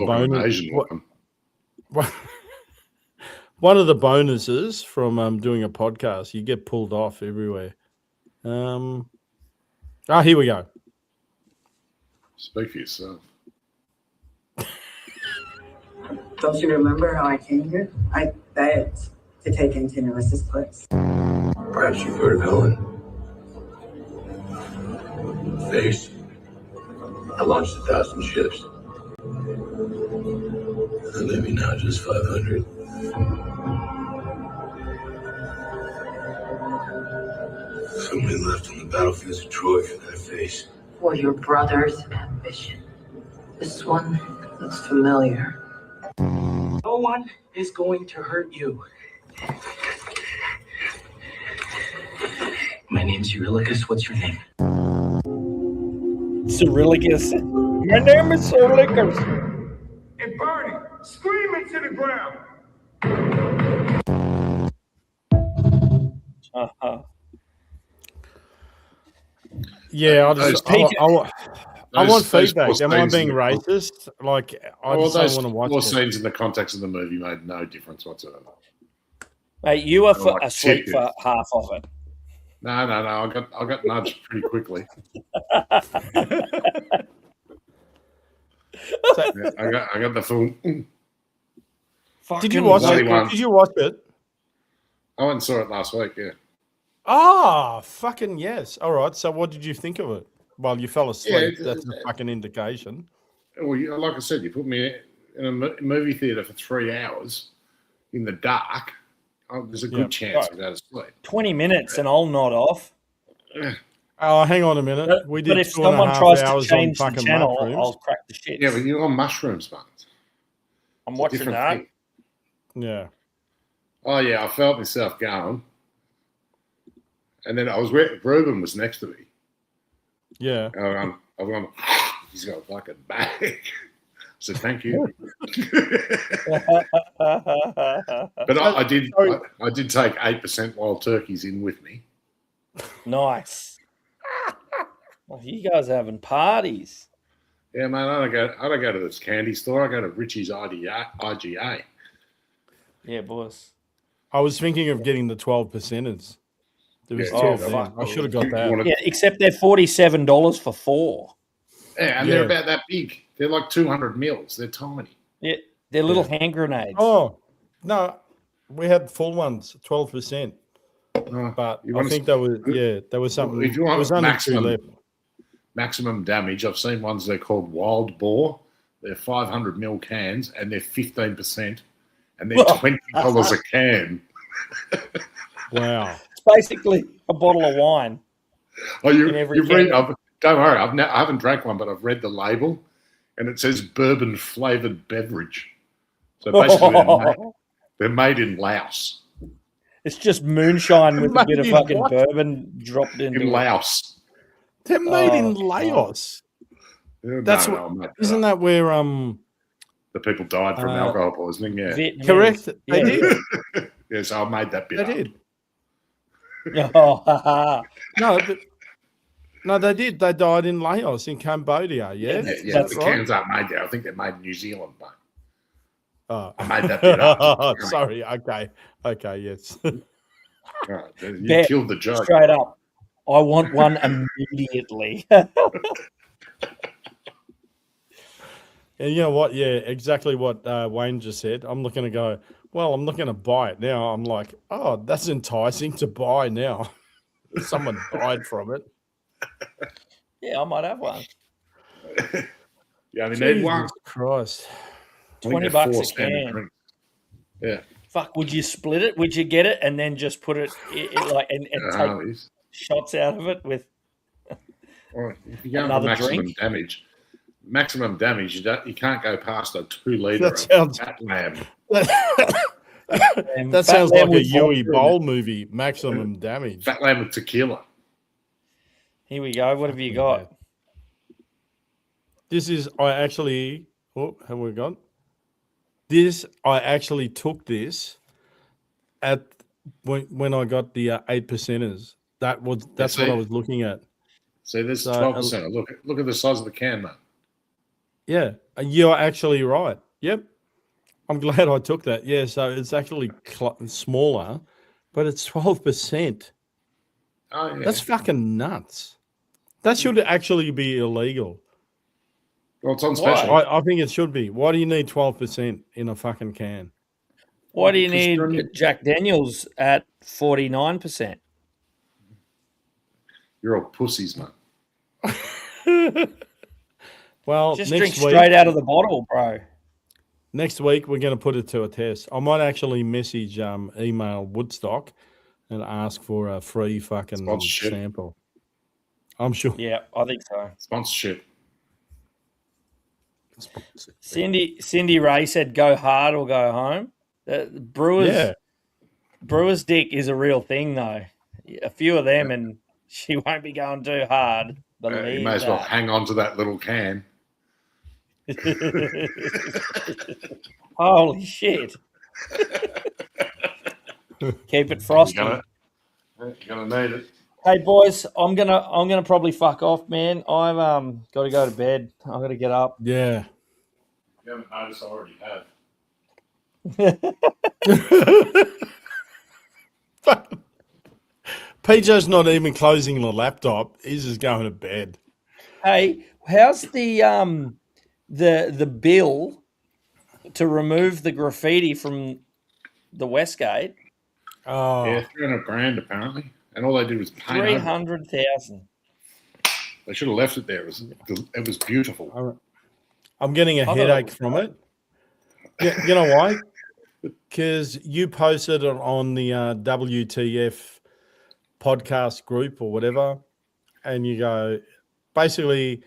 one of the bonuses from doing a podcast. You get pulled off everywhere. Here we go.
Speak for yourself.
Don't you remember how I came here? I begged to take Antinous' place.
Perhaps you've heard of Helen. Face. I launched 1,000 ships. And leave me now just 500. So many left on the battlefields of Troy for that face.
For your brother's ambition. This one looks familiar. No one is going to hurt you.
My name's Eurylicus. What's your name?
Cyrillicus. My name is Cyrillicus.
And Bernie, scream into the ground.
Yeah, I want feedback. Am I being racist? Like, I just don't want to watch
it. Scenes in the context of the movie made no difference whatsoever.
Mate, you were asleep for half of it.
No. I got nudged pretty quickly. I got the full.
Did you watch it? Did you watch it?
I went and saw it last week. Yeah.
Ah, fucking yes. All right. So, what did you think of it? Well, you fell asleep.
Yeah,
that's a fucking indication.
Well, like I said, you put me in a movie theater for 3 hours in the dark there's a good chance I'll go to sleep.
20 minutes and I'll nod off.
Oh, hang on a minute. We did
But if
2.5
someone tries to
hours on
change the
fucking
channel,
mushrooms.
I'll crack the shit.
Yeah, but you're on mushrooms, mate.
I'm
It's a
watching
different
that.
thing.
Yeah.
Oh yeah, I felt myself going, and then I was where Ruben was next to me.
Yeah.
I'm going, he's got a fucking bag. I said, thank you. But I did take 8% wild turkeys in with me.
Nice. Well, you guys are having parties.
Yeah, man. I don't go to this candy store. I go to Richie's IGA.
Yeah, boss.
I was thinking of getting the 12%ers. There was
Yeah,
two
yeah,
of them.
fuck.
I should have got that.
Yeah, except they're $47 for 4.
Yeah, and they're about that big. They're like 200 mils. They're tiny.
Yeah, they're little hand grenades.
Oh, no. We had full ones, 12%. But I think there was something.
If you
there was
want
only 2 left.
maximum damage, I've seen ones they're called Wild Boar. They're 500 mil cans, and they're 15%, and they're $20 a can.
Wow.
It's basically a bottle of wine.
Oh, you've read?
can.
Don't worry, I haven't drank one, but I've read the label, and it says bourbon flavored beverage. So basically, they're made in Laos.
It's just moonshine with a bit of fucking bourbon dropped into
In Laos.
They're made in Laos. That's isn't that where
the people died from alcohol poisoning? Yeah,
Vietnamese.
Correct. They did.
Yeah, so I made that bit up.
They did. No, they did. They died in Laos, in Cambodia. Yeah,
Yeah, the cans aren't made there. I think they're made in New Zealand, but
oh.
I made that bit up.
Sorry. Okay. Yes.
Right, you
Bet,
killed the joke.
Straight up. I want one immediately.
And you know what? Yeah, exactly what Wayne just said. I'm looking to go, well, I'm not going to buy it now. I'm like, oh, that's enticing to buy now. Someone died from it.
Yeah, I might have one.
Yeah, I mean, they want
Christ.
$20 a can.
Drinks. Yeah.
Fuck, would you split it? Would you get it and then just put it and take shots out of it with
if you're going for
another
maximum damage, you can't go past a 2 litre of Fat Lamb.
That sounds like a Yui Bowl movie, Maximum Damage.
Fat Lamb with tequila.
Here we go. What have you got?
This is, I actually took this at when I got the 8%ers. That's what I was looking at.
See, there's 12%. Look at the size of the can, mate.
Yeah, you're actually right. Yep. I'm glad I took that. Yeah, so it's actually smaller, but it's 12%.
Oh, yeah.
That's fucking nuts. That should actually be illegal.
Well, it's on special.
I think it should be. Why do you need 12% in a fucking can?
Why do you need Jack Daniels at 49%?
You're all pussies, man.
Well,
just drink straight out of the bottle, bro.
Next week, we're going to put it to a test. I might actually message email Woodstock and ask for a free fucking sample. I'm sure.
Yeah, I think so.
Sponsorship.
Cindy Ray said, "Go hard or go home." Brewer's dick is a real thing, though. A few of them, and she won't be going too hard.
You may as well hang on to that little can.
Holy shit! Keep it frosty.
You're gonna need it.
Hey boys, I'm gonna probably fuck off, man. I've got to go to bed. I'm gonna get up.
Yeah.
You haven't noticed, I already have.
PJ's not even closing the laptop. He's just going to bed.
Hey, how's the bill to remove the graffiti from the Westgate?
Oh,
yeah, $300,000 apparently, and all they did was paint.
300,000.
They should have left it there. It was beautiful.
I'm getting a headache from it. Yeah, you know why? because you posted it on the WTF podcast group or whatever, and you go, basically,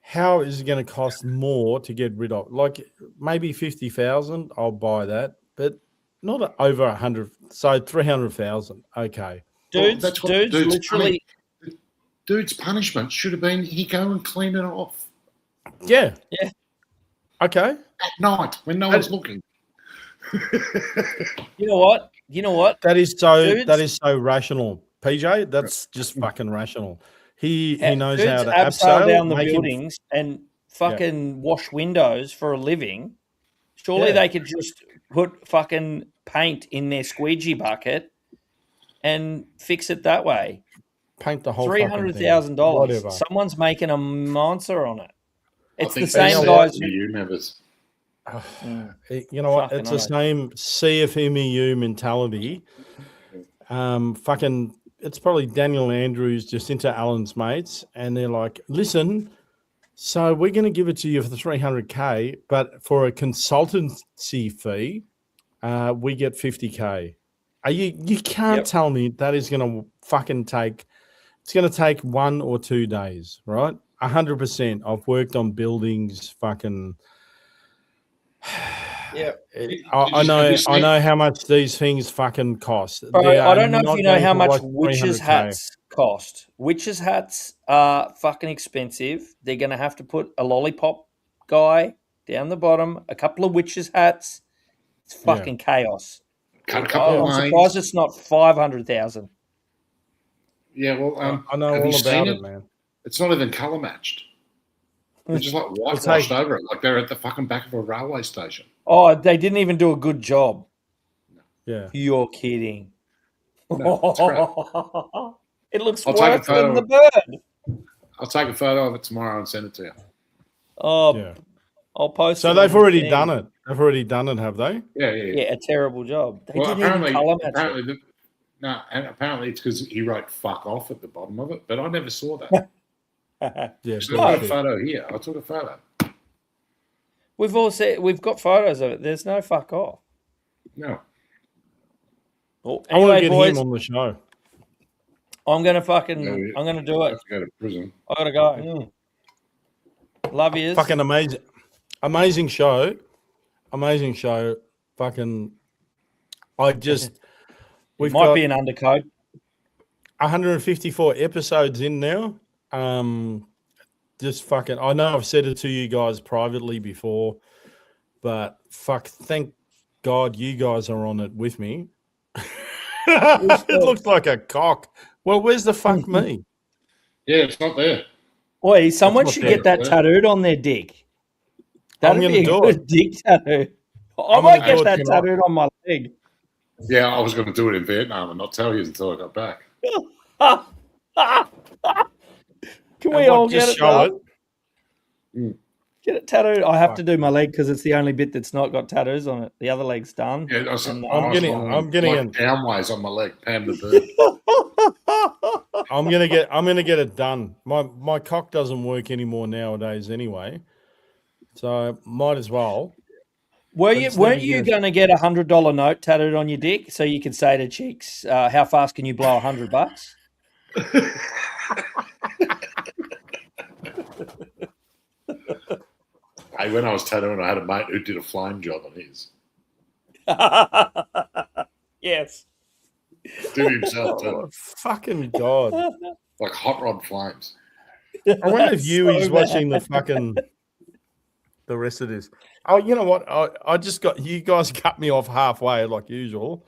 how is it going to cost more to get rid of? Like maybe 50,000, I'll buy that, but not over 100. So 300,000, okay.
Dudes,
that's what
dudes literally.
Dude's punishment should have been he go and clean it off.
Yeah.
Yeah.
Okay.
At night when no one's looking.
You know what?
That is so.
Dudes,
that is so rational, PJ. That's just fucking rational. He knows
dudes
how to
abseil down the
make
buildings and fucking wash windows for a living. Surely they could just put fucking paint in their squeegee bucket and fix it that way.
Paint the whole
$300,000.
Whatever.
Someone's making a monster on it. It's the
think
same
they
guys.
CFMEU members.
You know what?
Fucking
It's the
oath.
same CFMEU mentality. Fucking, it's probably Daniel Andrews just into Alan's mates, and they're like, "Listen, so we're going to give it to you for the 300K, but for a consultancy fee, we get 50K." You can't tell me that is going to fucking take. It's going to take 1 or 2 days, right? 100%. I've worked on buildings, fucking.
Yeah,
I know how much these things fucking cost.
Bro,
They
I
are
don't know if
not
you know
going
how
for
much
like
witches'
300K.
hats cost. Witches' hats are fucking expensive. They're going to have to put a lollipop guy down the bottom, a couple of witches' hats. It's fucking chaos.
Cut a couple of
I'm
lines.
surprised it's not 500,000.
Yeah, well,
I know
have
all
you
about
seen
it, man.
It's not even colour matched. They're just like whitewashed over it, like they're at the fucking back of a railway station.
Oh, they didn't even do a good job.
Yeah.
You're kidding.
No, it's great.
It looks
I'll take a
worse than
photo.
the bird.
I'll take a photo of it tomorrow and send it to you.
Oh,
Yeah.
I'll post
So
it
they've
on the
already
thing.
done it. They've already done it, have they?
Yeah.
Yeah, a terrible job. They
Well,
didn't even colour match it.
apparently it's because he wrote "fuck off" at the bottom of it, but I never saw that.
Yeah.
So I've got a photo here. I took a photo.
We've all said we've got photos of it. There's no fuck off.
No.
Well,
I want
anyway,
to get
boys,
him on the show.
I'm gonna fucking.
No,
I'm gonna do
I
it.
have to go to prison.
I gotta go. Love yous.
Fucking amazing show. Amazing show. Fucking. We've
Might
got
be an undercode.
154 episodes in now. Just fucking. I know I've said it to you guys privately before, but thank God you guys are on it with me. It looks like a cock. Well, where's the fuck me?
Yeah, it's not there.
Boy, someone
not
should
there.
get that tattooed on their dick.
I'm
That'd
gonna
be a
do
good
it.
dick tattoo. I
I'm
might
gonna
get
do it
that
tonight.
tattooed on my leg.
Yeah, I was going to do it in Vietnam and not tell you until I got back.
Can we all
just
get it
show
done?
Mm.
Get it tattooed. I have to do my leg because it's the only bit that's not got tattoos on it. The other leg's done.
Yeah, I was
And,
I'm getting
like downways on my leg, Pam the bird.
I'm gonna get it done. My cock doesn't work anymore nowadays anyway, so might as well. Weren't
you going to get $100 note tattooed on your dick so you could say to chicks, "How fast can you blow $100?"
Hey, when I was tattooing, I had a mate who did a flame job on his.
Yes.
Did it himself
Oh,
too.
fucking God.
Like hot rod flames.
I wonder if Huey's
So
watching the
bad.
fucking the rest of this. Oh, you know what? I just got you guys cut me off halfway like usual,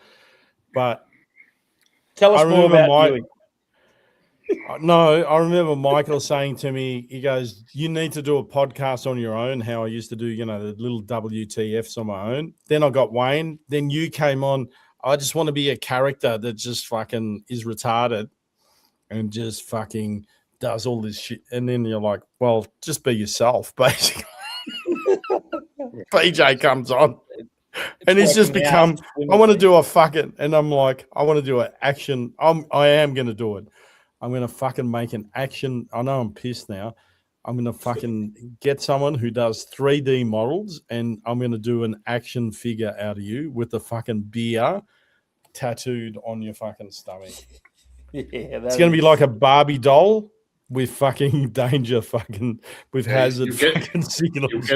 but
Tell us
I
more
remember
about Huey.
No, I remember Michael saying to me, he goes, "You need to do a podcast on your own." How I used to do, the little WTFs on my own. Then I got Wayne. Then you came on. I just want to be a character that just fucking is retarded and just fucking does all this shit. And then you're like, well, just be yourself, basically. PJ comes on. And he's just become, I want to do a fucking, and I'm like, I want to do an action. I am going to do it. I'm going to fucking make an action. I know I'm pissed now. I'm going to fucking get someone who does 3D models, and I'm going to do an action figure out of you with the fucking beer tattooed on your fucking stomach.
Yeah,
It's going to be like a Barbie doll with fucking danger fucking, with hazard fucking signals.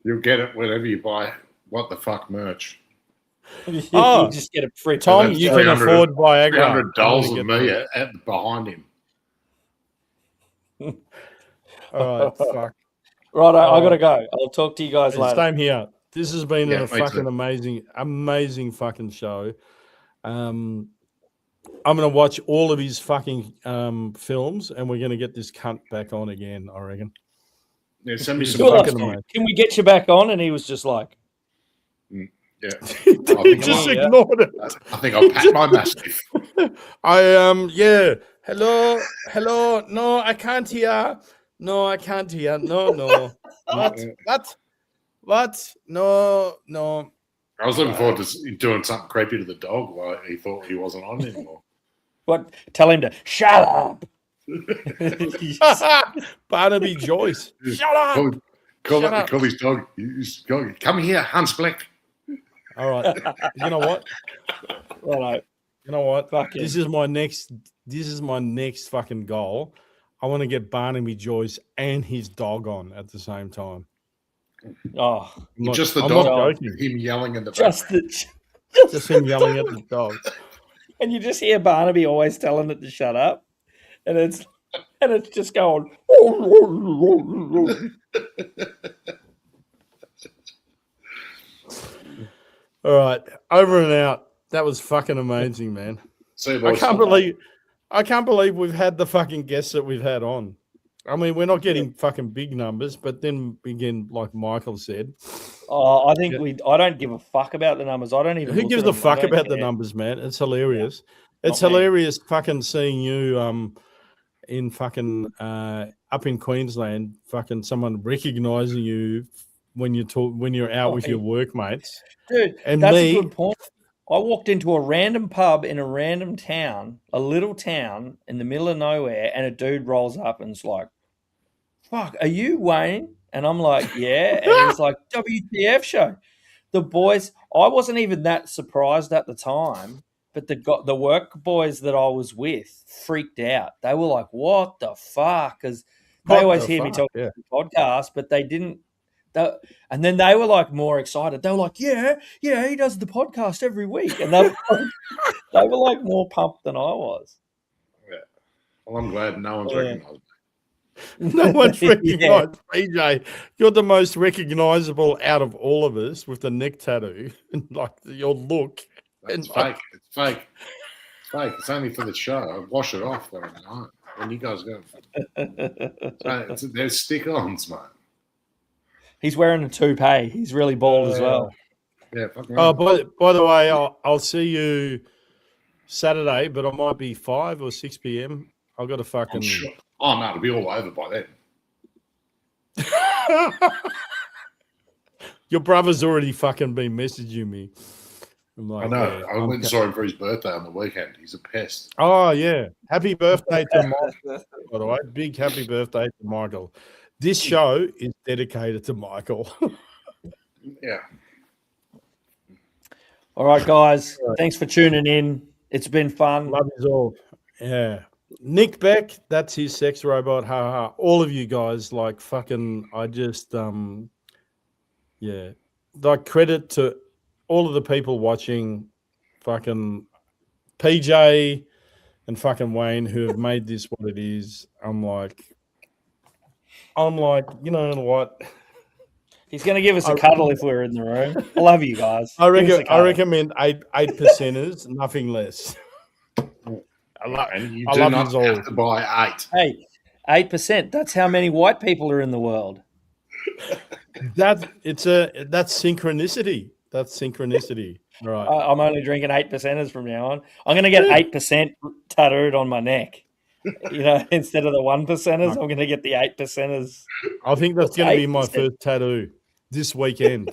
You'll get it whenever you buy What the Fuck merch.
You just get a free.
Tom, you can afford Viagra.
$300 of me behind him.
All right, fuck.
Right, I got to go. I'll talk to you guys later.
Same here. This has been a fucking amazing fucking show. I'm going to watch all of his fucking films, and we're going to get this cunt back on again, I reckon.
Yeah, send me some
Can we get you back on? And he was just like,
yeah.
He just ignored it.
I think I'll pat my mastiff.
Yeah. Hello. No, I can't hear. No. What? No.
I was looking forward to doing something creepy to the dog while he thought he wasn't on anymore.
What? Tell him to shut up.
Barnaby Joyce. Shut up.
Call his dog. Come here, Hans Black.
All right. You know what?
Right.
You know what? This is my next fucking goal. I want to get Barnaby Joyce and his dog on at the same time.
Oh,
just the dog. Him yelling in the background.
Just him yelling at the dog.
And you just hear Barnaby always telling it to shut up, and it's just going.
All right, over and out. That was fucking amazing, man. I can't believe we've had the fucking guests that we've had on. I mean, we're not getting fucking big numbers, but then again, like Michael said,
I think I don't give a fuck about the numbers. I don't even.
Who gives a fuck about the numbers, man? It's hilarious. Yeah. It's hilarious fucking seeing you in fucking up in Queensland, fucking someone recognizing you when you're out with your workmates.
Dude, and that's a good point. I walked into a random pub in a random town, a little town in the middle of nowhere, and a dude rolls up and's like, "Fuck, are you Wayne?" And I'm like, "Yeah." And he's like, "WTF show." The boys, I wasn't even that surprised at the time, but the work boys that I was with freaked out. They were like, "What the fuck?" Because they always hear me talking on the podcast, but they didn't. And then they were like more excited. They were like, yeah, he does the podcast every week. And they were like more pumped than I was.
Yeah. Well, I'm glad no one's recognized
me. No one's recognized PJ. You're the most recognizable out of all of us with the neck tattoo and like your look.
It's fake. It's fake. It's fake. It's only for the show. I wash it off when you guys go. There's stick-ons, mate.
He's wearing a toupee. He's really bald as well.
Yeah.
Oh, by the way, I'll see you Saturday, but I might be 5 or 6 p.m. I've got to fucking.
Sure. Oh no, it'll be all over by then.
Your brother's already fucking been messaging me. Like,
I know. I went and saw him for his birthday on the weekend. He's a pest.
Oh yeah, happy birthday to Michael. By the way, big happy birthday to Michael. This show is dedicated to Michael.
Yeah.
All right, guys. Thanks for tuning in. It's been fun.
Love you all. Yeah. Nick Beck, that's his sex robot. Ha ha. All of you guys, like fucking, I just, yeah. Like credit to all of the people watching, fucking PJ and fucking Wayne who have made this what it is. I'm like, you know what?
He's going to give us a cuddle if we're in the room. I love you guys.
I recommend 8%ers, nothing less.
You do not have to buy 8.
Hey, 8%. That's how many white people are in the world.
That's synchronicity. That's synchronicity. Right.
I'm only drinking 8%ers from now on. I'm going to get 8% tattooed on my neck. You know, instead of the 1%ers, I'm going to get the 8%ers.
I think that's going to be my first tattoo this weekend.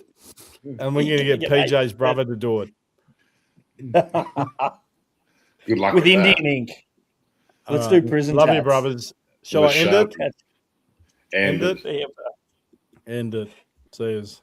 And we're going to get PJ's brother to do it.
Good luck
with Indian ink. Let's do prison
Love
tats.
you, brothers. Shall I end it?
End it.
End it. Says.